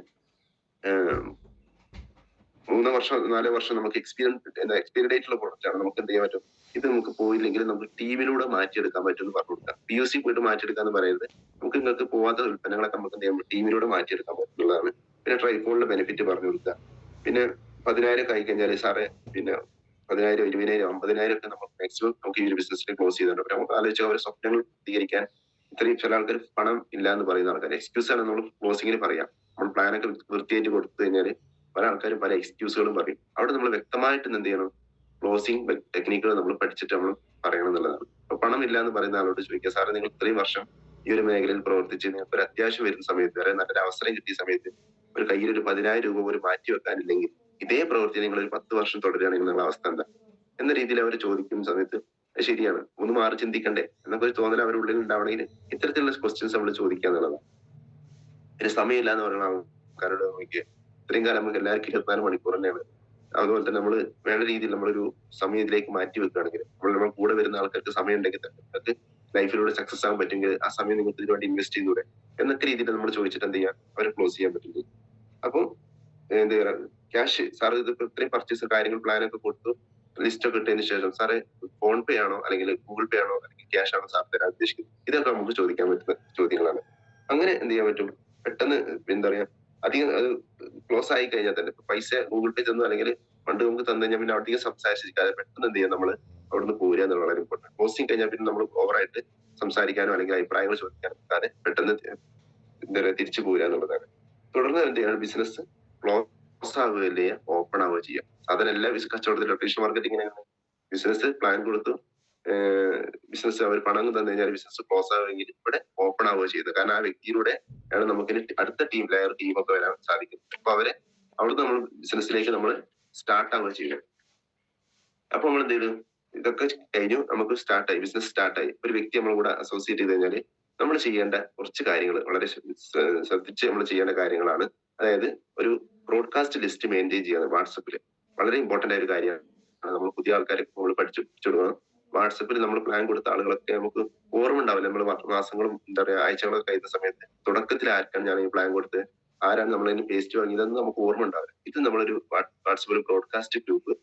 A: 3 വർഷം 4 വർഷം നമുക്ക് എക്സ്പയറി ഡേറ്റ് ഉള്ള പ്രൊഡക്റ്റ് ആണ്. നമുക്ക് എന്ത് ചെയ്യാൻ പറ്റും, ഇത് നമുക്ക് പോയില്ലെങ്കിൽ നമുക്ക് ടീമിലൂടെ മാറ്റിയെടുക്കാൻ പറ്റും എന്ന് പറഞ്ഞു കൊടുക്കാം. POC പോയിട്ട് മാറ്റിയെടുക്കാന്ന് പറയുന്നത് നമുക്ക് നിങ്ങൾക്ക് പോവാത്ത ഉൽപ്പന്നങ്ങളൊക്കെ നമുക്ക് എന്ത് ചെയ്യാൻ ടീമിലൂടെ മാറ്റിയെടുക്കാൻ പറ്റുന്നതാണ്. പിന്നെ ട്രൈഫോണിന്റെ ബെനിഫിറ്റ് പറഞ്ഞു കൊടുക്കുക. പിന്നെ 10,000 ആയി കഴിഞ്ഞാൽ സാറേ പിന്നെ 10,000, 20,000, 50,000 ഒക്കെ നമുക്ക് മാക്സിമം നമുക്ക് ഈ ഒരു ബിസിനസ്സിൽ ക്ലോസ് ചെയ്തിട്ടുണ്ട്. നമുക്ക് ആലോചിച്ചാൽ അവരുടെ സ്വപ്നങ്ങൾ പൂർത്തീകരിക്കാൻ ഇത്രയും ചില ആൾക്കാർ പണം ഇല്ല എന്ന് പറയുന്ന ആൾക്കാർ എക്സ്ക്യൂസ് ആണ് നമ്മൾ ക്ലോസിംഗിൽ പറയാം. നമ്മൾ പ്ലാനൊക്കെ വൃത്തിയായിട്ട് കൊടുത്തു കഴിഞ്ഞാൽ പല ആൾക്കാരും പല എക്സ്ക്യൂസുകളും പറയും. അവിടെ നമ്മൾ വ്യക്തമായിട്ട് എന്ത് ചെയ്യണം, ക്ലോസിംഗ് ടെക്നിക്കുകൾ നമ്മൾ പഠിച്ചിട്ട് നമ്മൾ പറയണം എന്നുള്ളതാണ്. അപ്പൊ പണം ഇല്ല എന്ന് പറയുന്ന ആളോട് ചോദിക്കുക, സാറേ നിങ്ങൾ ഇത്രയും വർഷം ഈ ഒരു മേഖലയിൽ പ്രവർത്തിച്ച് നിങ്ങൾക്ക് ഒരു അത്യാവശ്യം വരുന്ന സമയത്ത് വരെ നല്ലൊരു അവസരം കിട്ടിയ സമയത്ത് ഒരു കയ്യിൽ ഒരു 10,000 രൂപ പോലും മാറ്റി വെക്കാനില്ലെങ്കിൽ ഇതേ പ്രവൃത്തി നിങ്ങൾ ഒരു 10 വർഷം തുടരുകയാണെങ്കിൽ നിങ്ങളുടെ അവസ്ഥ എന്താ എന്ന രീതിയിൽ അവർ ചോദിക്കുന്ന സമയത്ത് ശരിയാണ്, ഒന്ന് മാറി ചിന്തിക്കണ്ടേ എന്നൊക്കെ ഒരു തോന്നൽ അവരുടെ ഉള്ളിൽ ഉണ്ടാവണമെങ്കിൽ ഇത്തരത്തിലുള്ള ക്വസ്റ്റ്യൻസ് നമ്മൾ ചോദിക്കുക എന്നുള്ളതാണ്. പിന്നെ സമയമില്ല എന്ന് പറയുന്ന ആൾക്കാരോട് നോക്കിയ ഇത്രയും കാലം നമുക്ക് എല്ലാവർക്കും 24 മണിക്കൂർ തന്നെയാണ്. അതുപോലെ തന്നെ നമ്മൾ വേണ്ട രീതിയിൽ നമ്മളൊരു സമയത്തിലേക്ക് മാറ്റി വെക്കുകയാണെങ്കിൽ നമ്മൾ കൂടെ വരുന്ന ആൾക്കാർക്ക് സമയം ഉണ്ടെങ്കിൽ തന്നെ നിങ്ങൾക്ക് ലൈഫിലൂടെ സക്സസ് ആകാൻ പറ്റുമെങ്കിൽ ആ സമയം നിങ്ങൾക്ക് ഇതിനുവേണ്ടി ഇൻവെസ്റ്റ് ചെയ്തൂടെ എന്നൊക്കെ രീതിയിൽ നമ്മൾ ചോദിച്ചിട്ട് എന്ത് ചെയ്യാം, അവരെ ക്ലോസ് ചെയ്യാൻ പറ്റില്ല. അപ്പൊ എന്താ പറയാ ക്യാഷ് സാർ ഇത് ഇത്രയും പർച്ചേസ് കാര്യങ്ങൾ പ്ലാനൊക്കെ കൊടുത്തു ലിസ്റ്റ് ഒക്കെ ഇട്ടതിന് ശേഷം സാറ് ഫോൺ പേ ആണോ അല്ലെങ്കിൽ ഗൂഗിൾ പേ ആണോ അല്ലെങ്കിൽ ക്യാഷ് ആണോ സാർ തരാൻ ഉദ്ദേശിക്കുന്നത്, ഇതൊക്കെ നമുക്ക് ചോദിക്കാൻ പറ്റുന്ന ചോദ്യങ്ങളാണ്. അങ്ങനെ എന്ത് ചെയ്യാൻ പറ്റും, പെട്ടെന്ന് എന്താ പറയാ അധികം അത് ക്ലോസ് ആയി കഴിഞ്ഞാൽ തന്നെ പൈസ ഗൂഗിൾ പേ തന്നു അല്ലെങ്കിൽ ഫണ്ട് നമുക്ക് തന്നു കഴിഞ്ഞാൽ പിന്നെ അധികം സംസാരിച്ചിരിക്കാതെ പെട്ടെന്ന് എന്ത് ചെയ്യാം, നമ്മൾ അവിടുന്ന് പോരുക എന്നുള്ള വളരെ ഇമ്പോർട്ടൻറ്റ്. ക്ലോസിങ് കഴിഞ്ഞാൽ പിന്നെ നമ്മൾ ഓവറായിട്ട് സംസാരിക്കാനോ അല്ലെങ്കിൽ അഭിപ്രായങ്ങൾ ചോദിക്കാനോ നിൽക്കാതെ പെട്ടെന്ന് എന്താ പറയുക തിരിച്ചു പോരുക എന്നുള്ളതാണ്. തുടർന്ന് എന്ത് ചെയ്യണം, ബിസിനസ് ക്ലോസ് ആവുകയല്ലേ ഓപ്പൺ ആവുക ചെയ്യാം. സാധാരണ എല്ലാ കച്ചവടത്തിലും ട്രഡീഷണൽ മാർക്കറ്റിംഗ് ബിസിനസ് പ്ലാൻ കൊടുത്തു, ബിസിനസ് അവർ പണം തന്നു കഴിഞ്ഞാൽ ബിസിനസ് ക്ലോസ് ആവുമെങ്കിൽ ഇവിടെ ഓപ്പൺ ആവുക ചെയ്യുന്നത്. കാരണം ആ വ്യക്തിയിലൂടെ ആണ് നമുക്ക് അടുത്ത ലെയർ ടീമൊക്കെ വരാൻ സാധിക്കുന്നത്. അപ്പൊ അവരെ അവിടുന്ന് നമ്മൾ ബിസിനസ്സിലേക്ക് നമ്മൾ സ്റ്റാർട്ട് ആവുക ചെയ്യുക. അപ്പൊ നമ്മൾ എന്ത് ചെയ്തു, ഇതൊക്കെ കഴിഞ്ഞു, നമുക്ക് സ്റ്റാർട്ടായി, ബിസിനസ് സ്റ്റാർട്ടായി. ഒരു വ്യക്തി നമ്മളെ കൂടെ അസോസിയേറ്റ് ചെയ്ത് കഴിഞ്ഞാൽ നമ്മൾ ചെയ്യേണ്ട കുറച്ച് കാര്യങ്ങൾ വളരെ ശ്രദ്ധിച്ച് നമ്മൾ ചെയ്യേണ്ട കാര്യങ്ങളാണ്. അതായത് ഒരു ബ്രോഡ്കാസ്റ്റ് ലിസ്റ്റ് മെയിൻറ്റെയിൻ ചെയ്യുന്നത് വാട്സപ്പിൽ വളരെ ഇമ്പോർട്ടന്റ് ആയ ഒരു കാര്യമാണ്. നമ്മൾ പുതിയ ആൾക്കാരെ നമ്മൾ പഠിപ്പിച്ചെടുക്കണം. വാട്സപ്പിൽ നമ്മൾ പ്ലാൻ കൊടുത്ത ആളുകളൊക്കെ നമുക്ക് ഓർമ്മ ഉണ്ടാവില്ല. നമ്മൾ മാസങ്ങളും എന്താ പറയുക ആഴ്ചകളൊക്കെ കഴിയുന്ന സമയത്ത് തുടക്കത്തിൽ ആർക്കാണ് ഞാൻ ഈ പ്ലാൻ കൊടുത്ത്, ആരാണ് നമ്മളതിന് പേസ്റ്റ് വാങ്ങിയതെന്ന് നമുക്ക് ഓർമ്മ ഉണ്ടാവില്ല. ഇത് നമ്മളൊരു വാട്സപ്പിൽ ബ്രോഡ്കാസ്റ്റ് ഗ്രൂപ്പ്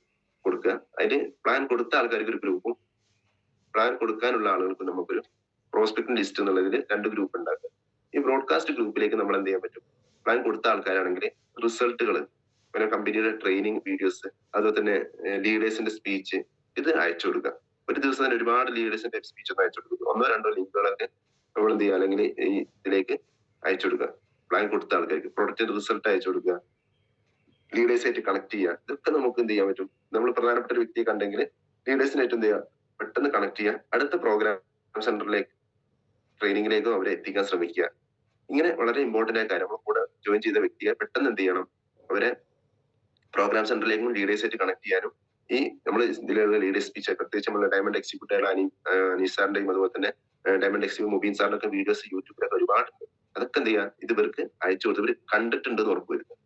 A: കൊടുക്കുക. അതിന് പ്ലാൻ കൊടുത്ത ആൾക്കാർക്ക് ഒരു ഗ്രൂപ്പും പ്ലാൻ കൊടുക്കാനുള്ള ആളുകൾക്ക് നമുക്കൊരു പ്രോസ്പെക്ടിംഗ് ലിസ്റ്റ് എന്നുള്ളതിൽ 2 ഗ്രൂപ്പ് ഉണ്ടാക്കുക. ഈ ബ്രോഡ്കാസ്റ്റ് ഗ്രൂപ്പിലേക്ക് നമ്മൾ എന്ത് ചെയ്യാൻ പറ്റും, പ്ലാൻ കൊടുത്ത ആൾക്കാരാണെങ്കിൽ റിസൾട്ടുകൾ, പിന്നെ കമ്പനിയുടെ ട്രെയിനിങ് വീഡിയോസ്, അതുപോലെ തന്നെ ലീഡേഴ്സിന്റെ സ്പീച്ച് ഇത് അയച്ചു കൊടുക്കുക. ഒരു ദിവസം തന്നെ ഒരുപാട് ലീഡേഴ്സിന്റെ സ്പീച്ച് ഒന്ന് അയച്ചു കൊടുക്കുക. 1-2 ലിങ്കുകളൊക്കെ നമ്മൾ എന്ത് ചെയ്യുക, അല്ലെങ്കിൽ ഈ ഇതിലേക്ക് അയച്ചു കൊടുക്കുക. പ്ലാൻ കൊടുത്ത ആൾക്കാർക്ക് പ്രൊഡക്റ്റിന്റെ റിസൾട്ട് അയച്ചു കൊടുക്കുക, ലീഡേഴ്സായിട്ട് കണക്ട് ചെയ്യുക. ഇതൊക്കെ നമുക്ക് എന്ത് ചെയ്യാൻ പറ്റും, നമ്മൾ പ്രധാനപ്പെട്ട ഒരു വ്യക്തിയെ കണ്ടെങ്കിൽ ലീഡേഴ്സിനായിട്ട് എന്ത് ചെയ്യുക, പെട്ടെന്ന് കണക്ട് ചെയ്യുക, അടുത്ത പ്രോഗ്രാം സെന്ററിലേക്ക് ട്രെയിനിങ്ങിലേക്കും അവരെ എത്തിക്കാൻ ശ്രമിക്കുക. ഇങ്ങനെ വളരെ ഇമ്പോർട്ടന്റ് ആയ കാര്യം, നമ്മൾ കൂടെ ജോയിൻ ചെയ്ത വ്യക്തിയെ പെട്ടെന്ന് എന്ത് ചെയ്യണം, അവരെ പ്രോഗ്രാം സെന്ററിലേക്കും ലീഡേഴ്സായിട്ട് കണക്ട് ചെയ്യാനും ഈ നമ്മൾ ഇതിലുള്ള ലീഡേഴ്സ് സ്പീച്ച്, പ്രത്യേകിച്ച് നമ്മുടെ ഡയമണ്ട് എക്സിക്യൂട്ടീവ് അനീസ് സാറിന്റെയും അതുപോലെ തന്നെ ഡയമണ്ട് എക്സിക്യൂട്ടീവ് മുബീൻ സാറിന്റെ ഒക്കെ വീഡിയോസ് യൂട്യൂബിലൊക്കെ ഒരുപാട്, അതൊക്കെ എന്ത് ചെയ്യുക, ഇത് ഇവർക്ക് അയച്ചു കൊടുത്ത് ഇവർ കണ്ടിട്ടുണ്ടെന്ന് ഉറപ്പുവരുത്തുക.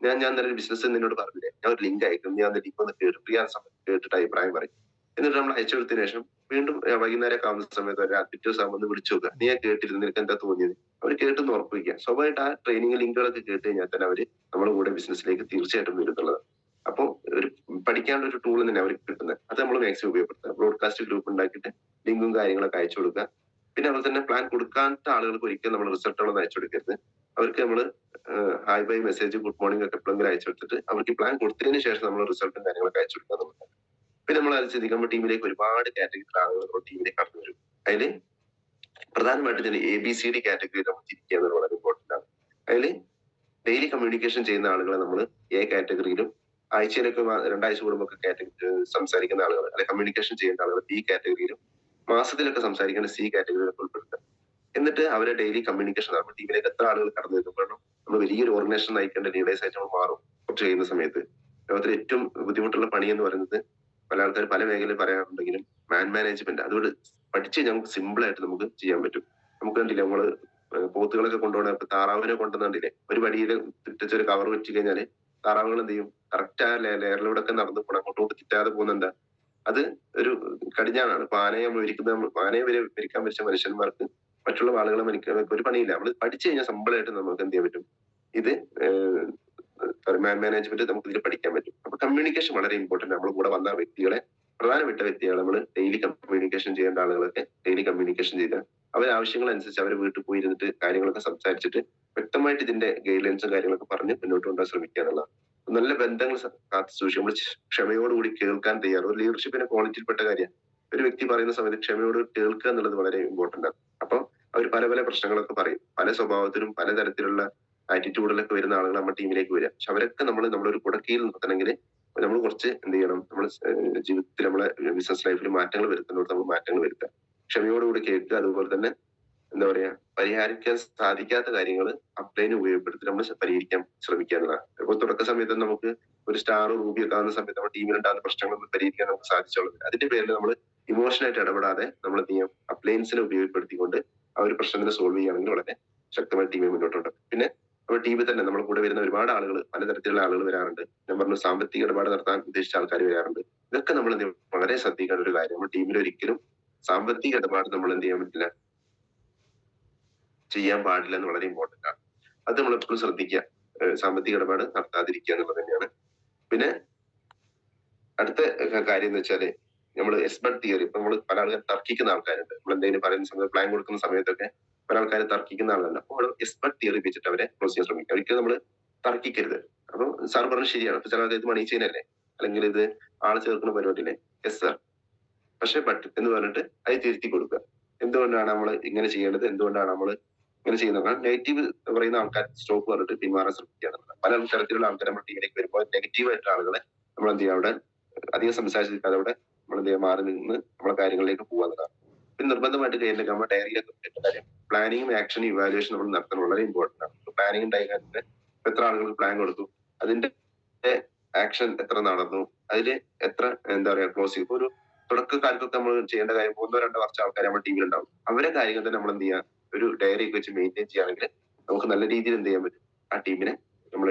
A: ഞാൻ നല്ലൊരു ബിസിനസ് നിന്നോട് പറഞ്ഞില്ലേ, ഞാൻ ഒരു ലിങ്ക് അയക്കും, ഞാൻ ലിങ്ക് ഒന്ന് കേട്ടിട്ട് അഭിപ്രായം പറയും. എന്നിട്ട് നമ്മൾ അയച്ചു കൊടുത്തതിന് ശേഷം വീണ്ടും വൈകുന്നേരം ആവുന്ന സമയത്ത് പിറ്റേ ദിവസം ആകുമ്പോൾ വിളിച്ചു നോക്കുക, നീ കേട്ടിരുന്നു, നിനക്ക് എന്താ തോന്നിയത്, അവർ കേട്ടെന്ന് ഉറപ്പിക്കുക. സ്വാഭാവികമായിട്ട് ആ ട്രെയിനിങ് ലിങ്കുകളൊക്കെ കേട്ട് കഴിഞ്ഞാൽ തന്നെ അവര് നമ്മുടെ കൂടെ ബിസിനസ്സിലേക്ക് തീർച്ചയായിട്ടും വരുന്നുള്ളത്. അപ്പോൾ ഒരു പഠിക്കാനുള്ള ഒരു ടൂൾ തന്നെ അവർക്ക് കിട്ടുന്നത്, അത് നമ്മൾ മാക്സിമം ഉപയോഗപ്പെടുത്തുക. ബ്രോഡ്കാസ്റ്റ് ഗ്രൂപ്പ് ഉണ്ടാക്കിയിട്ട് ലിങ്കും കാര്യങ്ങളൊക്കെ അയച്ചു കൊടുക്കുക. പിന്നെ അതുപോലെ തന്നെ പ്ലാൻ കൊടുക്കാത്ത ആളുകൾക്ക് ഒരിക്കലും നമ്മൾ റിസൾട്ടുകളൊന്നും അയച്ചു കൊടുക്കരുത്. അവർക്ക് നമ്മൾ hi bye message, good morning ഒക്കെ എപ്പോഴെങ്കിലും അയച്ചു കൊടുത്തിട്ട് അവർക്ക് പ്ലാൻ കൊടുത്തതിന് ശേഷം നമ്മൾ റിസൾട്ടും കാര്യങ്ങളൊക്കെ അയച്ചു കൊടുക്കുക എന്നുള്ളത്. പിന്നെ നമ്മൾ അത് ശ്രദ്ധിക്കാൻ, നമ്മുടെ ടീമിലേക്ക് ഒരുപാട് കാറ്റഗറി ആളുകൾ നമ്മുടെ ടീമിലേക്ക് കടന്നു വരും. അതിൽ പ്രധാനമായിട്ട് ഇതിന് ABCD കാറ്റഗറി നമ്മൾ തിരിക്കുക എന്നത് വളരെ ഇമ്പോർട്ടന്റ് ആണ്. അതിൽ ഡെയിലി കമ്മ്യൂണിക്കേഷൻ ചെയ്യുന്ന ആളുകളെ നമ്മൾ A കാറ്റഗറിയിലും, ആഴ്ചയിലൊക്കെ 2 ആഴ്ച കൂടുമ്പോൾ സംസാരിക്കുന്ന ആളുകൾ അല്ലെങ്കിൽ കമ്മ്യൂണിക്കേഷൻ ചെയ്യേണ്ട ആളുകൾ B കാറ്റഗറിയിലും, മാസത്തിലൊക്കെ സംസാരിക്കേണ്ട C കാറ്റഗറിയിലൊക്കെ ഉൾപ്പെടുത്തുക. എന്നിട്ട് അവരെ ഡെയിലി കമ്മ്യൂണിക്കേഷൻ, നമ്മുടെ ടീമിലേക്ക് എത്ര ആളുകൾ കടന്നു വരുമ്പോഴും നമ്മൾ വലിയൊരു ഓർഗനൈസേഷൻ നയിക്കേണ്ട ലീഡേഴ്സ് ആയിട്ട് നമ്മൾ മാറും ചെയ്യുന്ന സമയത്ത്. ലോകത്തിൽ ഏറ്റവും ബുദ്ധിമുട്ടുള്ള പണി എന്ന് പറയുന്നത് പല ആൾക്കാർ പല മേഖലയിൽ പറയാറുണ്ടെങ്കിലും മാനേജ്മെന്റ്, അതുകൊണ്ട് പഠിച്ച് നമുക്ക് സിമ്പിൾ ആയിട്ട് നമുക്ക് ചെയ്യാൻ പറ്റും. നമുക്ക് കണ്ടില്ലേ, നമ്മള് പോത്തുകളൊക്കെ കൊണ്ടുപോകണ താറാവിനെ കൊണ്ടുവന്നില്ലേ, ഒരു വടിയിൽ തിരിച്ചൊരു കവർ വെച്ച് കഴിഞ്ഞാല് താറാവുകൾ എന്ത് ചെയ്യും, കറക്റ്റ് ആ ലെയറിലൂടെ ഒക്കെ നടന്നു പോകണം, അങ്ങോട്ടോട്ട് തെറ്റാതെ പോകുന്നുണ്ട്. അത് ഒരു കടിഞ്ഞാണാണ്. ഇപ്പൊ ആനയെ ആനയെ വരെ മരിക്കാൻ പറ്റിച്ച മനുഷ്യന്മാർക്ക് മറ്റുള്ള ആളുകളെ മരിക്കാൻ ഒരു പണിയില്ല. നമ്മൾ പഠിച്ചു കഴിഞ്ഞാൽ സിമ്പിൾ ആയിട്ട് നമുക്ക് എന്ത് ചെയ്യാൻ പറ്റും, ഇത് മാനേജ്മെന്റ് നമുക്ക് ഇതിൽ പഠിക്കാൻ പറ്റും. അപ്പൊ കമ്മ്യൂണിക്കേഷൻ വളരെ ഇമ്പോർട്ടന്റ്. നമ്മൾ കൂടെ വന്ന വ്യക്തികളെ, പ്രധാനപ്പെട്ട വ്യക്തികളെ നമ്മൾ ഡെയിലി കമ്മ്യൂണിക്കേഷൻ ചെയ്യേണ്ട ആളുകളൊക്കെ ഡെയിലി കമ്മ്യൂണിക്കേഷൻ ചെയ്താൽ അവരുടെ ആവശ്യങ്ങളനുസരിച്ച് അവരെ വീട്ടിൽ പോയി ഇരുന്നിട്ട് കാര്യങ്ങളൊക്കെ സംസാരിച്ചിട്ട് വ്യക്തമായിട്ട് ഇതിന്റെ ഗൈഡ് ലൈൻസും കാര്യങ്ങളൊക്കെ പറഞ്ഞ് മുന്നോട്ട് കൊണ്ടുപോകാൻ ശ്രമിക്കുക എന്നുള്ളതാണ്. നല്ല ബന്ധങ്ങൾ കാത്തു സൂക്ഷിക്കും. നമ്മൾ ക്ഷമയോടുകൂടി കേൾക്കാൻ തയ്യാറ്. ഒരു ലീഡർഷിപ്പിന്റെ ക്വാളിറ്റിയിൽപ്പെട്ട കാര്യമാണ്. ഒരു വ്യക്തി പറയുന്ന സമയത്ത് ക്ഷമയോട് കേൾക്കുക എന്നുള്ളത് വളരെ ഇമ്പോർട്ടന്റ് ആണ്. അപ്പൊ അവർ പല പല പ്രശ്നങ്ങളൊക്കെ പറയും, പല സ്വഭാവത്തിലും പലതരത്തിലുള്ള ആറ്റിറ്റ്യൂഡിലൊക്കെ വരുന്ന ആളുകൾ നമ്മുടെ ടീമിലേക്ക് വരിക. പക്ഷെ അവരൊക്കെ നമ്മളൊരു കുടക്കീയിൽ നിർത്തണമെങ്കിൽ നമ്മൾ കുറച്ച് എന്ത് ചെയ്യണം, നമ്മൾ ജീവിതത്തിൽ നമ്മളെ ബിസിനസ് ലൈഫിൽ മാറ്റങ്ങൾ വരുത്തുന്നതോട് നമ്മൾ മാറ്റങ്ങൾ വരുത്തുക, ക്ഷമയോടുകൂടി കേൾക്കുക. അതുപോലെ തന്നെ എന്താ പറയാ, പരിഹരിക്കാൻ സാധിക്കാത്ത കാര്യങ്ങൾ അപ്ലൈന് ഉപയോഗപ്പെടുത്തി നമ്മൾ പരിഹരിക്കാൻ ശ്രമിക്കുക എന്നതാണ്. ഇപ്പോൾ തുടക്ക സമയത്ത് നമുക്ക് ഒരു സ്റ്റാർ റൂബി ഒക്കെ ആവുന്ന സമയത്ത് നമ്മുടെ ടീമിലുണ്ടാകുന്ന പ്രശ്നങ്ങളൊന്നും പരിഹരിക്കാൻ നമുക്ക് സാധിച്ചോളും. അതിന്റെ പേരിൽ നമ്മൾ ഇമോഷനായിട്ട് ഇടപെടാതെ നമ്മൾ എന്ത് ചെയ്യാം, അപ്ലയൻസിനെ ഉപയോഗപ്പെടുത്തിക്കൊണ്ട് ആ ഒരു പ്രശ്നത്തിനെ സോൾവ് ചെയ്യുകയാണെങ്കിൽ വളരെ ശക്തമായി ടീമിൽ മുന്നോട്ടുണ്ട്. പിന്നെ നമ്മുടെ ടീമിൽ തന്നെ നമ്മുടെ കൂടെ വരുന്ന ഒരുപാട് ആളുകൾ, പലതരത്തിലുള്ള ആളുകൾ വരാറുണ്ട്. ഞാൻ പറഞ്ഞു, സാമ്പത്തിക ഇടപാട് നടത്താൻ ഉദ്ദേശിച്ച ആൾക്കാർ വരാറുണ്ട്. ഇതൊക്കെ നമ്മൾ വളരെ ശ്രദ്ധിക്കേണ്ട ഒരു കാര്യം. നമ്മുടെ ടീമിൽ ഒരിക്കലും സാമ്പത്തിക ഇടപാട് നമ്മൾ എന്ത് ചെയ്യാൻ പറ്റില്ല, ചെയ്യാൻ പാടില്ല എന്ന് വളരെ ഇമ്പോർട്ടന്റ് ആണ്. അത് നമ്മൾ എപ്പോഴും ശ്രദ്ധിക്കുക, സാമ്പത്തിക ഇടപാട് നടത്താതിരിക്കുക എന്നുള്ളത് തന്നെയാണ്. പിന്നെ അടുത്ത കാര്യം എന്ന് വെച്ചാല് നമ്മൾ എസ്ബർട്ട് തിയറി. ഇപ്പൊ നമ്മൾ പല ആൾക്കാർ തർക്കിക്കുന്ന ആൾക്കാരുണ്ട്. നമ്മൾ എന്തെങ്കിലും പറയുന്ന സമയത്ത്, പ്ലാൻ കൊടുക്കുന്ന സമയത്തൊക്കെ പല ആൾക്കാർ തർക്കിക്കുന്ന ആളല്ല. അപ്പോൾ എസ്ബർട്ട് തിയറി വെച്ചിട്ട് അവരെ ക്ലോസ് ചെയ്യാൻ ശ്രമിക്കുക. ഒരിക്കലും നമ്മൾ തർക്കിക്കരുത്. അപ്പൊ സാർ പറഞ്ഞ ശരിയാണ്. ഇപ്പൊ ചില ആൾക്കാർ ഇത് മണി ചെയ്യുന്നല്ലേ, അല്ലെങ്കിൽ ഇത് ആളെ ചേർക്കുന്ന പരിപാടിയില്ലേ, യെസ് സാർ, പക്ഷെ ബട്ട് എന്ന് പറഞ്ഞിട്ട് അത് തിരുത്തി കൊടുക്കുക. എന്തുകൊണ്ടാണ് നമ്മൾ ഇങ്ങനെ ചെയ്യേണ്ടത്, എന്തുകൊണ്ടാണ് നമ്മൾ ഇങ്ങനെ ചെയ്യുന്നത്. നെഗറ്റീവ് പറയുന്ന ആൾക്കാർ സ്റ്റോപ്പ് പറഞ്ഞിട്ട് പിന്മാറാൻ ശ്രമിക്കുകയാണ്. പല തരത്തിലുള്ള ആൾക്കാർ നമ്മുടെ ടീമിലേക്ക് വരുമ്പോൾ നെഗറ്റീവ് ആയിട്ടുള്ള ആളുകളെ നമ്മൾ എന്ത് ചെയ്യുക, അവിടെ അധികം സംസാരിച്ചിരിക്കാതെ അവിടെ നമ്മൾ എന്ത് ചെയ്യുക, മാറി നിന്ന് നമ്മളെ കാര്യങ്ങളിലേക്ക് പോകാവുന്നതാണ്. പിന്നെ നിർബന്ധമായിട്ട് കഴിഞ്ഞിട്ട് നമ്മുടെ ഡയറിയിലൊക്കെ കാര്യം പ്ലാനിങ്ങും ആക്ഷനും ഇവാലുവേഷൻ നമ്മൾ നടത്തുന്നത് വളരെ ഇമ്പോർട്ടന്റ് ആണ്. പ്ലാനിങ് ഉണ്ടായിട്ട് എത്ര ആളുകൾക്ക് പ്ലാൻ കൊടുത്തു, അതിന്റെ ആക്ഷൻ എത്ര നടന്നു, അതില് എത്ര എന്താ പറയാ ക്ലോസ് ചെയ്തു. ഒരു തുടക്കക്കാർക്കൊക്കെ നമ്മൾ ചെയ്യേണ്ട കാര്യം 1-2 വർഷം ആൾക്കാർ നമ്മുടെ ടീമിൽ ഉണ്ടാവും. അവരെ കാര്യങ്ങൾ തന്നെ നമ്മൾ എന്ത് ചെയ്യുക, ഒരു ഡയറി ഒക്കെ വെച്ച് മെയിൻറ്റെയിൻ ചെയ്യുകയാണെങ്കിൽ നമുക്ക് നല്ല രീതിയിൽ എന്ത് ചെയ്യാൻ പറ്റും, ആ ടീമിനെ നമ്മൾ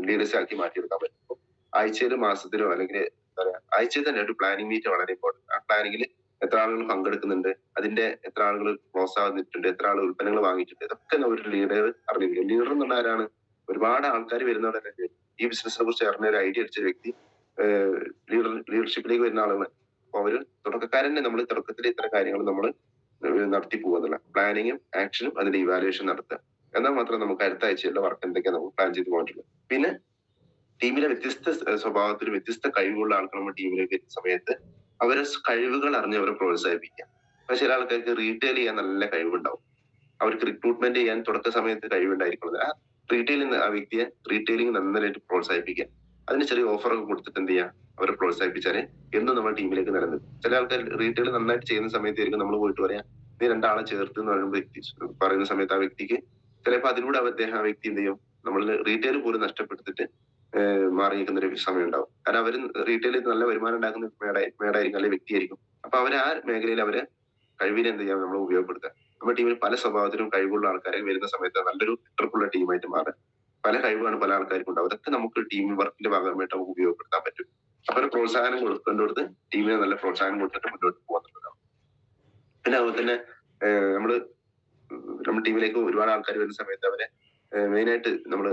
A: ലീഡേഴ്സ് ആക്കി മാറ്റിയെടുക്കാൻ പറ്റും. ആഴ്ചയിലോ മാസത്തിലോ അല്ലെങ്കിൽ എന്താ പറയാ ആഴ്ചയിൽ തന്നെ ഒരു പ്ലാനിങ് മീറ്റ് വളരെ ഇമ്പോർട്ടന്റ്. ആ പ്ലാനിങ്ങിൽ എത്ര ആളുകൾ പങ്കെടുക്കുന്നുണ്ട്, അതിന്റെ എത്ര ആളുകൾ ക്ലോസ് ആവുന്നിട്ടുണ്ട്, എത്ര ആളുകൾ ഉൽപ്പന്നങ്ങൾ വാങ്ങിയിട്ടുണ്ട്, ഇതൊക്കെ ഒരു ലീഡർ അറിഞ്ഞിരിക്കും. ലീഡർ എന്നുള്ള ആരാണ്, ഒരുപാട് ആൾക്കാർ വരുന്നവരല്ലേ ഈ ബിസിനസിനെ കുറിച്ച് അറിഞ്ഞ ഒരു ഐഡിയ അടിച്ച വ്യക്തി ലീഡർഷിപ്പിലേക്ക് വരുന്ന ആളുകൾ. അപ്പൊ അവര് തുടക്കക്കാരനെ നമ്മൾ തുടക്കത്തിൽ ഇത്തരം കാര്യങ്ങൾ നമ്മൾ നടത്തി പോകുന്നില്ല. പ്ലാനിങ്ങും ആക്ഷനും അതിന്റെ ഇവാലുവേഷൻ നടത്തുക. എന്നാൽ മാത്രം നമുക്ക് അടുത്ത ആഴ്ചയുള്ള വർക്ക് എന്തൊക്കെയാണ് നമുക്ക് പ്ലാൻ ചെയ്ത് പോകാനുള്ളത്. പിന്നെ ടീമിലെ വ്യത്യസ്ത സ്വഭാവത്തിൽ വ്യത്യസ്ത കഴിവുള്ള ആൾക്കാർ നമ്മുടെ ടീമിലേക്ക് എത്തുന്ന സമയത്ത് അവരെ കഴിവുകൾ അറിഞ്ഞ് അവരെ പ്രോത്സാഹിപ്പിക്കുക. അപ്പൊ ചില ആൾക്കാർക്ക് റീറ്റെയിൽ ചെയ്യാൻ നല്ല കഴിവുണ്ടാവും, അവർക്ക് റിക്രൂട്ട്മെന്റ് ചെയ്യാൻ തുടക്ക സമയത്ത് കഴിവുണ്ടായിരിക്കുന്നത്. ആ റീറ്റെയിലിംഗ് ആ വ്യക്തിയെ റീറ്റെയിലിംഗ് നന്നായിട്ട് പ്രോത്സാഹിപ്പിക്കുക. അതിന് ചെറിയ ഓഫർ ഒക്കെ കൊടുത്തിട്ട് എന്ത് ചെയ്യുക, അവരെ പ്രോത്സാഹിപ്പിച്ചാല് എന്നും നമ്മുടെ ടീമിലേക്ക് നിലനിൽക്കും. ചില ആൾക്കാർ റീറ്റെയിൽ നന്നായിട്ട് ചെയ്യുന്ന സമയത്തായിരിക്കും നമ്മൾ പോയിട്ട് പറയാം നീ 2 ആളെ ചേർത്ത് എന്ന് പറയുന്ന വ്യക്തി പറയുന്ന സമയത്ത് ആ വ്യക്തിക്ക് ചിലപ്പോൾ അതിലൂടെ അദ്ദേഹം ആ വ്യക്തി എന്ത് ചെയ്യും, നമ്മൾ റീറ്റെയിൽ പോലും നഷ്ടപ്പെടുത്തിട്ട് മാറി നിൽക്കുന്ന ഒരു സമയം ഉണ്ടാവും. കാരണം അവർ റീറ്റെയിലിൽ നല്ല വരുമാനം ഉണ്ടാക്കുന്ന മേടായിരിക്കും, അല്ലെങ്കിൽ വ്യക്തിയായിരിക്കും. അപ്പൊ അവർ ആ മേഖലയിൽ അവരെ കഴിവിനെ എന്ത് ചെയ്യാം, നമ്മൾ ഉപയോഗപ്പെടുത്തുക. നമ്മുടെ ടീമിൽ പല സ്വഭാവത്തിലും കഴിവുള്ള ആൾക്കാരെ വരുന്ന സമയത്ത് നല്ലൊരു ട്രിപ്പുള്ള ടീമായിട്ട് മാറുക. പല കഴിവാണ് പല ആൾക്കാർക്കും ഉണ്ടാവും. അതൊക്കെ നമുക്ക് ടീം വർക്കിന്റെ ഭാഗമായിട്ട് നമുക്ക് ഉപയോഗപ്പെടുത്താൻ പറ്റും. അപ്പൊ ഒരു പ്രോത്സാഹനം കൊടുക്കേണ്ടടുത്ത് ടീമിനെ നല്ല പ്രോത്സാഹനം കൊടുത്തിട്ട് മുന്നോട്ട് പോകാന്നുള്ളതാണ്. പിന്നെ അതുപോലെ തന്നെ നമ്മുടെ ടീമിലേക്ക് ഒരുപാട് ആൾക്കാർ വരുന്ന സമയത്ത് അവരെ മെയിനായിട്ട് നമ്മൾ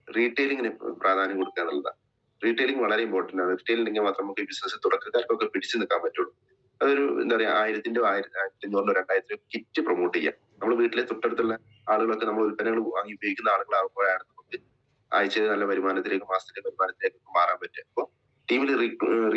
A: റീറ്റെയിലിങ്ങിന് പ്രാധാന്യം കൊടുക്കുക എന്നുള്ളതാണ്. റീറ്റെയിലിംഗ് വളരെ ഇമ്പോർട്ടന്റ് ആണ്. റീറ്റെയിൽ ഉണ്ടെങ്കിൽ മാത്രം നമുക്ക് ഈ ബിസിനസ് തുടക്കക്കാർക്കൊക്കെ പിടിച്ചു നിൽക്കാൻ പറ്റുള്ളൂ. അതൊരു എന്താ പറയാ 1000-ന്റെയോ 1500-ഓ 2000-ന്റെയോ കിറ്റ് പ്രൊമോട്ട് ചെയ്യാം. നമ്മൾ വീട്ടിലെ തൊട്ടടുത്തുള്ള ആളുകളൊക്കെ നമ്മൾ ഉൽപ്പന്നങ്ങൾ വാങ്ങി ഉപയോഗിക്കുന്ന ആളുകളാകുമ്പോഴാണ് നമുക്ക് ആഴ്ചയിൽ നല്ല വരുമാനത്തിലേക്ക് മാസത്തിലേക്ക് വരുമാനത്തിലേക്ക് മാറാൻ പറ്റുക. അപ്പോൾ ടീമിൽ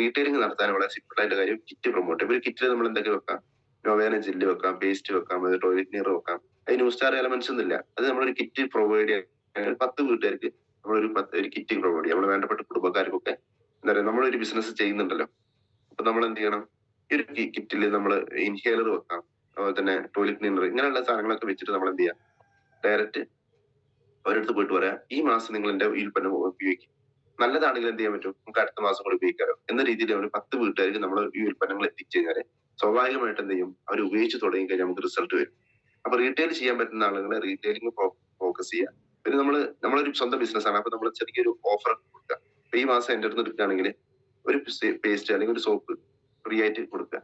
A: റീറ്റെയിലിംഗ് നടത്താൻ വളരെ സിമ്പിൾ ആയിട്ട് കാര്യം കിറ്റ് പ്രൊമോട്ട്. ഒരു കിറ്റിൽ നമ്മൾ എന്തൊക്കെ വെക്കാം, നൊവേന ജെല്ല് വെക്കാം, പേസ്റ്റ് വെക്കാം, ടോയ്ലറ്റ് ക്ലീനർ വെക്കാം. അതിന് ന്യൂ സ്റ്റാർ എലമെന്റ്സ് ഒന്നും ഇല്ല. അത് നമ്മളൊരു കിറ്റ് പ്രൊവൈഡ് ചെയ്യാൻ 10 വീട്ടുകാർക്ക് നമ്മളൊരു കിറ്റ് പ്രൊവൈഡ് ചെയ്യാം. നമ്മൾ വേണ്ടപ്പെട്ട കുടുംബക്കാർക്കൊക്കെ എന്താ പറയുക, നമ്മളൊരു ബിസിനസ് ചെയ്യുന്നുണ്ടല്ലോ, അപ്പൊ നമ്മൾ എന്ത് ചെയ്യണം, ഈ ഒരു കിറ്റിൽ നമ്മൾ ഇൻഹേലർ വെക്കാം, അതുപോലെ തന്നെ ടോയ്ലറ്റ് ക്ലീനർ, ഇങ്ങനെയുള്ള സാധനങ്ങളൊക്കെ വെച്ചിട്ട് നമ്മൾ എന്ത് ചെയ്യാം, ഡയറക്റ്റ് അവരടുത്ത് പോയിട്ട് പറയാം ഈ മാസം നിങ്ങൾ എന്റെ ഈ ഉൽപ്പന്നം ഉപയോഗിക്കും, നല്ലതാണെങ്കിൽ എന്ത് ചെയ്യാൻ പറ്റും, നമുക്ക് അടുത്ത മാസം കൂടി ഉപയോഗിക്കാമോ എന്ന രീതിയിൽ അവർ 10 വീട്ടുകാർക്ക് നമ്മൾ ഈ ഉൽപ്പന്നങ്ങൾ എത്തിച്ചു കഴിഞ്ഞാൽ സ്വാഭാവികമായിട്ട് എന്ത് ചെയ്യും, അവർ ഉപയോഗിച്ച് തുടങ്ങി കഴിഞ്ഞാൽ നമുക്ക് റിസൾട്ട് വരും. അപ്പൊ റീറ്റെയിൽ ചെയ്യാൻ പറ്റുന്ന ആളുകളെ റീറ്റെയിലിംഗ് ഫോക്കസ് ചെയ്യുക. പിന്നെ നമ്മളൊരു സ്വന്തം ബിസിനസ് ആണ്, അപ്പൊ നമ്മൾ ചെറിയൊരു ഓഫർ കൊടുക്കുക. അപ്പൊ ഈ മാസം എന്റെ അടുത്ത് എടുക്കുകയാണെങ്കിൽ ഒരു പേസ്റ്റ് അല്ലെങ്കിൽ ഒരു സോപ്പ് ഫ്രീ ആയിട്ട് കൊടുക്കുക.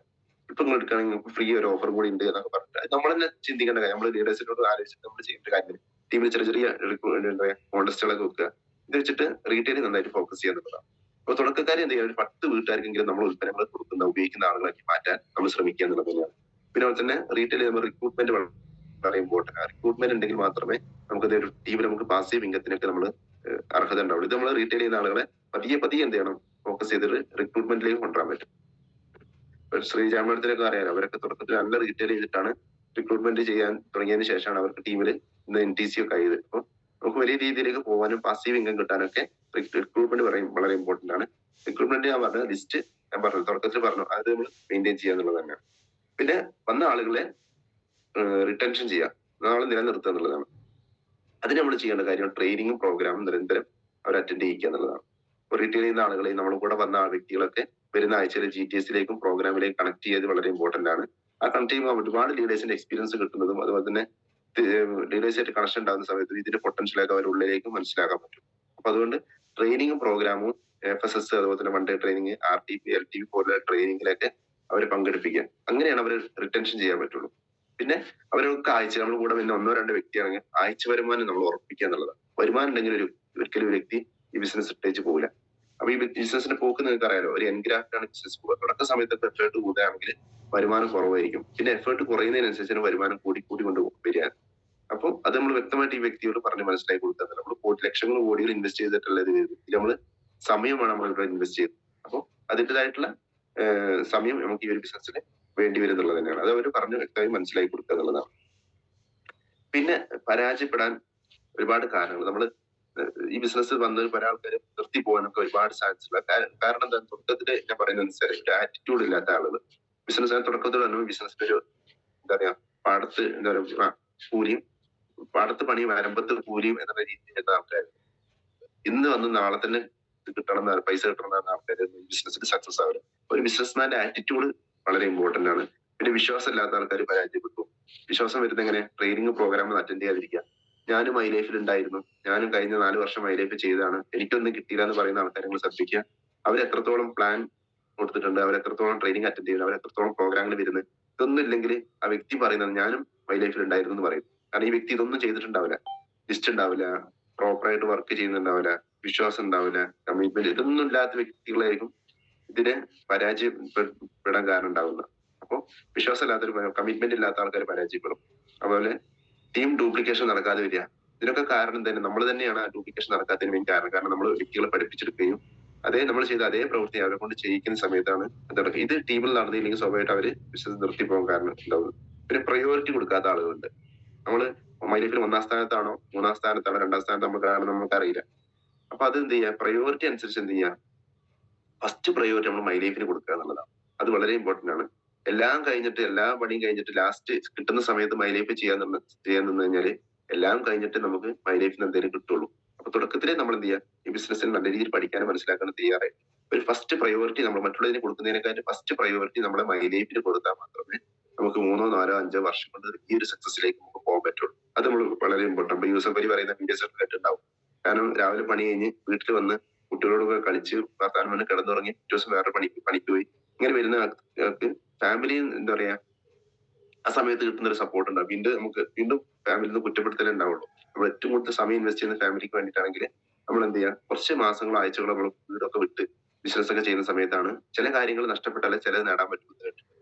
A: ഇപ്പൊ നിങ്ങൾ എടുക്കുകയാണെങ്കിൽ നിങ്ങൾക്ക് ഫ്രീ ഒരു ഓഫർ കൂടി ഉണ്ട് എന്നൊക്കെ പറഞ്ഞിട്ട് നമ്മൾ തന്നെ ചിന്തിക്കേണ്ട കാര്യം, നമ്മൾ ലീഡേഴ്സിനോട് ആലോചിച്ചിട്ട് നമ്മൾ ചെയ്യേണ്ട കാര്യം ടീമിൽ ചെറിയ കോൺടെസ്റ്റുകളൊക്കെ വെക്കുക. ഇത് വെച്ചിട്ട് റീറ്റെയിൽ നന്നായിട്ട് ഫോക്കസ് ചെയ്യുന്നതാണ്. അപ്പൊ തുടക്കക്കാരെ എന്ത് ചെയ്യുക, ഒരു 10 വീട്ടുകാർക്കെങ്കിലും നമ്മൾ ഉൽപ്പന്നങ്ങൾ കൊടുക്കുന്ന ഉപയോഗിക്കുന്ന ആളുകളാക്കി മാറ്റാൻ നമ്മൾ ശ്രമിക്കുക എന്നുള്ളത് തന്നെയാണ്. പിന്നെ അതുപോലെ തന്നെ റീറ്റെയിൽ നമ്മൾ റിക്രൂട്ട്മെന്റ് വളരെ ഇമ്പോർട്ടന്റ് ആണ്. റിക്രൂട്ട്മെന്റ് ഉണ്ടെങ്കിൽ മാത്രമേ നമുക്ക് ഒരു ടീമിൽ നമുക്ക് പാസീവ് ഇൻകത്തിനൊക്കെ നമ്മൾ അർഹത ഉണ്ടാവുള്ളൂ. ഇത് നമ്മൾ റീറ്റെയിൽ ചെയ്യുന്ന ആളുകളെ പതിയെ എന്ത് ചെയ്യണം, ഫോക്കസ് ചെയ്തിട്ട് റിക്രൂട്ട്മെന്റിലേക്ക് കൊണ്ടുവരാൻ പറ്റും. ശ്രീജാമത്തിനൊക്കെ അറിയാലോ, അവരൊക്കെ തുടക്കത്തിൽ നല്ല റീറ്റെയിൽ ചെയ്തിട്ടാണ് റിക്രൂട്ട്മെന്റ് ചെയ്യാൻ തുടങ്ങിയതിന് ശേഷമാണ് അവർക്ക് ടീമിൽ ഇന്ന് NTC ഒക്കെ ആയത്. അപ്പൊ നമുക്ക് വലിയ രീതിയിലേക്ക് പോകാനും പാസീവ് ഇൻകം കിട്ടാനൊക്കെ റിക്രൂട്ട്മെന്റ് വളരെ ഇമ്പോർട്ടന്റ് ആണ്. റിക്രൂട്ട്മെന്റ് ഞാൻ പറഞ്ഞ ലിസ്റ്റ് ഞാൻ പറഞ്ഞു, തുടക്കത്തിൽ പറഞ്ഞു, അത് നമ്മൾ മെയിൻറ്റെയിൻ ചെയ്യുക എന്നുള്ളത് തന്നെയാണ്. പിന്നെ വന്ന ആളുകളെ റിട്ടൻഷൻ ചെയ്യുക, നാളെ നിലനിർത്തുക എന്നുള്ളതാണ്. അതിന് നമ്മൾ ചെയ്യേണ്ട കാര്യം ട്രെയിനിങ്ങും പ്രോഗ്രാമും നിരന്തരം അവർ അറ്റൻഡ് ചെയ്യിക്കുക എന്നുള്ളതാണ്. റീറ്റെയിൽ ചെയ്യുന്ന ആളുകളെ നമ്മൾ കൂടെ വന്ന വ്യക്തികളൊക്കെ വരുന്ന ആഴ്ചയിലെ GTS-ലേക്കും പ്രോഗ്രാമിലേക്കും കണക്ട് ചെയ്ത് വളരെ ഇമ്പോർട്ടന്റ് ആണ്. ആ കണക്ട് ചെയ്യുമ്പോൾ ഒരുപാട് ലീഡേഴ്സിന്റെ എക്സ്പീരിയൻസ് കിട്ടുന്നതും അതുപോലെ തന്നെ ലീഡേഴ്സായിട്ട് കണക്ഷൻ ഉണ്ടാകുന്ന സമയത്ത് ഇതിന്റെ പൊട്ടൻഷ്യലൊക്കെ അവരുടെ ഉള്ളിലേക്ക് മനസ്സിലാക്കാൻ പറ്റും. അപ്പൊ അതുകൊണ്ട് ട്രെയിനിങ്ങും പ്രോഗ്രാമും FSS അതുപോലെ തന്നെ 1 ഡേ ട്രെയിനിങ്, RTP, LTP പോലുള്ള ട്രെയിനിങ്ങിലൊക്കെ അവരെ പങ്കെടുപ്പിക്കുക. അങ്ങനെയാണ് അവർ റിട്ടൻഷൻ ചെയ്യാൻ പറ്റുള്ളൂ. പിന്നെ അവരൊക്കെ ആഴ്ച നമ്മൾ കൂടെ പിന്നെ 1-2 വ്യക്തിയാണെങ്കിൽ ആഴ്ച വരുമാനം നമ്മൾ ഉറപ്പിക്കുക എന്നുള്ളതാണ്. വരുമാനം ഉണ്ടെങ്കിൽ ഒരിക്കലും ഒരു വ്യക്തി ഈ ബിസിനസ് ഇട്ടേച്ച് പോകില്ല. അപ്പൊ ഈ ബിസിനസിന്റെ പോക്ക് നിങ്ങൾക്ക് അറിയാലോ, ഒരു എൻഗ്രാഫ്റ്റാണ് ബിസിനസ് പോകുക. തുടക്ക സമയത്തൊക്കെ എഫേർട്ട് കൂടുകയാണെങ്കിൽ വരുമാനം കുറവായിരിക്കും. പിന്നെ എഫേർട്ട് കുറയുന്നതിനനുസരിച്ച് വരുമാനം കൂടി കൊണ്ട് വരികയാണ്. അപ്പൊ അത് നമ്മൾ വ്യക്തമായിട്ട് ഈ വ്യക്തിയോട് പറഞ്ഞ് മനസ്സിലാക്കി കൊടുക്കുക. നമ്മൾ ലക്ഷങ്ങൾ കോടികൾ ഇൻവെസ്റ്റ് ചെയ്തിട്ടുള്ള നമ്മൾ സമയമാണ് നമ്മളിവിടെ ഇൻവെസ്റ്റ് ചെയ്യുന്നത്. അപ്പോൾ അതിൻ്റെതായിട്ടുള്ള സമയം നമുക്ക് ഈ ഒരു ബിസിനസ്സിൽ വേണ്ടി വരും എന്നുള്ളത് തന്നെയാണ്. അത് അവർ പറഞ്ഞ് വ്യക്തമായി മനസ്സിലാക്കി കൊടുക്കുക എന്നുള്ളതാണ്. പിന്നെ പരാജയപ്പെടാൻ ഒരുപാട് കാരണങ്ങൾ. നമ്മൾ ഈ ബിസിനസ് വന്ന് പല ആൾക്കാർ നിർത്തി പോകാനൊക്കെ ഒരുപാട് ചാൻസ് ഉള്ള കാരണം എന്താ, തുടക്കത്തില് ഞാൻ പറയുന്നത് അനുസരിച്ച് ഒരു ആറ്റിറ്റ്യൂഡ് ഇല്ലാത്ത ആളുകൾ ബിസിനസ് തുടക്കത്തിൽ തന്നെ ബിസിനസ്സിന്റെ ഒരു എന്താ പറയാ പാടത്ത് എന്താ പറയാ കൂലിയും പാടത്ത് പണി വരമ്പത്ത് കൂലിയും എന്നുള്ള രീതിയിൽ എന്ന ആൾക്കാർ ഇന്ന് വന്ന് നാളെ തന്നെ കിട്ടണം, പൈസ കിട്ടണം എന്ന ആൾക്കാർ ബിസിനസ്സിൽ സക്സസ് ആവില്ല. ഒരു ബിസിനസ്മാന്റെ ആറ്റിറ്റ്യൂഡ് വളരെ ഇമ്പോർട്ടന്റ് ആണ്. പിന്നെ വിശ്വാസം ഇല്ലാത്ത ആൾക്കാർ പരാജയപ്പെട്ടു. വിശ്വാസം വരുന്ന എങ്ങനെ, ട്രെയിനിങ് പ്രോഗ്രാം അറ്റൻഡ് ചെയ്യാതിരിക്കുക. ഞാനും മൈ ലൈഫിൽ ഉണ്ടായിരുന്നു, ഞാനും കഴിഞ്ഞ 4 വർഷം മൈ ലൈഫ് ചെയ്തതാണ്, എനിക്കൊന്നും കിട്ടിയില്ല എന്ന് പറയുന്ന ആൾക്കാരെ നിങ്ങൾ ശ്രദ്ധിക്കുക. അവർ എത്രത്തോളം പ്ലാൻ കൊടുത്തിട്ടുണ്ട്, അവർ എത്രത്തോളം ട്രെയിനിങ് അറ്റൻഡ് ചെയ്യുന്നത്, അവർ എത്രത്തോളം പ്രോഗ്രാമിൽ വരുന്നത്. ഇതൊന്നും ഇല്ലെങ്കിൽ ആ വ്യക്തി പറയുന്നത് ഞാനും മൈ ലൈഫിൽ ഉണ്ടായിരുന്നു എന്ന് പറയും. കാരണം ഈ വ്യക്തി ഇതൊന്നും ചെയ്തിട്ടുണ്ടാവില്ല, ലിസ്റ്റ് ഉണ്ടാവില്ല, പ്രോപ്പറായിട്ട് വർക്ക് ചെയ്യുന്നുണ്ടാവില്ല, വിശ്വാസം ഉണ്ടാവില്ല, കമ്മിറ്റ്മെന്റ് ഇതൊന്നും ഇല്ലാത്ത വ്യക്തികളായിരിക്കും ഇതിനെ പരാജയപ്പെടാൻ കാരണം ഉണ്ടാവുന്നത്. അപ്പോൾ വിശ്വാസം ഇല്ലാത്തൊരു കമ്മിറ്റ്മെന്റ് ഇല്ലാത്ത ആൾക്കാർ പരാജയപ്പെടും. അതുപോലെ ടീം ഡ്യൂപ്ലിക്കേഷൻ നടക്കാതെ വരിക. ഇതിനൊക്കെ കാരണം തന്നെ നമ്മൾ തന്നെയാണ് ആ ഡ്യൂപ്ലിക്കേഷൻ നടക്കാത്തതിന് മെയിൻ കാരണം. കാരണം നമ്മൾ വ്യക്തികളെ പഠിപ്പിച്ചെടുക്കുകയും നമ്മൾ ചെയ്ത അതേ പ്രവൃത്തി അവരെ കൊണ്ട് ചെയ്യിക്കുന്ന സമയത്താണ് നടക്കുക. ഇത് ടീമിൽ നടന്നില്ലെങ്കിൽ സ്വാഭാവികമായിട്ട് അവര് ബിസിനസ് നിർത്തി പോകാൻ കാരണം ഉണ്ടാവുന്നത്. പിന്നെ പ്രയോറിറ്റി കൊടുക്കാത്ത ആളുകളുണ്ട്. നമ്മള് മൈ ലൈഫിൽ 1ാം സ്ഥാനത്താണോ 3ാം സ്ഥാനത്താണോ 2ാം സ്ഥാനത്ത് നമുക്ക് അറിയില്ല. അപ്പൊ അത് എന്ത് ചെയ്യാം, പ്രയോറിറ്റി അനുസരിച്ച് എന്ത് ചെയ്യാം, ഫസ്റ്റ് പ്രയോറിറ്റി നമ്മൾ മൈ ലൈഫിന് കൊടുക്കുക എന്നുള്ളതാണ്. അത് വളരെ ഇമ്പോർട്ടന്റ് ആണ്. എല്ലാം കഴിഞ്ഞിട്ട് എല്ലാ പണിയും കഴിഞ്ഞിട്ട് ലാസ്റ്റ് കിട്ടുന്ന സമയത്ത് മൈ ലൈഫ് ചെയ്യാൻ നിന്ന് കഴിഞ്ഞാല് എല്ലാം കഴിഞ്ഞിട്ട് നമുക്ക് മൈ ലൈഫിന് എന്തെങ്കിലും കിട്ടുള്ളൂ. അപ്പൊ തുടക്കത്തിലേ നമ്മൾ എന്ത് ചെയ്യാം, ഈ ബിസിനസ്സിൽ നല്ല രീതിയിൽ പഠിക്കാനും മനസ്സിലാക്കാനും തയ്യാറായി ഒരു ഫസ്റ്റ് പ്രയോറിറ്റി നമ്മൾ മറ്റുള്ളതിന് കൊടുക്കുന്നതിനെക്കാളും ഫസ്റ്റ് പ്രയോറിറ്റി നമ്മുടെ മൈ ലൈഫിന് കൊടുത്താൽ മാത്രമേ നമുക്ക് 3, 4, 5 വർഷം കൊണ്ട് ഈ ഒരു സക്സസിലേക്ക് നമുക്ക് പോകാൻ പറ്റുള്ളൂ. അത് നമ്മൾ വളരെ ഇമ്പോർട്ടന്റ്. അപ്പൊ യൂസഫ് അലി പറയുന്ന വീഡിയോസ് ഒക്കെ കേട്ടിട്ടുണ്ടാവും. കാരണം രാവിലെ പണി കഴിഞ്ഞ് വീട്ടിൽ വന്ന് കുട്ടികളോടൊക്കെ കളിച്ച് വർത്താനം കിടന്നുറങ്ങി പിറ്റേ ദിവസം വേറെ പണിക്ക് പോയി ഇങ്ങനെ വരുന്ന ആൾക്ക് ഫാമിലി എന്താ പറയാ ആ സമയത്ത് കിട്ടുന്ന ഒരു സപ്പോർട്ട് ഉണ്ടാവും. വീണ്ടും ഫാമിലിയിൽ നിന്ന് കുറ്റപ്പെടുത്തലേ ഉണ്ടാവുള്ളൂ. നമ്മൾ ഏറ്റവും കൂടുതൽ സമയം ഇൻവെസ്റ്റ് ചെയ്യുന്ന ഫാമിലിക്ക് വേണ്ടിയിട്ടാണെങ്കിൽ നമ്മൾ എന്ത് ചെയ്യാം, കുറച്ച് മാസങ്ങളോ ആഴ്ചകളോ നമ്മൾ വീടൊക്കെ വിട്ട് ബിസിനസ് ഒക്കെ ചെയ്യുന്ന സമയത്താണ് ചില കാര്യങ്ങൾ നഷ്ടപ്പെട്ടാലേ ചിലത് നേടാൻ പറ്റുന്നത്.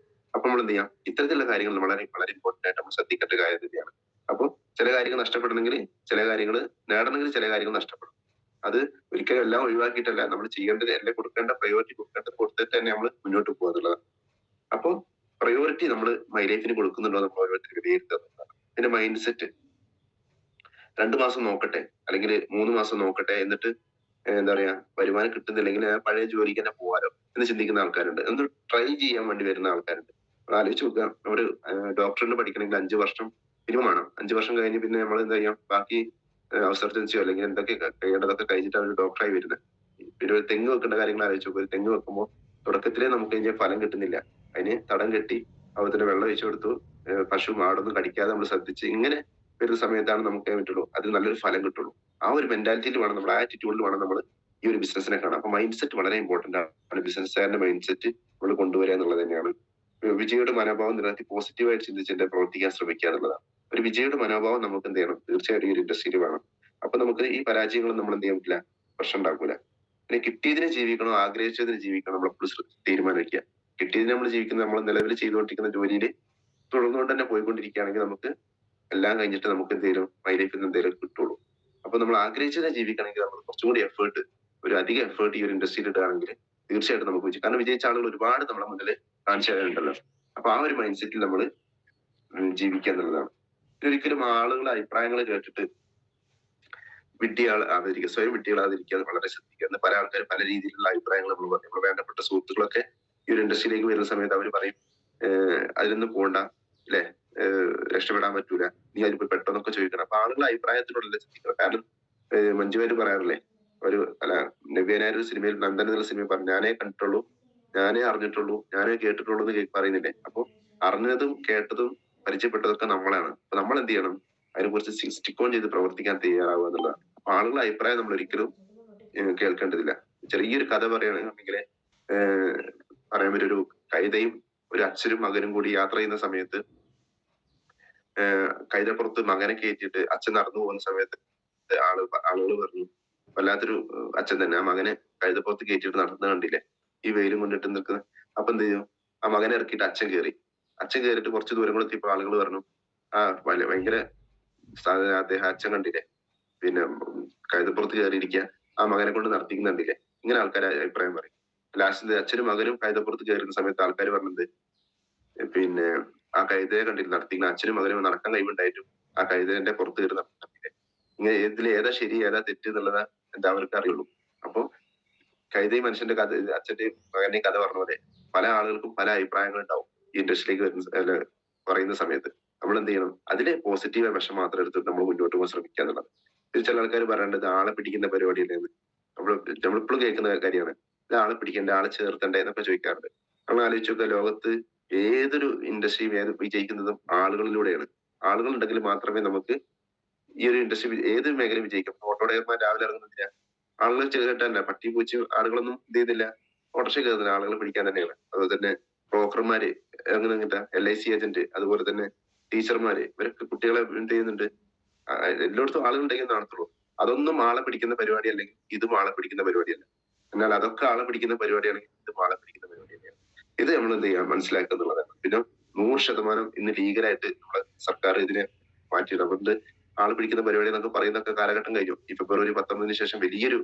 A: അപ്പൊ നമ്മൾ എന്ത് ചെയ്യാം, ഇത്തരത്തിലുള്ള കാര്യങ്ങൾ വളരെ വളരെ ഇമ്പോർട്ടന്റ് ആയിട്ട് നമ്മൾ ശ്രദ്ധിക്കേണ്ട കാര്യം തന്നെയാണ്. അപ്പോൾ ചില കാര്യങ്ങൾ നഷ്ടപ്പെടണമെങ്കിൽ ചില കാര്യങ്ങൾ നേടണമെങ്കിൽ ചില കാര്യങ്ങൾ നഷ്ടപ്പെടും. അത് ഒരിക്കലും എല്ലാം ഒഴിവാക്കിയിട്ടല്ല, നമ്മൾ ചെയ്യേണ്ടത് എല്ലാം കൊടുക്കേണ്ട പ്രയോറിറ്റി കൊടുത്തിട്ട് തന്നെ നമ്മൾ മുന്നോട്ട് പോകുക എന്നുള്ളതാണ്. അപ്പോൾ പ്രയോറിറ്റി നമ്മൾ മൈ ലൈഫിന് കൊടുക്കുന്നുണ്ടോ നമ്മൾ ഓരോരുത്തർ വിലയിരുത്തുക. പിന്നെ മൈൻഡ് സെറ്റ് 2 മാസം നോക്കട്ടെ അല്ലെങ്കിൽ 3 മാസം നോക്കട്ടെ, എന്നിട്ട് എന്താ പറയാ വരുമാനം കിട്ടുന്നില്ലെങ്കിൽ പഴയ ജോലിക്ക് തന്നെ പോകാലോ എന്ന് ചിന്തിക്കുന്ന ആൾക്കാരുണ്ട്. എന്ന് ട്രൈ ചെയ്യാൻ വേണ്ടി വരുന്ന ആൾക്കാരുണ്ട്. ആലോചിച്ച് നോക്കുക, ഒരു ഡോക്ടറിന് പഠിക്കണമെങ്കിൽ 5 വർഷം മിനിമം ആണ്. 5 വർഷം കഴിഞ്ഞ് പിന്നെ നമ്മൾ എന്താ ചെയ്യാം, ബാക്കി സർജൻസിയോ അല്ലെങ്കിൽ എന്തൊക്കെ ചെയ്യേണ്ടതൊക്കെ കഴിഞ്ഞിട്ട് അവർ ഡോക്ടറായി വരുന്നത്. പിന്നെ ഒരു തെങ്ങ് വെക്കേണ്ട കാര്യങ്ങൾ ആലോചിച്ച് നോക്കുക. ഒരു തെങ്ങ് വെക്കുമ്പോൾ തുടക്കത്തിലേ നമുക്ക് ഇതിന്റെ ഫലം കിട്ടുന്നില്ല. അതിന് തടം കെട്ടി അതുപോലെ വെള്ളം ഒഴിച്ചു കൊടുത്തു, പശു മാടൊന്നും കടിക്കാതെ നമ്മൾ ശ്രദ്ധിച്ച് ഇങ്ങനെ വരുന്ന സമയത്താണ് നമുക്ക് പറ്റുള്ളൂ അതിൽ നല്ലൊരു ഫലം കിട്ടുള്ളൂ. ആ ഒരു മെന്റാലിറ്റിയിൽ വേണം, നമ്മുടെ ആറ്റിറ്റ്യൂഡിൽ വേണം നമ്മൾ ഈ ഒരു ബിസിനസിനെ കാണാം. അപ്പൊ മൈൻഡ് സെറ്റ് വളരെ ഇമ്പോർട്ടന്റ് ആണ്. ബിസിനസ്സുകാരന്റെ മൈൻഡ് സെറ്റ് നമ്മൾ കൊണ്ടുവരിക എന്നുള്ളത് തന്നെയാണ്. വിജയുടെ മനോഭാവം നിലനിർത്തി പോസിറ്റീവായിട്ട് ചിന്തിച്ചിട്ട് പ്രവർത്തിക്കാൻ ശ്രമിക്കുക എന്നുള്ളതാണ്. ഒരു വിജയുടെ മനോഭാവം നമുക്ക് എന്ത് ചെയ്യണം, തീർച്ചയായിട്ടും ഈ ഒരു ഇൻഡസ്ട്രിയിൽ വേണം. അപ്പൊ നമുക്ക് ഈ പരാജയങ്ങളും നമ്മൾ എന്ത് ചെയ്യാൻ പറ്റില്ല, പ്രശ്നം ഉണ്ടാക്കൂല. പിന്നെ കിട്ടിയതിനെ ജീവിക്കണോ ആഗ്രഹിച്ചതിന് ജീവിക്കണം നമ്മൾ എപ്പോഴും തീരുമാനിക്കുക. കിട്ടിയതിന് നമ്മൾ ജീവിക്കുന്നത് നമ്മൾ നിലവിൽ ചെയ്തുകൊണ്ടിരിക്കുന്ന ജോലിയിൽ തുടർന്നുകൊണ്ട് തന്നെ പോയിക്കൊണ്ടിരിക്കുകയാണെങ്കിൽ നമുക്ക് എല്ലാം കഴിഞ്ഞിട്ട് നമുക്ക് എന്തെങ്കിലും മൈ ലൈഫിൽ നിന്ന് എന്തെങ്കിലും കിട്ടുള്ളൂ. അപ്പൊ നമ്മൾ ആഗ്രഹിച്ചതിനെ ജീവിക്കണമെങ്കിൽ നമ്മൾ കുറച്ചും കൂടി ഒരു അധിക എഫേർട്ട് ഈ ഒരു ഇൻഡസ്ട്രിയിൽ ഇടുകയാണെങ്കിൽ തീർച്ചയായിട്ടും നമുക്ക് വിജയിക്കും. കാരണം വിജയിച്ച ആളുകൾ ഒരുപാട് നമ്മളെ മുന്നിൽ കാണിച്ചു തരാനുണ്ടല്ലോ. അപ്പൊ ആ ഒരു മൈൻഡ് സെറ്റിൽ നമ്മൾ ജീവിക്കുക എന്നുള്ളതാണ്. ഒരിക്കലും ആളുകളുടെ അഭിപ്രായങ്ങൾ കേട്ടിട്ട് വിഡ്ഢികളാതിരിക്കുക, സ്വയം വിഡ്ഢികളാതിരിക്കുക വളരെ ശ്രദ്ധിക്കുക. പല ആൾക്കാർ പല രീതിയിലുള്ള അഭിപ്രായങ്ങൾ നമ്മൾ പറയും. നമ്മൾ വേണ്ടപ്പെട്ട സുഹൃത്തുക്കളൊക്കെ ഈ ഒരു ഇൻഡസ്ട്രിയിലേക്ക് വരുന്ന സമയത്ത് അവർ പറയും അതിലൊന്നും പോണ്ട അല്ലെ, രക്ഷപ്പെടാൻ പറ്റൂല, നീ അതിൽ പോയി പെട്ടെന്നൊക്കെ ചോദിക്കണം. അപ്പൊ ആളുകളുടെ അഭിപ്രായത്തിനോടല്ല ചിന്തിക്കണം. കാരണം മഞ്ജുവാര് പറയാറില്ലേ, നവ്യനായ ഒരു സിനിമയിൽ നന്ദൻ എന്നുള്ള സിനിമയിൽ പറഞ്ഞു, ഞാനേ കണ്ടിട്ടുള്ളൂ, ഞാനേ അറിഞ്ഞിട്ടുള്ളൂ, ഞാനേ കേട്ടിട്ടുള്ളൂ എന്ന് പറയുന്നില്ലേ. അപ്പൊ അറിഞ്ഞതും കേട്ടതും പരിചയപ്പെട്ടതൊക്കെ നമ്മളാണ്. അപ്പൊ നമ്മൾ എന്ത് ചെയ്യണം, അതിനെക്കുറിച്ച് സ്റ്റിക്ക് ഓൺ ചെയ്ത് പ്രവർത്തിക്കാൻ തയ്യാറാവുക എന്നുള്ളതാണ്. അപ്പൊ ആളുകളുടെ അഭിപ്രായം നമ്മൾ ഒരിക്കലും കേൾക്കേണ്ടതില്ല. ചെറിയൊരു കഥ പറയുകയാണെങ്കിൽ പറയാൻ പറ്റിയ ഒരു കൈതയും ഒരു അച്ഛനും മകനും കൂടി യാത്ര ചെയ്യുന്ന സമയത്ത് കൈതപ്പുറത്ത് മകനെ കയറ്റിയിട്ട് അച്ഛൻ നടന്നു പോകുന്ന സമയത്ത് ആളുകൾ പറഞ്ഞു, വല്ലാത്തൊരു അച്ഛൻ തന്നെ, ആ മകനെ കൈതപ്പുറത്ത് കയറ്റിയിട്ട് നടന്നു കണ്ടില്ലേ, ഈ വെയിലും കൊണ്ടിട്ട് നിൽക്കുന്നത്. അപ്പൊ എന്ത് ചെയ്യും, ആ മകനെ ഇറക്കിയിട്ട് അച്ഛൻ കയറിയിട്ട് കുറച്ച് ദൂരം കൂടെ എത്തിയപ്പോൾ ആളുകൾ പറഞ്ഞു, ഭയങ്കര അദ്ദേഹം അച്ഛൻ കണ്ടില്ലേ, പിന്നെ കൈതപ്പുറത്ത് കയറിയിരിക്കുക, ആ മകനെ കൊണ്ട് നടത്തിക്കുന്നുണ്ടില്ലേ. ഇങ്ങനെ ആൾക്കാർ അഭിപ്രായം പറയും. ലാസ്റ്റ് അച്ഛനും മകനും കൈതപ്പുറത്ത് കയറുന്ന സമയത്ത് ആൾക്കാർ പറഞ്ഞത്, പിന്നെ ആ കൈതയെ കണ്ടിട്ട് നടത്തിക്കുന്ന അച്ഛനും മകനും നടക്കാൻ കഴിവുണ്ടായിട്ടും ആ കൈതന്റെ പുറത്ത് കയറി നടത്തില്ല. ഇങ്ങനെ ഇതിൽ ഏതാ ശരി ഏതാ തെറ്റ് എന്നുള്ളത് എന്താ അവർക്ക് അറിയുള്ളൂ. അപ്പൊ കൈതയും മനുഷ്യന്റെ കഥ, അച്ഛന്റെയും മകന്റെയും കഥ പറഞ്ഞ പോലെ പല ആളുകൾക്കും പല അഭിപ്രായങ്ങൾ ഉണ്ടാവും ഈ ഇൻഡസ്ട്രിയിലേക്ക് വരുന്ന പറയുന്ന സമയത്ത്. നമ്മൾ എന്ത് ചെയ്യണം, അതില് പോസിറ്റീവായ വശം മാത്രം എടുത്തിട്ട് നമ്മൾ മുന്നോട്ട് പോകാൻ ശ്രമിക്കുക എന്നുള്ളത്. ഇത് ചില ആൾക്കാർ പറയേണ്ടത് ആളെ പിടിക്കുന്ന പരിപാടിയല്ലേ എന്ന്. നമ്മളിപ്പോഴും കേൾക്കുന്ന കാര്യമാണ്, ഇത് ആളെ പിടിക്കേണ്ട, ആളെ ചേർത്തണ്ടേ എന്നൊക്കെ ചോദിക്കാറുണ്ട്. നമ്മൾ ആലോചിച്ച് നോക്കുക, ലോകത്ത് ഏതൊരു ഇൻഡസ്ട്രിയും വിജയിക്കുന്നതും ആളുകളിലൂടെയാണ്. ആളുകൾ ഉണ്ടെങ്കിൽ മാത്രമേ നമുക്ക് ഈ ഒരു ഇൻഡസ്ട്രി ഏത് മേഖല വിജയിക്കും. ഓട്ടോ ഡ്രൈവർമാർ രാവിലെ ഇറങ്ങുന്നില്ല, ആളുകൾ ചേർത്തല്ല. പട്ടി പൂച്ച ആളുകളൊന്നും എന്ത് ചെയ്യുന്നില്ല, ഓട്ടോറിക്ഷ കയറുന്നില്ല, ആളുകൾ പിടിക്കാൻ തന്നെയാണ്. അതുപോലെ തന്നെ ബ്രോക്കർമാര്, അങ്ങനെ LIC ഏജന്റ്, അതുപോലെ തന്നെ ടീച്ചർമാര്, ഇവരൊക്കെ കുട്ടികളെ എന്ത് ചെയ്യുന്നുണ്ട്, എല്ലായിടത്തും ആളുകളുണ്ടെങ്കിൽ നടത്തുള്ളൂ. അതൊന്നും ആളെ പിടിക്കുന്ന പരിപാടി അല്ലെങ്കിൽ ഇതും ആളെ പിടിക്കുന്ന പരിപാടിയല്ല. എന്നാൽ അതൊക്കെ ആളെ പിടിക്കുന്ന പരിപാടിയാണെങ്കിൽ ഇതും ആളെ പിടിക്കുന്ന പരിപാടി തന്നെയാണ്. ഇത് നമ്മൾ എന്ത് ചെയ്യാം, മനസ്സിലാക്കുക എന്നുള്ളതാണ്. പിന്നെ 100% ഇന്ന് ലീഗലായിട്ട് നമ്മുടെ സർക്കാർ ഇതിനെ മാറ്റിയിടും. അതുകൊണ്ട് ആള് പിടിക്കുന്ന പരിപാടി എന്നൊക്കെ പറയുന്നൊക്കെ കാലഘട്ടം കഴിഞ്ഞു. ഈ ഫെബ്രുവരി 19 ശേഷം വലിയൊരു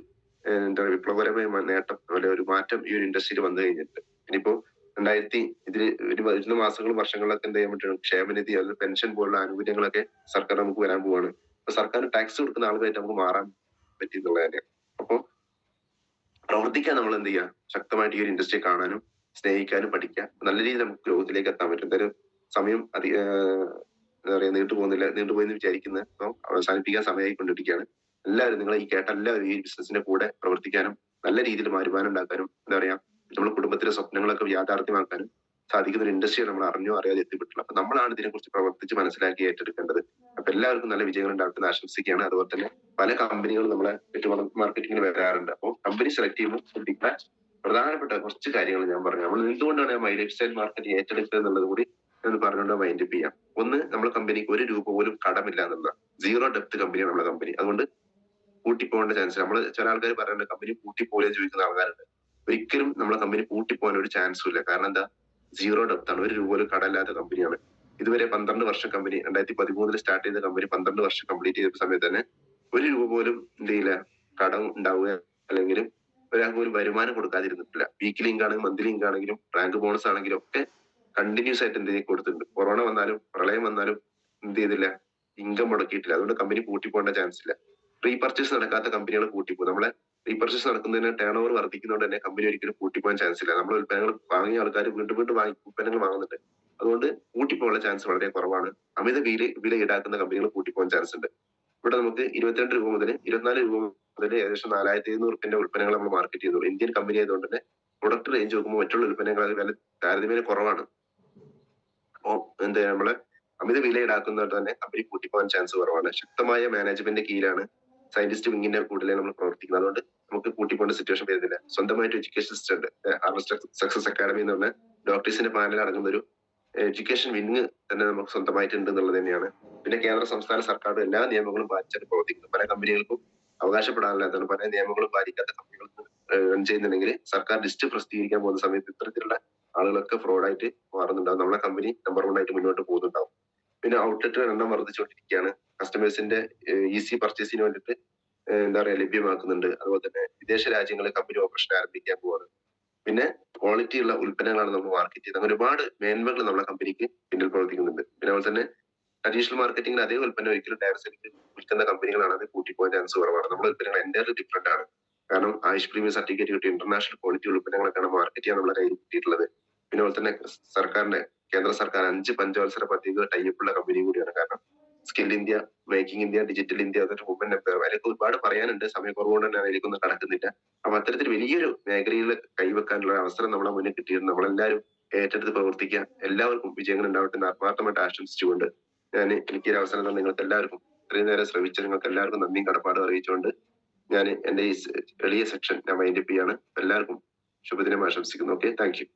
A: എന്താ വിപ്ലവകരമായ നേട്ടം, അല്ലെ ഒരു മാറ്റം ഈ ഒരു ഇൻഡസ്ട്രിയിൽ വന്നു കഴിഞ്ഞിട്ടുണ്ട്. ഇനിയിപ്പോ വരുന്ന മാസങ്ങളും വർഷങ്ങളിലൊക്കെ എന്ത് ചെയ്യാൻ പറ്റും, ക്ഷേമനിധി അല്ലെങ്കിൽ പെൻഷൻ പോലുള്ള ആനുകൂല്യങ്ങളൊക്കെ സർക്കാർ നമുക്ക് വരാൻ പോവാണ്. അപ്പൊ സർക്കാർ ടാക്സ് കൊടുക്കുന്ന ആളുകളായിട്ട് നമുക്ക് മാറാൻ പറ്റി എന്നുള്ളത് തന്നെയാണ്. അപ്പൊ പ്രവർത്തിക്കാൻ നമ്മൾ എന്ത് ചെയ്യുക, ശക്തമായിട്ട് ഈ ഒരു ഇൻഡസ്ട്രി കാണാനും സ്നേഹിക്കാനും പഠിക്കുക. നല്ല രീതിയിൽ നമുക്ക് ഗ്രോത്തിലേക്ക് എത്താൻ പറ്റും. എന്തായാലും സമയം എന്താ പറയാ നീണ്ടുപോയെന്ന് വിചാരിക്കുന്നത്. അപ്പം അവസാനിപ്പിക്കാൻ സമയമായിക്കൊണ്ടിരിക്കുകയാണ്. എല്ലാവരും, നിങ്ങൾ ഈ കേട്ട എല്ലാവരും ഈ ബിസിനസിന്റെ കൂടെ പ്രവർത്തിക്കാനും നല്ല രീതിയിൽ വരുമാനം ഉണ്ടാക്കാനും, എന്താ പറയാ, നമ്മുടെ കുടുംബത്തിലെ സ്വപ്നങ്ങളൊക്കെ യാഥാർത്ഥ്യമാക്കാനും സാധിക്കുന്ന ഒരു ഇൻഡസ്ട്രിയാണ് നമ്മൾ അറിഞ്ഞോ അറിയാതെ എത്തിപ്പെട്ടുള്ളത്. അപ്പൊ നമ്മളാണ് ഇതിനെക്കുറിച്ച് പ്രവർത്തിച്ച് മനസ്സിലാക്കി ഏറ്റെടുക്കേണ്ടത്. അപ്പൊ എല്ലാവർക്കും നല്ല വിജയങ്ങൾ ഉണ്ടാക്കുന്ന ആശംസിക്കുകയാണ്. അതുപോലെ തന്നെ പല കമ്പനികളും നമ്മളെ മാർക്കറ്റിംഗിന് വരാറുണ്ട്. അപ്പോൾ കമ്പനി സെലക്ട് ചെയ്യുമ്പോൾ ശ്രദ്ധിക്കുന്ന പ്രധാനപ്പെട്ട കുറച്ച് കാര്യങ്ങൾ ഞാൻ പറഞ്ഞു. നമ്മൾ എന്തുകൊണ്ടാണ് മൈ ലൈഫ് സ്റ്റൈൽ മാർക്കറ്റ് ഏറ്റെടുക്കുക എന്നുള്ളത് കൂടി എന്ന് പറഞ്ഞുകൊണ്ട് മൈൻഡപ്പ് ചെയ്യാം. ഒന്ന്, നമ്മുടെ കമ്പനിക്ക് 1 രൂപ പോലും കടമില്ല എന്നുള്ള സീറോ ഡെപ്ത് കമ്പനിയാണ് നമ്മുടെ കമ്പനി. അതുകൊണ്ട് പൂട്ടിപ്പോകേണ്ട ചാൻസ്, നമ്മൾ ചില ആൾക്കാർ പറയുന്നത് കമ്പനി പൂട്ടിപ്പോലെ ചോദിക്കുന്ന ആൾക്കാരുണ്ട്. ഒരിക്കലും നമ്മളെ കമ്പനി പൂട്ടിപ്പോകാൻ ഒരു ചാൻസും ഇല്ല. കാരണം എന്താ, സീറോ ഡെപ്ത് ആണ്, 1 രൂപ പോലും കടമില്ലാത്ത കമ്പനിയാണ്. ഇതുവരെ 12 വർഷം കമ്പനി 2013 സ്റ്റാർട്ട് ചെയ്ത കമ്പനി 12 വർഷം കംപ്ലീറ്റ് ചെയ്ത സമയത്ത് തന്നെ 1 രൂപ പോലും എന്ത് ചെയ്യില്ല, കടം ഉണ്ടാവുക അല്ലെങ്കിൽ ഒരാൾക്ക് പോലും വരുമാനം കൊടുക്കാതിരുന്നിട്ടില്ല. വീക്കിലി ഇൻകം ആണെങ്കിലും മന്ത്ലി ഇൻകം ആണെങ്കിലും റാങ്ക് ബോണസ് ആണെങ്കിലും ഒക്കെ കണ്ടിന്യൂസ് ആയിട്ട് എന്ത് കൊടുത്തിട്ടുണ്ട്. കൊറോണ വന്നാലും പ്രളയം വന്നാലും എന്ത് ചെയ്തില്ല, ഇൻകം മുടക്കിയിട്ടില്ല. അതുകൊണ്ട് കമ്പനി പൂട്ടിപ്പോകേണ്ട ചാൻസ് ഇല്ല. റീപർച്ചേസ് നടക്കാത്ത കമ്പനികൾ പൂട്ടിപ്പോകും. നമ്മളെ റീപർച്ചേസ് നടക്കുന്നതിന് ടേൺ ഓവർ വർദ്ധിക്കുന്നതുകൊണ്ട് തന്നെ കമ്പനി ഒരിക്കലും പൂട്ടിപ്പോകാൻ ചാൻസ് ഇല്ല. നമ്മുടെ ഉൽപ്പന്നങ്ങൾ വാങ്ങിയ ആൾക്കാർ വീണ്ടും വീണ്ടും ഉൽപ്പന്നങ്ങൾ വാങ്ങുന്നുണ്ട്. അതുകൊണ്ട് പൂട്ടിപ്പോകാനുള്ള ചാൻസ് വളരെ കുറവാണ്. അമിത വില ഈടാക്കുന്ന കമ്പനികൾ പൂട്ടിപ്പോകാൻ ചാൻസ് ഉണ്ട്. ഇവിടെ നമുക്ക് 22 രൂപ മുതൽ 24 രൂപ മുതൽ ഏകദേശം 4500 ഉൽപ്പന്നങ്ങൾ നമ്മൾ മാർക്കറ്റ് ചെയ്തോളൂ. ഇന്ത്യൻ കമ്പനി ആയതുകൊണ്ട് തന്നെ പ്രൊഡക്റ്റ് റേഞ്ച് നോക്കുമ്പോൾ മറ്റുള്ള ഉൽപ്പന്നങ്ങൾ വില താരതമ്യേന കുറവാണ്. അപ്പോ എന്താ, നമ്മളെ അമിത വില ഈടാക്കുന്നതുകൊണ്ട് തന്നെ കമ്പനി പൂട്ടിപ്പോകാൻ ചാൻസ് കുറവാണ്. ശക്തമായ മാനേജ്മെന്റിന്റെ കീഴിലാണ് സയന്റിസ്റ്റ് വിങ്ങിന്റെ കൂടുതൽ നമ്മൾ പ്രവർത്തിക്കുന്നത്. അതുകൊണ്ട് നമുക്ക് പൂട്ടിപ്പോകേണ്ട സിറ്റുവേഷൻ വരുന്നില്ല. സ്വന്തമായിട്ട് എഡ്യൂക്കേഷൻ സിസ്റ്റം ഉണ്ട്. ഹാർവസ്റ്റ് സക്സസ് അക്കാഡമി എന്ന് പറഞ്ഞ ഡോക്ടേഴ്സിന്റെ പാനൽ അടങ്ങുന്ന ഒരു എഡ്യൂക്കേഷൻ വിങ് തന്നെ നമുക്ക് സ്വന്തമായിട്ടുണ്ട് എന്നുള്ളത് തന്നെയാണ്. പിന്നെ കേന്ദ്ര സംസ്ഥാന സർക്കാരുടെ എല്ലാ നിയമങ്ങളും പാലിച്ചാണ് പ്രവർത്തിക്കുന്നത്. പല കമ്പനികൾക്കും അവകാശപ്പെടാനില്ലാത്തതാണ്, പല നിയമങ്ങളും പാലിക്കാത്ത കമ്പനികൾക്ക് റൺ ചെയ്യുന്നുണ്ടെങ്കിൽ സർക്കാർ ലിസ്റ്റ് പ്രസിദ്ധീകരിക്കാൻ പോകുന്ന സമയത്ത് ഇത്തരത്തിലുള്ള ആളുകളൊക്കെ ഫ്രോഡായിട്ട് മാറുന്നുണ്ടാവും. നമ്മളെ കമ്പനി നമ്പർ 1 ആയിട്ട് മുന്നോട്ട് പോകുന്നുണ്ടാവും. പിന്നെ ഔട്ട്ലെറ്റുകൾ എണ്ണം വർദ്ധിച്ചുകൊണ്ടിരിക്കുകയാണ്. കസ്റ്റമേഴ്സിന്റെ ഈസി പർച്ചേസിന് വേണ്ടിയിട്ട് എന്താ പറയാ ലഭ്യമാക്കുന്നുണ്ട്. അതുപോലെ തന്നെ വിദേശ രാജ്യങ്ങളിൽ കമ്പനി ഓപ്പറേഷൻ ആരംഭിക്കാൻ പോവാണ്. പിന്നെ ക്വാളിറ്റി ഉള്ള ഉൽപ്പന്നങ്ങളാണ് നമ്മൾ മാർക്കറ്റ് ചെയ്യുന്നത്. അങ്ങനെ ഒരുപാട് മേന്മകൾ നമ്മുടെ കമ്പനിക്ക് പിന്നിൽ പ്രവർത്തിക്കുന്നുണ്ട്. പിന്നെ അതുപോലെ തന്നെ ട്രഡീഷണൽ മാർക്കറ്റിംഗിൽ അതേ ഉൽപ്പന്നം ഒരിക്കലും ഡയറക്റ്റ് വിൽക്കുന്ന കമ്പനികളാണ്, അത് കൂട്ടിപ്പോകാൻ ചാൻസ് കുറവാണ്. നമ്മുടെ ഉൽപ്പന്നങ്ങൾ എൻ്റയർലി ഡിഫറെന്റ് ആണ്. കാരണം ആയുഷ് പ്രീമിയം സർട്ടിഫിക്കറ്റ് കിട്ടി ഇന്റർനാഷണൽ ക്വാളിറ്റി ഉൽപ്പന്നങ്ങളൊക്കെയാണ് മാർക്കറ്റ് ചെയ്യാൻ നമ്മുടെ കയ്യിൽ കിട്ടിയിട്ടുള്ളത്. പിന്നെ അതുപോലെ തന്നെ കേന്ദ്ര സർക്കാർ 5 പഞ്ചവത്സര പദ്ധതികൾ ടൈപ്പുള്ള കമ്പനി കൂടിയാണ്. കാരണം skill India, making India, digital India, അതൊരു വുമൻ എംപയർ, അതിലൊക്കെ ഒരുപാട് പറയാനുണ്ട്. സമയക്കുറവുകൊണ്ട് തന്നെ അതിലേക്കൊന്നും കടക്കുന്നില്ല. അപ്പൊ അത്തരത്തിൽ വലിയൊരു മേഖലയിൽ കൈവെക്കാനുള്ള അവസരം നമ്മളെ മുന്നിൽ കിട്ടിയിരുന്നു. നമ്മളെല്ലാവരും ഏറ്റെടുത്ത് പ്രവർത്തിക്കുക. എല്ലാവർക്കും വിജയങ്ങൾ ഉണ്ടാവട്ടെ എന്ന് ആത്മാർത്ഥമായിട്ട് ആശംസിച്ചുകൊണ്ട് എനിക്ക് ഒരു അവസരം തന്നെ നിങ്ങൾക്ക് എല്ലാവർക്കും ഇത്രയും നേരം ശ്രമിച്ച നിങ്ങൾക്ക് എല്ലാവർക്കും നന്ദിയും കടപ്പാടും അറിയിച്ചുകൊണ്ട് ഞാൻ എന്റെ ഈ എളിയ സെക്ഷൻ ഞാൻ വൈൻഡപ്പ് ചെയ്യാണ്. എല്ലാവർക്കും ശുഭദിനം ആശംസിക്കുന്നു. Okay, thank you.